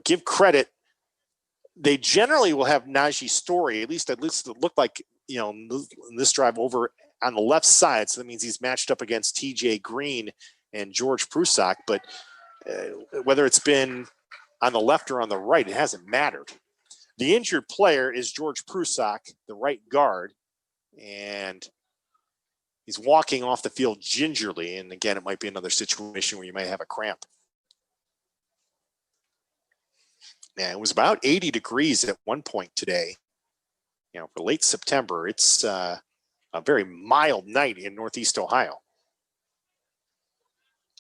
give credit. They generally will have Najee Story, at least it looked like, in this drive over on the left side. So that means he's matched up against TJ Green and George Prusak. But whether it's been on the left or on the right, it hasn't mattered. The injured player is George Prusak, the right guard, and he's walking off the field gingerly. And again, it might be another situation where you might have a cramp. Yeah, it was about 80 degrees at one point today. For late September, it's a very mild night in Northeast Ohio.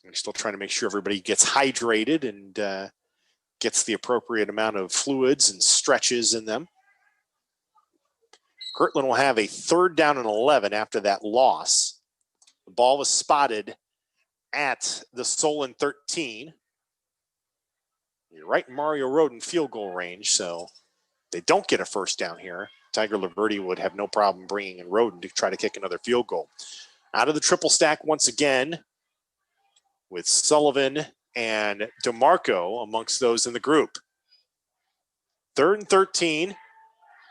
We're still trying to make sure everybody gets hydrated and gets the appropriate amount of fluids and stretches in them. Kirtland will have a 3rd down and 11 after that loss. The ball was spotted at the Solon 13. You're right in Mario Roden field goal range, so they don't get a 1st down here. Tiger Laverty would have no problem bringing in Roden to try to kick another field goal. Out of the triple stack once again with Sullivan and DeMarco amongst those in the group. 3rd and 13.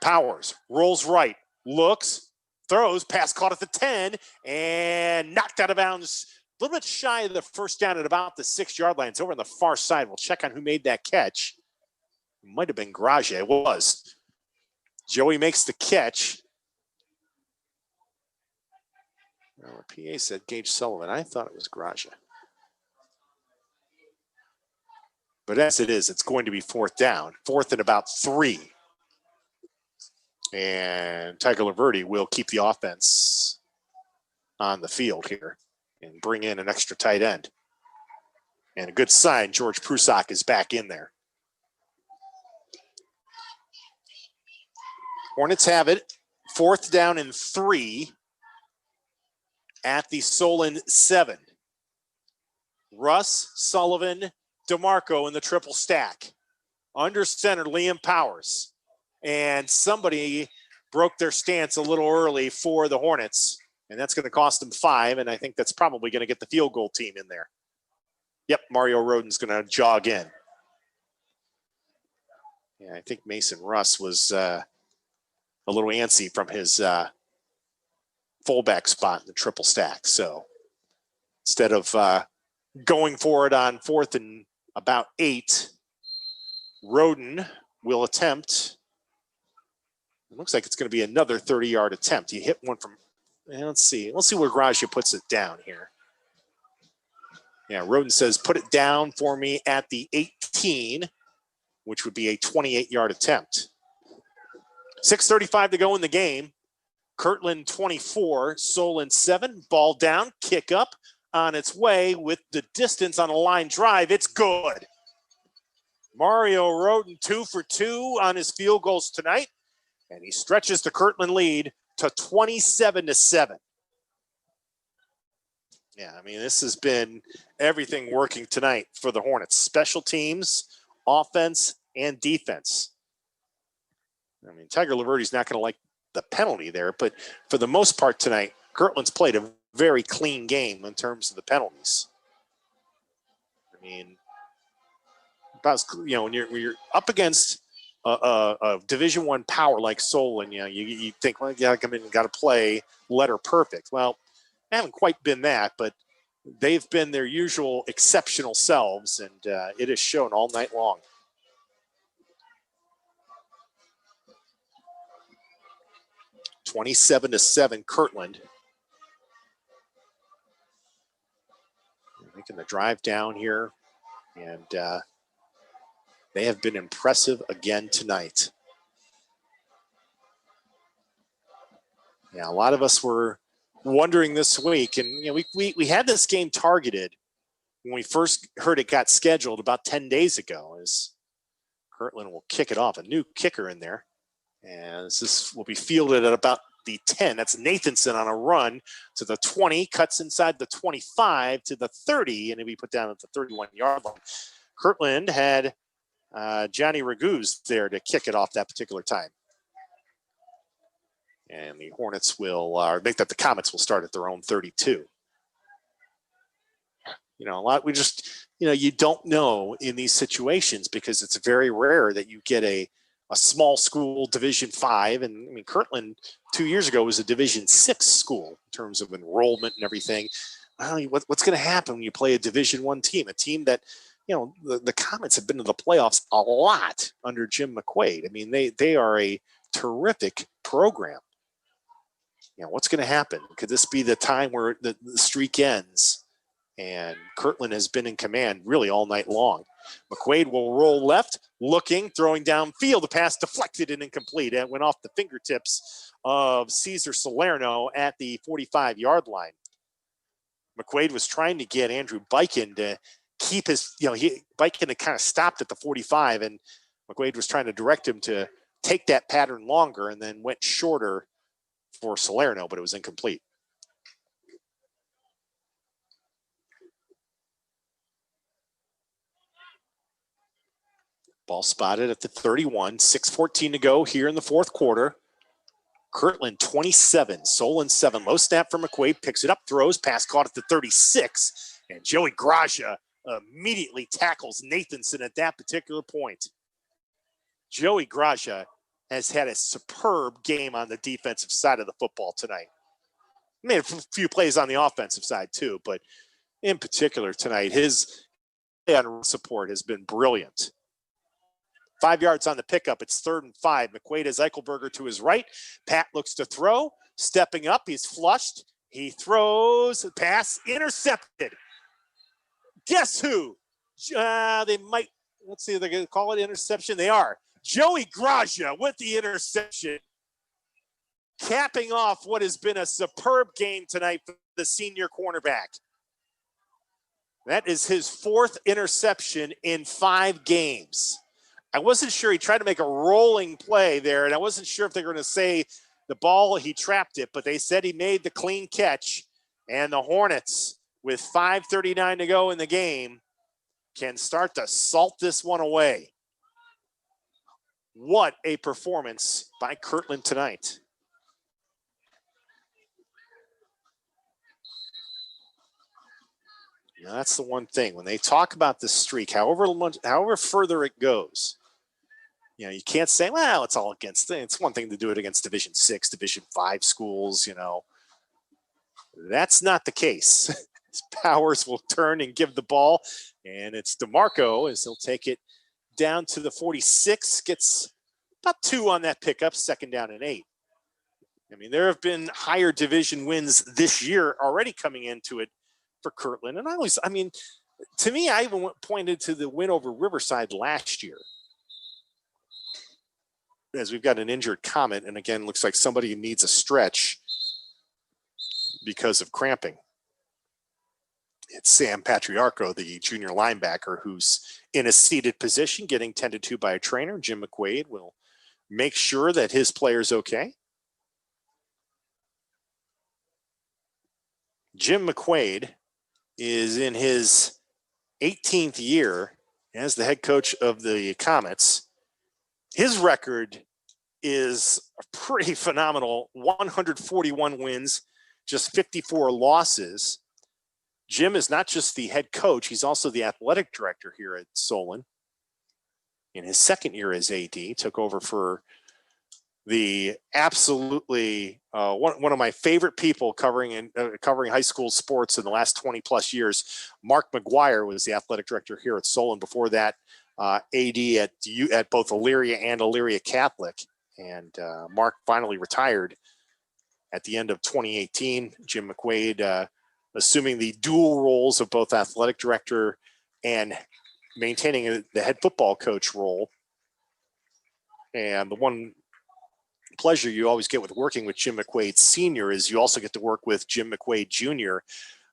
Powers rolls right, looks, throws, pass caught at the 10, and knocked out of bounds. A little bit shy of the 1st down at about the 6-yard line. It's over on the far side. We'll check on who made that catch. It might have been Gragia. It was. Joey makes the catch. Well, the PA said Gage Sullivan. I thought it was Gragia. But as it is, it's going to be 4th down. 4th and about 3. And Tiger Laverty will keep the offense on the field here and bring in an extra tight end. And a good sign, George Prusak is back in there. Hornets have it. 4th down and 3 at the Solon 7. Russ, Sullivan, DeMarco in the triple stack. Under center, Liam Powers. And somebody broke their stance a little early for the Hornets. And that's going to cost them 5. And I think that's probably going to get the field goal team in there. Yep, Mario Roden's going to jog in. Yeah, I think Mason Russ was a little antsy from his fullback spot in the triple stack. So instead of going for it on 4th and about 8, Roden will attempt. It looks like it's going to be another 30-yard attempt. He hit one from, let's see where Gragia puts it down here. Yeah, Roden says, put it down for me at the 18, which would be a 28-yard attempt. 6:35 to go in the game. Kirtland 24, Solon 7. Ball down, kick up on its way with the distance on a line drive. It's good. Mario Roden 2 for 2 on his field goals tonight, and he stretches the Kirtland lead to 27-7. Yeah, I mean, this has been everything working tonight for the Hornets. Special teams, offense, and defense. I mean, Tiger Laverty's not going to like the penalty there, but for the most part tonight, Kirtland's played a very clean game in terms of the penalties. I mean, when you're up against a Division I power like Solon, you think, well, yeah, come in and got to play letter perfect. Well, they haven't quite been that, but they've been their usual exceptional selves, and it has shown all night long. (27-7) Kirtland. Making the drive down here, and they have been impressive again tonight. Yeah, a lot of us were wondering this week, and we had this game targeted when we first heard it got scheduled about 10 days ago, as Kirtland will kick it off. A new kicker in there, and this will be fielded at about the 10. That's Nathanson on a run to the 20, cuts inside the 25 to the 30, and it'll be put down at the 31-yard line. Kirtland had Johnny Raguse there to kick it off that particular time. And the Hornets will make that the Comets will start at their own 32. A lot, we just, you don't know in these situations, because it's very rare that you get a small school Division V. And I mean, Kirtland 2 years ago was a Division VI school in terms of enrollment and everything. What's going to happen when you play a Division I team, a team that, the Comets have been to the playoffs a lot under Jim McQuaid. I mean, they are a terrific program. What's going to happen? Could this be the time where the streak ends? And Kirtland has been in command really all night long. McQuaid will roll left, looking, throwing downfield. The pass deflected and incomplete. It went off the fingertips of Cesar Salerno at the 45-yard line. McQuaid was trying to get Andrew Biken to keep his, Biken had kind of stopped at the 45, and McQuaid was trying to direct him to take that pattern longer, and then went shorter for Salerno, but it was incomplete. Ball spotted at the 31, 6:14 to go here in the fourth quarter. Kirtland 27, Solon 7. Low snap from McQuaid, picks it up, throws, pass caught at the 36, and Joey Graja immediately tackles Nathanson at that particular point. Joey Graja has had a superb game on the defensive side of the football tonight. Made a few plays on the offensive side too, but in particular tonight, his support has been brilliant. 5 yards on the pickup. It's 3rd and 5. McQuaid has Eichelberger to his right. Pat looks to throw. Stepping up. He's flushed. He throws. Pass intercepted. Guess who? They might, let's see if they're going to call it interception. They are. Joey Graja with the interception. Capping off what has been a superb game tonight for the senior cornerback. That is his 4th interception in 5 games. I wasn't sure. He tried to make a rolling play there, and I wasn't sure if they were going to say the ball, he trapped it, but they said he made the clean catch. And the Hornets, with 5:39 to go in the game, can start to salt this one away. What a performance by Kirtland tonight. That's the one thing. When they talk about the streak, however further it goes, you can't say, well, it's all against it. It's one thing to do it against Division VI, Division V schools, That's not the case. His Powers will turn and give the ball, and it's DeMarco as he'll take it down to the 46, gets about 2 on that pickup, 2nd down and 8. I mean, there have been higher division wins this year already coming into it for Kirtland. And to me, I even pointed to the win over Riverside last year, as we've got an injured Comet. And again, looks like somebody needs a stretch because of cramping. It's Sam Patriarco, the junior linebacker, who's in a seated position, getting tended to by a trainer. Jim McQuaid will make sure that his player's okay. Jim McQuaid is in his 18th year as the head coach of the Comets. His record is pretty phenomenal. 141 wins, just 54 losses. Jim is not just the head coach, he's also the athletic director here at Solon. in his second year as AD, took over for the absolutely one of my favorite people covering high school sports in the last 20 plus years. Mark McGuire was the athletic director here at Solon. Before that, AD at both Elyria and Elyria Catholic. And Mark finally retired at the end of 2018. Jim McQuaid assuming the dual roles of both athletic director and maintaining the head football coach role. And the one pleasure you always get with working with Jim McQuaid Sr. is you also get to work with Jim McQuaid Jr.,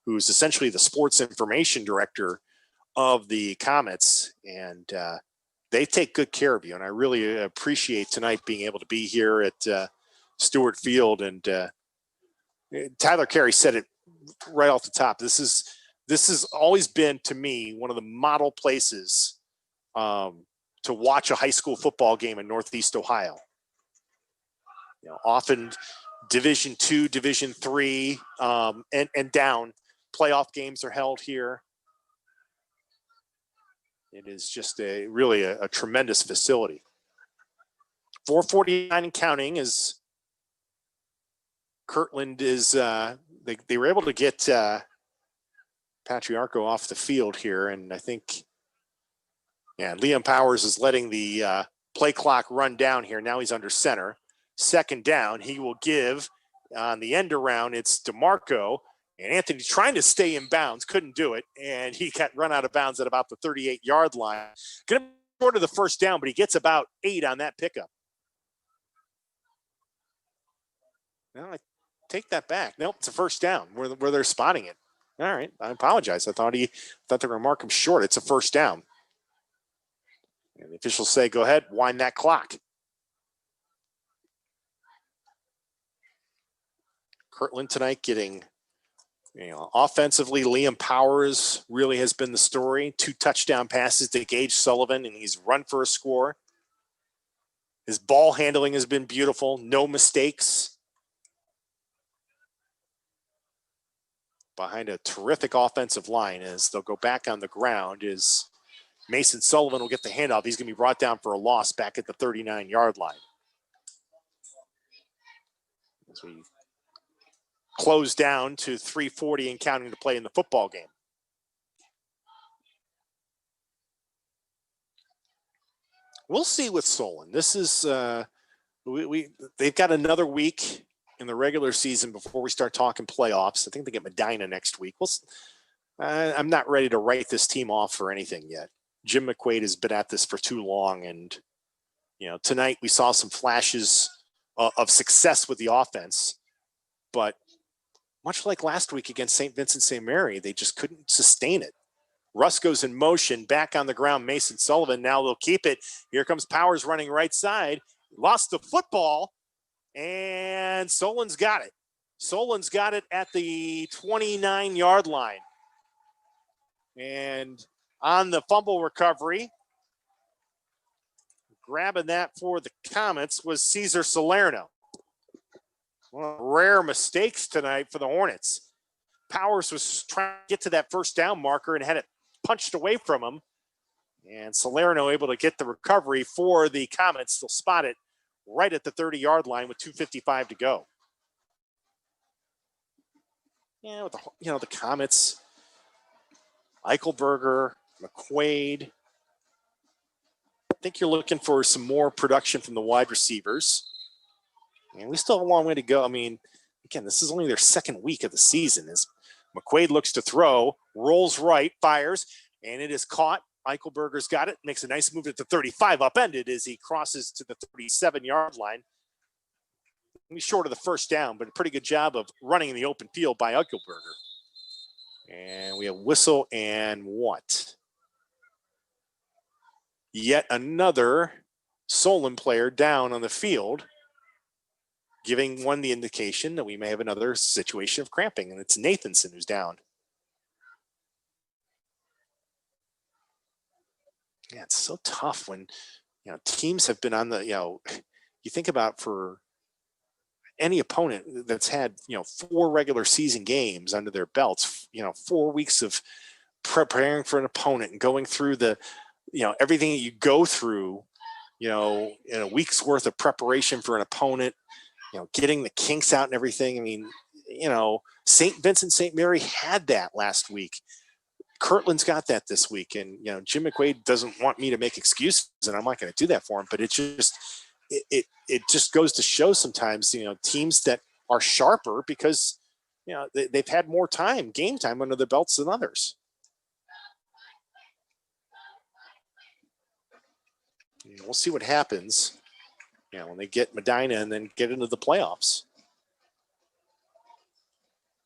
who's essentially the sports information director of the Comets. And they take good care of you. And I really appreciate tonight being able to be here at Stewart Field. And Tyler Carey said it right off the top. This has always been, to me, one of the model places to watch a high school football game in Northeast Ohio. You know, often Division II, Division III, and down playoff games are held here. It is just really a tremendous facility. 449 and counting as Kirtland is they were able to get Patriarcho off the field here, and I think Liam Powers is letting the play clock run down here. Now he's under center. Second down, he will give on the end around. It's DeMarco, and Anthony trying to stay in bounds, couldn't do it, and he got run out of bounds at about the 38-yard line. Going to be short of the first down, but he gets about 8 on that pickup. No, I take that back. Nope, it's a first down where they're spotting it. All right, I apologize. I thought they were going to mark him short. It's a first down. And the officials say, go ahead, wind that clock. Kirtland tonight getting, offensively, Liam Powers really has been the story. 2 touchdown passes to Gage Sullivan, and he's run for a score. His ball handling has been beautiful. No mistakes. Behind a terrific offensive line as they'll go back on the ground is Mason Sullivan will get the handoff. He's going to be brought down for a loss back at the 39-yard line. As we close down to 3:40 and counting to play in the football game. We'll see with Solon. This is they've got another week in the regular season before we start talking playoffs. I think they get Medina next week. I'm not ready to write this team off for anything yet. Jim McQuaid has been at this for too long, and tonight we saw some flashes of success with the offense, but much like last week against St. Vincent St. Mary, they just couldn't sustain it. Russ goes in motion, back on the ground, Mason Sullivan. Now they'll keep it. Here comes Powers running right side. Lost the football, and Solon's got it. Solon's got it at the 29-yard line. And on the fumble recovery, grabbing that for the Comets was Cesar Salerno. One of the rare mistakes tonight for the Hornets. Powers was trying to get to that first down marker and had it punched away from him. And Salerno able to get the recovery for the Comets. They'll spot it right at the 30-yard line with 2:55 to go. With the Comets, Eichelberger, McQuaid. I think you're looking for some more production from the wide receivers. And we still have a long way to go. I mean, again, this is only their second week of the season. As McQuaid looks to throw, rolls right, fires, and it is caught. Eichelberger's got it, makes a nice move at the 35, upended as he crosses to the 37-yard line. He's short of the first down, but a pretty good job of running in the open field by Eichelberger. And we have whistle and what? Yet another Solon player down on the field, giving one the indication that we may have another situation of cramping, and it's Nathanson who's down. Yeah, it's so tough when teams have been on the you think about for any opponent that's had 4 regular season games under their belts, 4 weeks of preparing for an opponent and going through the everything that you go through, in a week's worth of preparation for an opponent, getting the kinks out and everything. I mean, St. Vincent St. Mary had that last week. Kirtland's got that this week. And, Jim McQuaid doesn't want me to make excuses, and I'm not going to do that for him. But it just goes to show sometimes, teams that are sharper because, they've had more game time under their belts than others. We'll see what happens, when they get Medina and then get into the playoffs.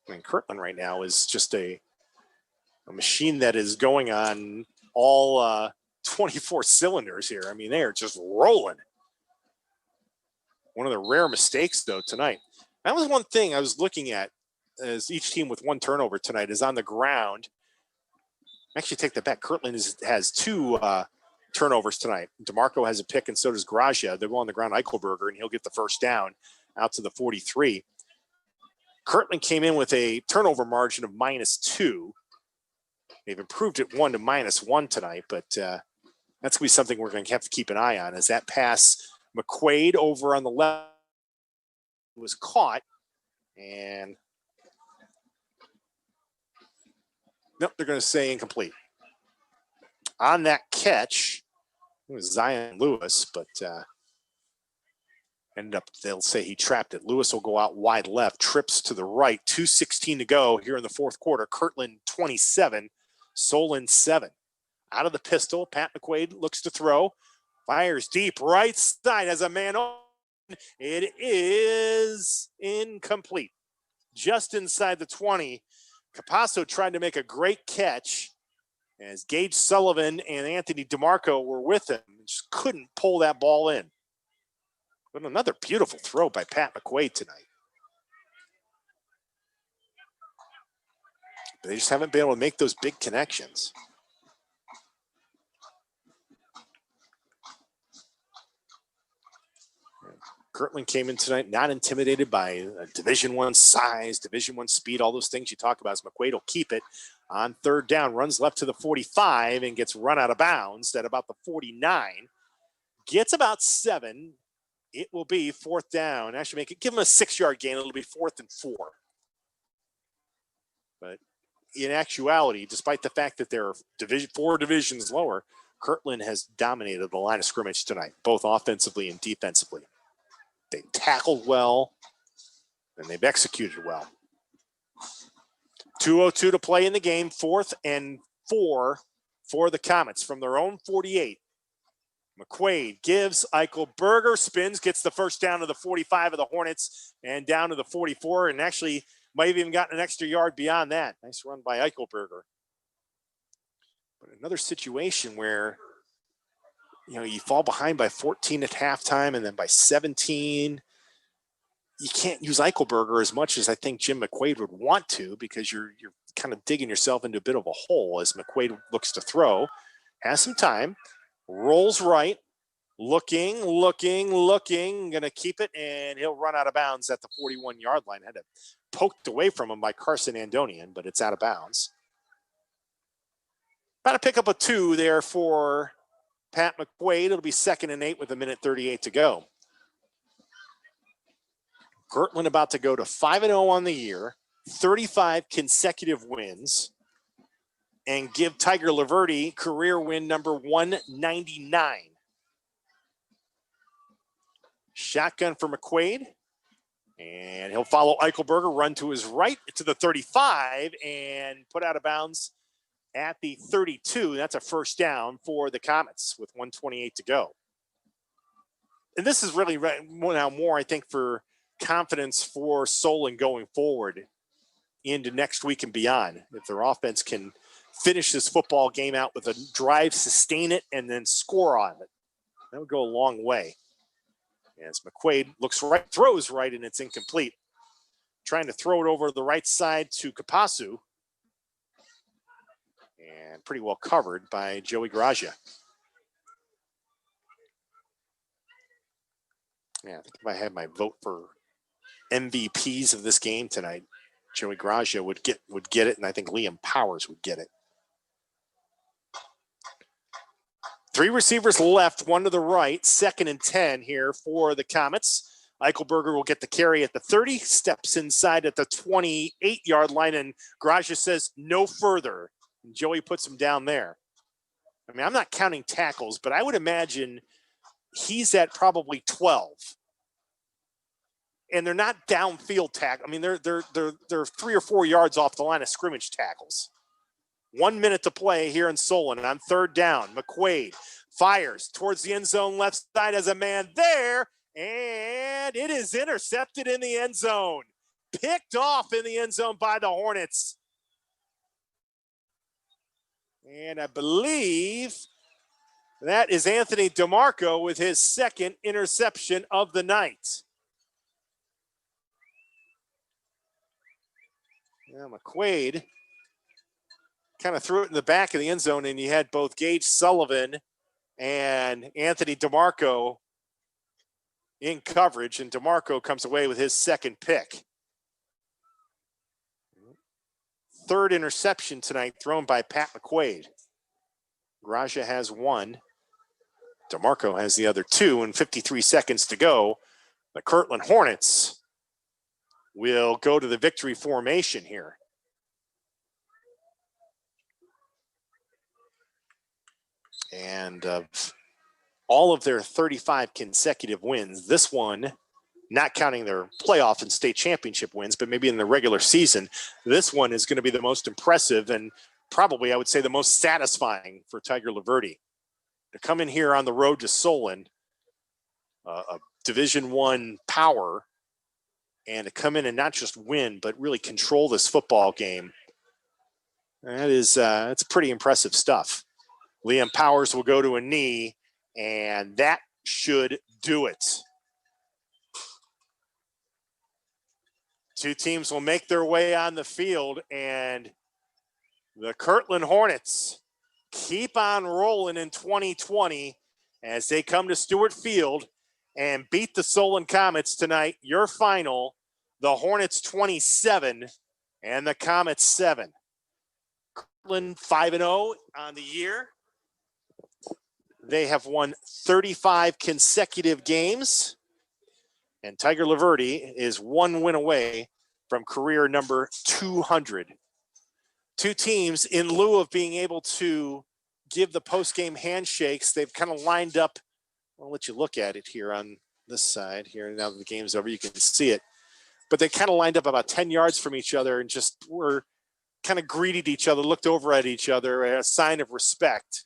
I mean, Kirtland right now is just a machine that is going on all 24 cylinders here. I mean, they are just rolling. One of the rare mistakes, though, tonight. That was one thing I was looking at, as each team with one turnover tonight is on the ground. Actually, take that back. Kirtland has two turnovers tonight. DeMarco has a pick, and so does Gracia. They're on the ground, Eichelberger, and he'll get the first down out to the 43. Kirtland came in with a turnover margin of -2. They've improved it 1 to -1 tonight, but that's going to be something we're going to have to keep an eye on, as that pass McQuaid over on the left was caught, and nope, they're going to say incomplete. On that catch, it was Zion Lewis, but they'll say he trapped it. Lewis will go out wide left, trips to the right, 2:16 to go here in the fourth quarter. Kirtland 27, Solon 7. Out of the pistol, Pat McQuaid looks to throw, fires deep right side as a man open. It is incomplete. Just inside the 20. Capasso tried to make a great catch as Gage Sullivan and Anthony DeMarco were with him and just couldn't pull that ball in. But another beautiful throw by Pat McQuaid tonight. But they just haven't been able to make those big connections. Kirtland came in tonight not intimidated by Division I size, Division I speed, all those things you talk about. As McQuaid will keep it on third down, runs left to the 45 and gets run out of bounds at about the 49. Gets about 7. It will be fourth down. Actually, give them a 6-yard gain. It'll be 4th and 4. But in actuality, despite the fact that they're 4 divisions lower, Kirtland has dominated the line of scrimmage tonight, both offensively and defensively. They tackled well, and they've executed well. 2:02 to play in the game, 4th and 4 for the Comets from their own 48. McQuaid gives Eichelberger, spins, gets the first down to the 45 of the Hornets and down to the 44, and actually might have even gotten an extra yard beyond that. Nice run by Eichelberger. But another situation where, you fall behind by 14 at halftime and then by 17. You can't use Eichelberger as much as I think Jim McQuaid would want to, because you're kind of digging yourself into a bit of a hole as McQuaid looks to throw. Has some time. Rolls right. Looking. Going to keep it, and he'll run out of bounds at the 41-yard line. Had it poked away from him by Carson Andonian, but it's out of bounds. About to pick up a 2 there for Pat McQuaid. It'll be 2nd and 8 with 1:38 to go. Kirtland about to go to 5-0 on the year, 35 consecutive wins, and give Tiger Laverty career win number 199. Shotgun for McQuaid, and he'll follow Eichelberger, run to his right to the 35, and put out of bounds at the 32. That's a first down for the Comets with 1:28 to go. And this is really now more, I think, for confidence for Solon going forward into next week and beyond. If their offense can finish this football game out with a drive, sustain it, and then score on it, that would go a long way. As McQuaid looks right, throws right, and it's incomplete. Trying to throw it over the right side to Capasso. And pretty well covered by Joey Gracia. Yeah, I think if I had my vote for MVPs of this game tonight, Joey Gracia would get it, and I think Liam Powers would get it. 3 receivers left, 1 to the right, 2nd and 10 here for the Comets. Eichelberger will get the carry at the 30, steps inside at the 28-yard line, and Graja says no further. And Joey puts him down there. I mean, I'm not counting tackles, but I would imagine he's at probably 12. And they're not downfield tackles. I mean, they're 3 or 4 yards off the line of scrimmage tackles. 1 minute to play here in Solon on 3rd down. McQuaid fires towards the end zone left side as a man there, and it is intercepted in the end zone. Picked off in the end zone by the Hornets. And I believe that is Anthony DeMarco with his 2nd interception of the night. Yeah, McQuaid kind of threw it in the back of the end zone, and you had both Gage Sullivan and Anthony DeMarco in coverage, and DeMarco comes away with his 2nd pick. 3rd interception tonight thrown by Pat McQuaid. Graja has 1. DeMarco has the other 2, and 53 seconds to go. The Kirtland Hornets will go to the victory formation here. And all of their 35 consecutive wins, this one, not counting their playoff and state championship wins, but maybe in the regular season, this one is going to be the most impressive and probably, I would say, the most satisfying for Tiger Laverde. To come in here on the road to Solon, a Division I power, and to come in and not just win, but really control this football game, that is it's pretty impressive stuff. Liam Powers will go to a knee, and that should do it. 2 teams will make their way on the field, and the Kirtland Hornets keep on rolling in 2020 as they come to Stewart Field and beat the Solon Comets tonight. Your final, the Hornets 27 and the Comets 7. Kirtland 5-0 on the year. They have won 35 consecutive games, and Tiger Laverde is 1 win away from career number 200. 2 teams, in lieu of being able to give the post-game handshakes, they've kind of lined up. I'll let you look at it here on this side here. Now that the game's over, you can see it. But they kind of lined up about 10 yards from each other and just were kind of greeted each other, looked over at each other, a sign of respect.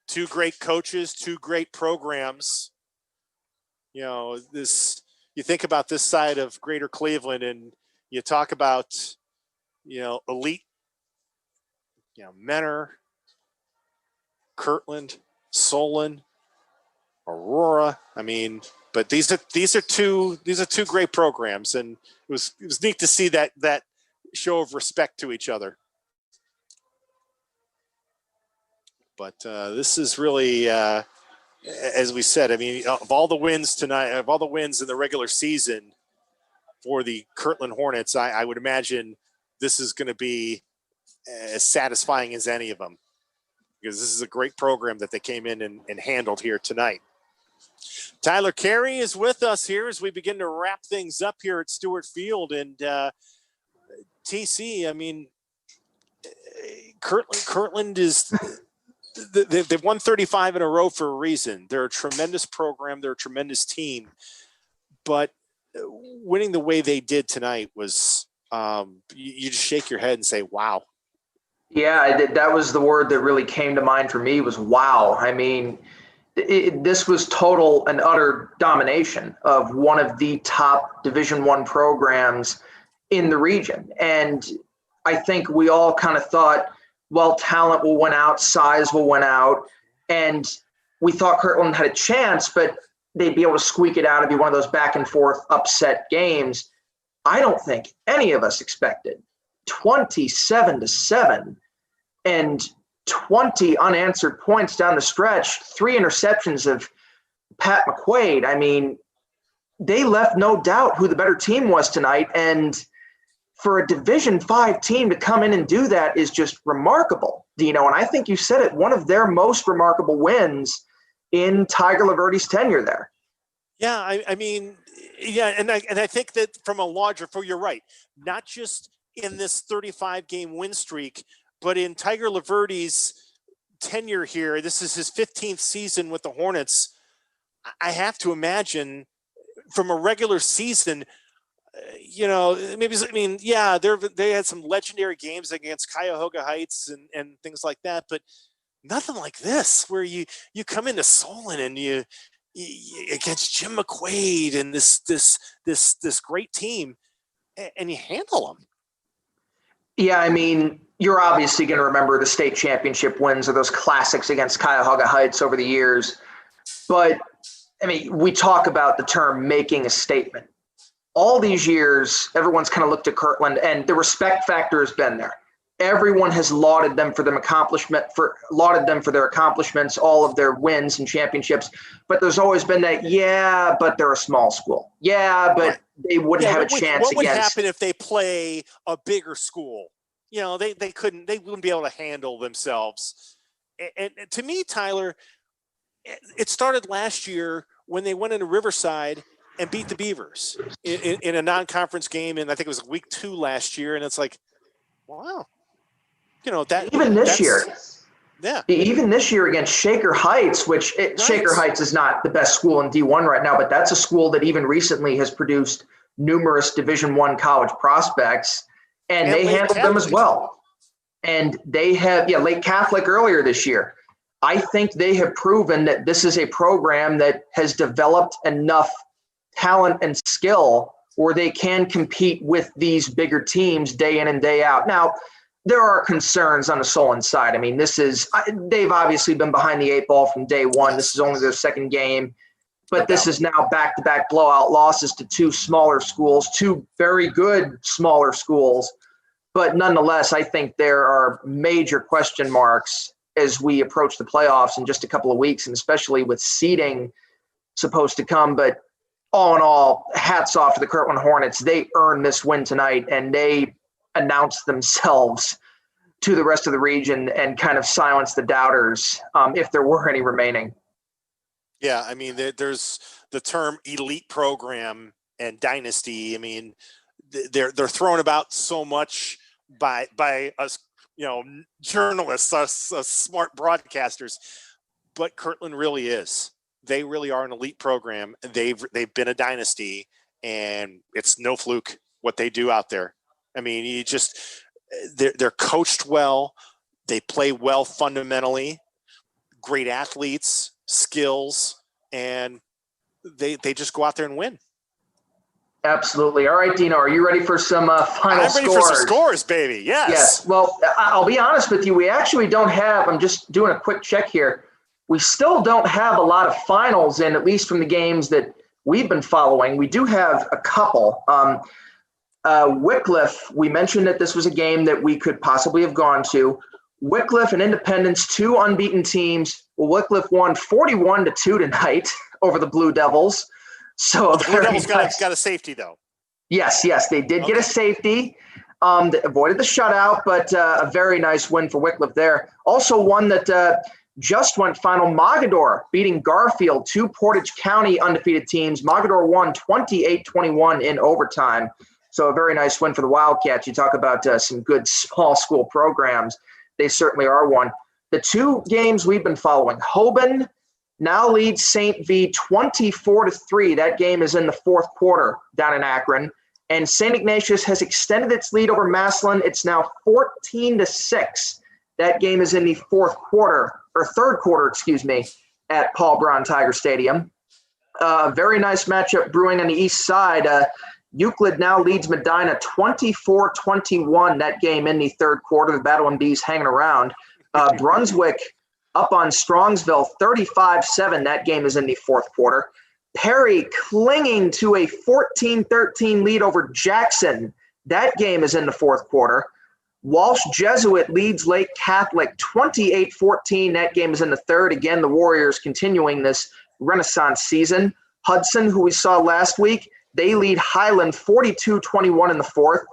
2 great coaches, 2 great programs. You know, you think about this side of Greater Cleveland and you talk about, you know, elite, you know, Menor, Kirtland, Solon, Aurora. I mean, but these are two great programs, and it was neat to see that show of respect to each other. But this is really, as we said, I mean, of all the wins tonight, of all the wins in the regular season for the Kirtland Hornets, I would imagine this is going to be as satisfying as any of them, because this is a great program that they came in and handled here tonight. Tyler Carey is with us here as we begin to wrap things up here at Stewart Field. And TC, I mean, Kirtland is – they've won 35 in a row for a reason. They're a tremendous program. They're a tremendous team. But winning the way they did tonight was you just shake your head and say, wow. Yeah, that was the word that really came to mind for me, was wow. I mean, this was total and utter domination of one of the top Division I programs in the region. And I think we all kind of thought, well, talent will win out, size will win out. And we thought Kirtland had a chance, but they'd be able to squeak it out and be one of those back and forth upset games. I don't think any of us expected 27-7 and 20 unanswered points down the stretch, 3 interceptions of Pat McQuaid. I mean, they left no doubt who the better team was tonight. And for a Division V team to come in and do that is just remarkable, Dino. And I think you said it, one of their most remarkable wins in Tiger Laverty's tenure there. Yeah, I mean, yeah, and I think that from a larger, you're right, not just in this 35-game win streak, but in Tiger Laverty's tenure here, this is his 15th season with the Hornets. I have to imagine from a regular season, they had some legendary games against Cuyahoga Heights and things like that, but nothing like this, where you come into Solon and you against Jim McQuaid and this great team, and you handle them. Yeah, I mean, you're obviously going to remember the state championship wins or those classics against Cuyahoga Heights over the years. But, I mean, we talk about the term making a statement. All these years, everyone's kind of looked at Kirtland, and the respect factor has been there. Everyone has lauded them for their accomplishments, all of their wins and championships. But there's always been that, but they're a small school. Yeah, but they wouldn't have a chance. What would happen if they play a bigger school? They wouldn't be able to handle themselves. And to me, Tyler, it started last year when they went into Riverside and beat the Beavers in a non-conference game. And I think it was week 2 last year. And it's like, wow. Even this year against Shaker Heights, Shaker Heights is not the best school in D1 right now, but that's a school that even recently has produced numerous Division I college prospects, and they handled them as well. And they have, Lake Catholic earlier this year. I think they have proven that this is a program that has developed enough talent and skill where they can compete with these bigger teams day in and day out. Now, there are concerns on the Solon side. I mean, they've obviously been behind the 8 ball from day one. This is only their second game, but this is now back-to-back blowout losses to 2 smaller schools, 2 very good smaller schools. But nonetheless, I think there are major question marks as we approach the playoffs in just a couple of weeks, and especially with seeding supposed to come. But all in all, hats off to the Kirtland Hornets. They earned this win tonight, and they announced themselves to the rest of the region and kind of silence the doubters, if there were any remaining. Yeah, I mean, there's the term elite program and dynasty. I mean, they're thrown about so much by us, journalists, us smart broadcasters, but Kirtland really is. They really are an elite program. They've been a dynasty, and it's no fluke what they do out there. I mean, they're coached well. They play well fundamentally. Great athletes, skills, and they just go out there and win. Absolutely. All right, Dino, are you ready for some final scores? I'm ready for some scores, baby. Yes. Well, I'll be honest with you. We actually don't have – I'm just doing a quick check here. We still don't have a lot of finals in, at least from the games that we've been following. We do have a couple. Wycliffe, we mentioned that this was a game that we could possibly have gone to. Wycliffe and Independence, 2 unbeaten teams. Well, Wycliffe won 41-2 tonight over the Blue Devils. So the Blue Devils got a safety, though. Yes, they did get a safety. That avoided the shutout, but a very nice win for Wycliffe there. Also one that just went final, Mogador beating Garfield, 2 Portage County undefeated teams. Mogador won 28-21 in overtime. So a very nice win for the Wildcats. You talk about some good small school programs. They certainly are one. The 2 games we've been following, Hoban now leads St. V 24-3. That game is in the 4th quarter down in Akron. And St. Ignatius has extended its lead over Massillon. It's now 14-6. That game is in the 3rd quarter, at Paul Brown Tiger Stadium. Very nice matchup brewing on the east side. Euclid now leads Medina 24-21. That game in the 3rd quarter. The Battle MDs hanging around. Brunswick up on Strongsville 35-7. That game is in the 4th quarter. Perry clinging to a 14-13 lead over Jackson. That game is in the 4th quarter. Walsh Jesuit leads Lake Catholic 28-14. That game is in the 3rd. Again, the Warriors continuing this Renaissance season. Hudson, who we saw last week, they lead Highland 42-21 in the 4th.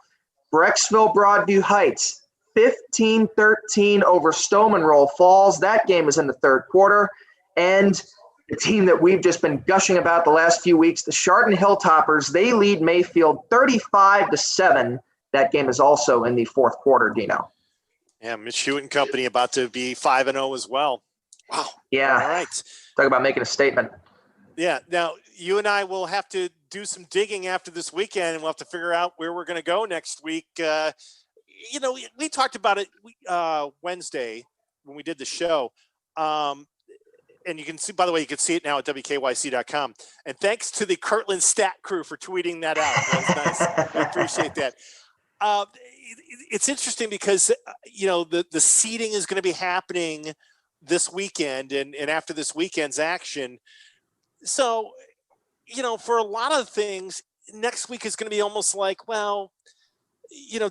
Brecksville Broadview Heights, 15-13 over Stoneman Falls. That game is in the third quarter. And the team that we've just been gushing about the last few weeks, the Chardon Hilltoppers, they lead Mayfield 35-7. That game is also in the fourth quarter, Dino. Yeah, Mitch Hewitt and company about to be 5-0 as well. Wow. Yeah. All right. Talk about making a statement. Yeah. Now, you and I will have to do some digging after this weekend, and we'll have to figure out where we're going to go next week. We talked about it Wednesday when we did the show. And you can see, by the way, you can see it now at WKYC.com. And thanks to the Kirtland stat crew for tweeting that out. That was nice. We appreciate that. It's interesting because, the seeding is going to be happening this weekend and after this weekend's action. So, for a lot of things, next week is going to be almost like, well,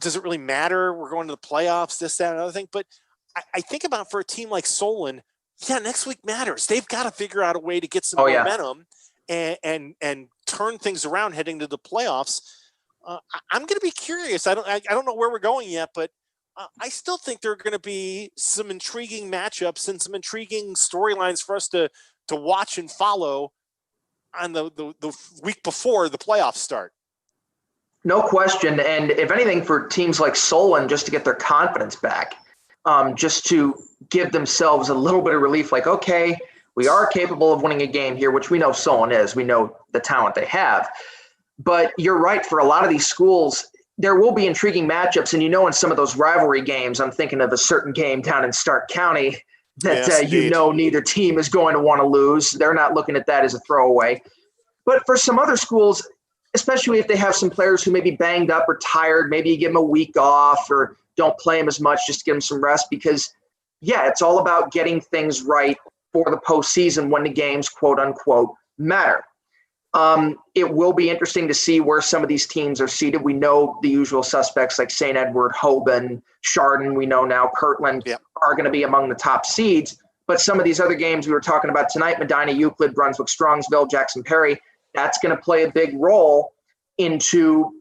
does it really matter? We're going to the playoffs, this, that, and other thing. But I think about for a team like Solon, yeah, next week matters. They've got to figure out a way to get some momentum and turn things around heading to the playoffs. I'm going to be curious. I don't know where we're going yet, but I still think there are going to be some intriguing matchups and some intriguing storylines for us to watch and follow on the week before the playoffs start. No question. And if anything, for teams like Solon, just to get their confidence back, just to give themselves a little bit of relief, like, okay, we are capable of winning a game here, which we know Solon is. We know the talent they have. But you're right, for a lot of these schools, there will be intriguing matchups. And in some of those rivalry games, I'm thinking of a certain game down in Stark County that neither team is going to want to lose. They're not looking at that as a throwaway. But for some other schools, especially if they have some players who may be banged up or tired, maybe you give them a week off or don't play them as much just to give them some rest because, it's all about getting things right for the postseason when the games, quote unquote, matter. It will be interesting to see where some of these teams are seated. We know the usual suspects like St. Edward, Hoban, Chardon, we know now Kirtland are going to be among the top seeds. But some of these other games we were talking about tonight, Medina, Euclid, Brunswick, Strongsville, Jackson Perry, that's going to play a big role into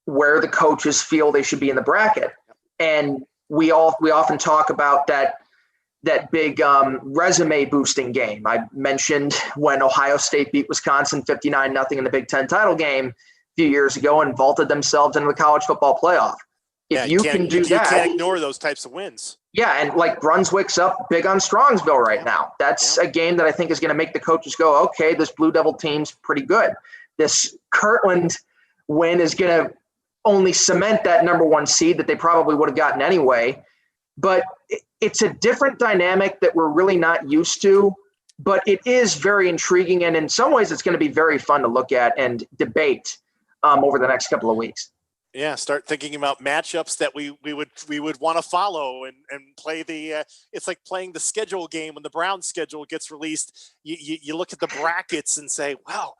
where the coaches feel they should be in the bracket. And we often talk about that big resume boosting game. I mentioned when Ohio State beat Wisconsin 59-0 in the Big Ten title game a few years ago and vaulted themselves into the college football playoff. If you can do that, you can't ignore those types of wins. Yeah, and like Brunswick's up big on Strongsville right now. That's a game that I think is going to make the coaches go, okay, this Blue Devil team's pretty good. This Kirtland win is going to only cement that number one seed that they probably would have gotten anyway. But it's a different dynamic that we're really not used to, but it is very intriguing. And in some ways, it's going to be very fun to look at and debate over the next couple of weeks. Yeah, start thinking about matchups that we would want to follow and play the. It's like playing the schedule game when the Browns schedule gets released. You look at the brackets and say, well,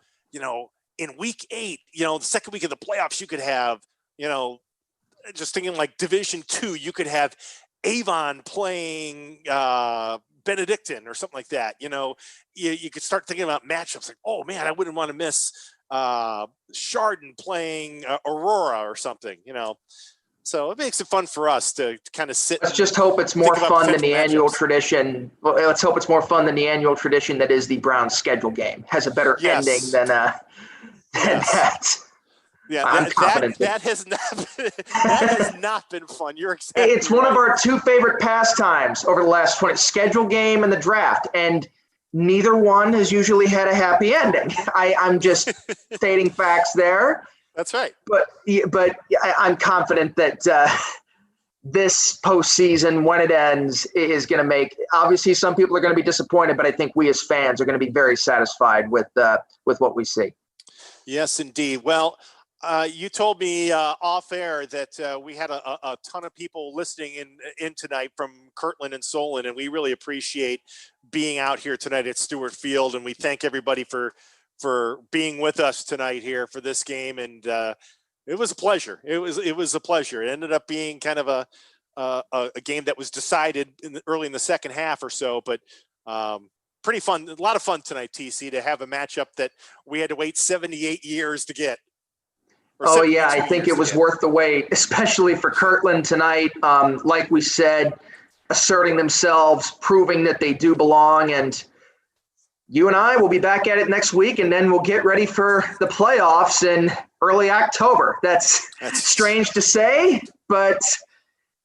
in week 8, the second week of the playoffs, you could have, just thinking like Division II, you could have Avon playing Benedictine or something like that. You could start thinking about matchups like, oh man, I wouldn't want to miss Chardon playing Aurora or something, so it makes it fun for us to kind of sit. Let's just hope it's more fun than the annual tradition. Well, let's hope it's more fun than the annual tradition that is the Browns schedule game. Has a better ending than that. Yeah, I'm confident that has not been fun. You're exactly It's one of our two favorite pastimes over the last 20, schedule game and the draft, and neither one has usually had a happy ending. I'm just stating facts there. That's right. But I'm confident that this postseason, when it ends, is going to make – obviously some people are going to be disappointed, but I think we as fans are going to be very satisfied with what we see. Yes, indeed. Well, you told me off air that we had a ton of people listening in tonight from Kirtland and Solon, and we really appreciate being out here tonight at Stewart Field. And we thank everybody for being with us tonight here for this game. And it was a pleasure. It was a pleasure. It ended up being kind of a game that was decided early in the second half or so, but pretty fun. A lot of fun tonight, TC, to have a matchup that we had to wait 78 years to get. Oh, yeah, I think it was worth the wait, especially for Kirtland tonight. Like we said, asserting themselves, proving that they do belong. And you and I will be back at it next week, and then we'll get ready for the playoffs in early October. That's strange to say, but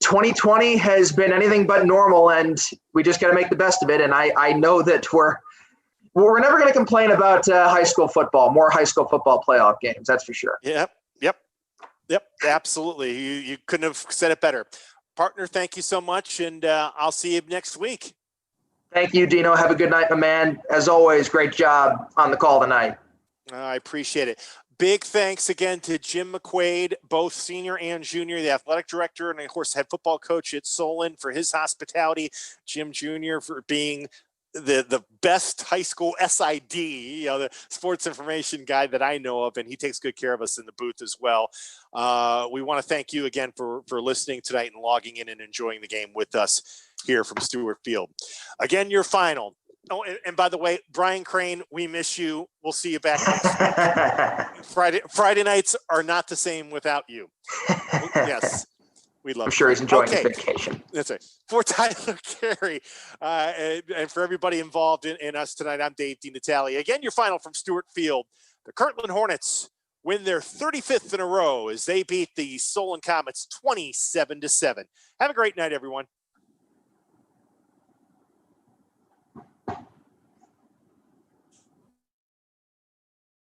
2020 has been anything but normal, and we just got to make the best of it. And I know that we're never going to complain about high school football, more high school football playoff games. That's for sure. Yep. Absolutely. You couldn't have said it better. Partner, thank you so much, and I'll see you next week. Thank you, Dino. Have a good night, my man. As always, great job on the call tonight. I appreciate it. Big thanks again to Jim McQuaid, both senior and junior, the athletic director and, of course, head football coach at Solon, for his hospitality. Jim Jr. for being the best high school SID, the sports information guy that I know of, and he takes good care of us in the booth as well. We want to thank you again for listening tonight and logging in and enjoying the game with us here from Stewart Field. Again, your final. Oh, and by the way, Brian Crane, we miss you. We'll see you back next week. Friday nights are not the same without you. Yes. We love I'm sure he's enjoying his vacation. That's right. For Tyler Carey and for everybody involved in us tonight, I'm Dave DeNatale. Again, your final from Stewart Field. The Kirtland Hornets win their 35th in a row as they beat the Solon Comets 27-7. Have a great night, everyone.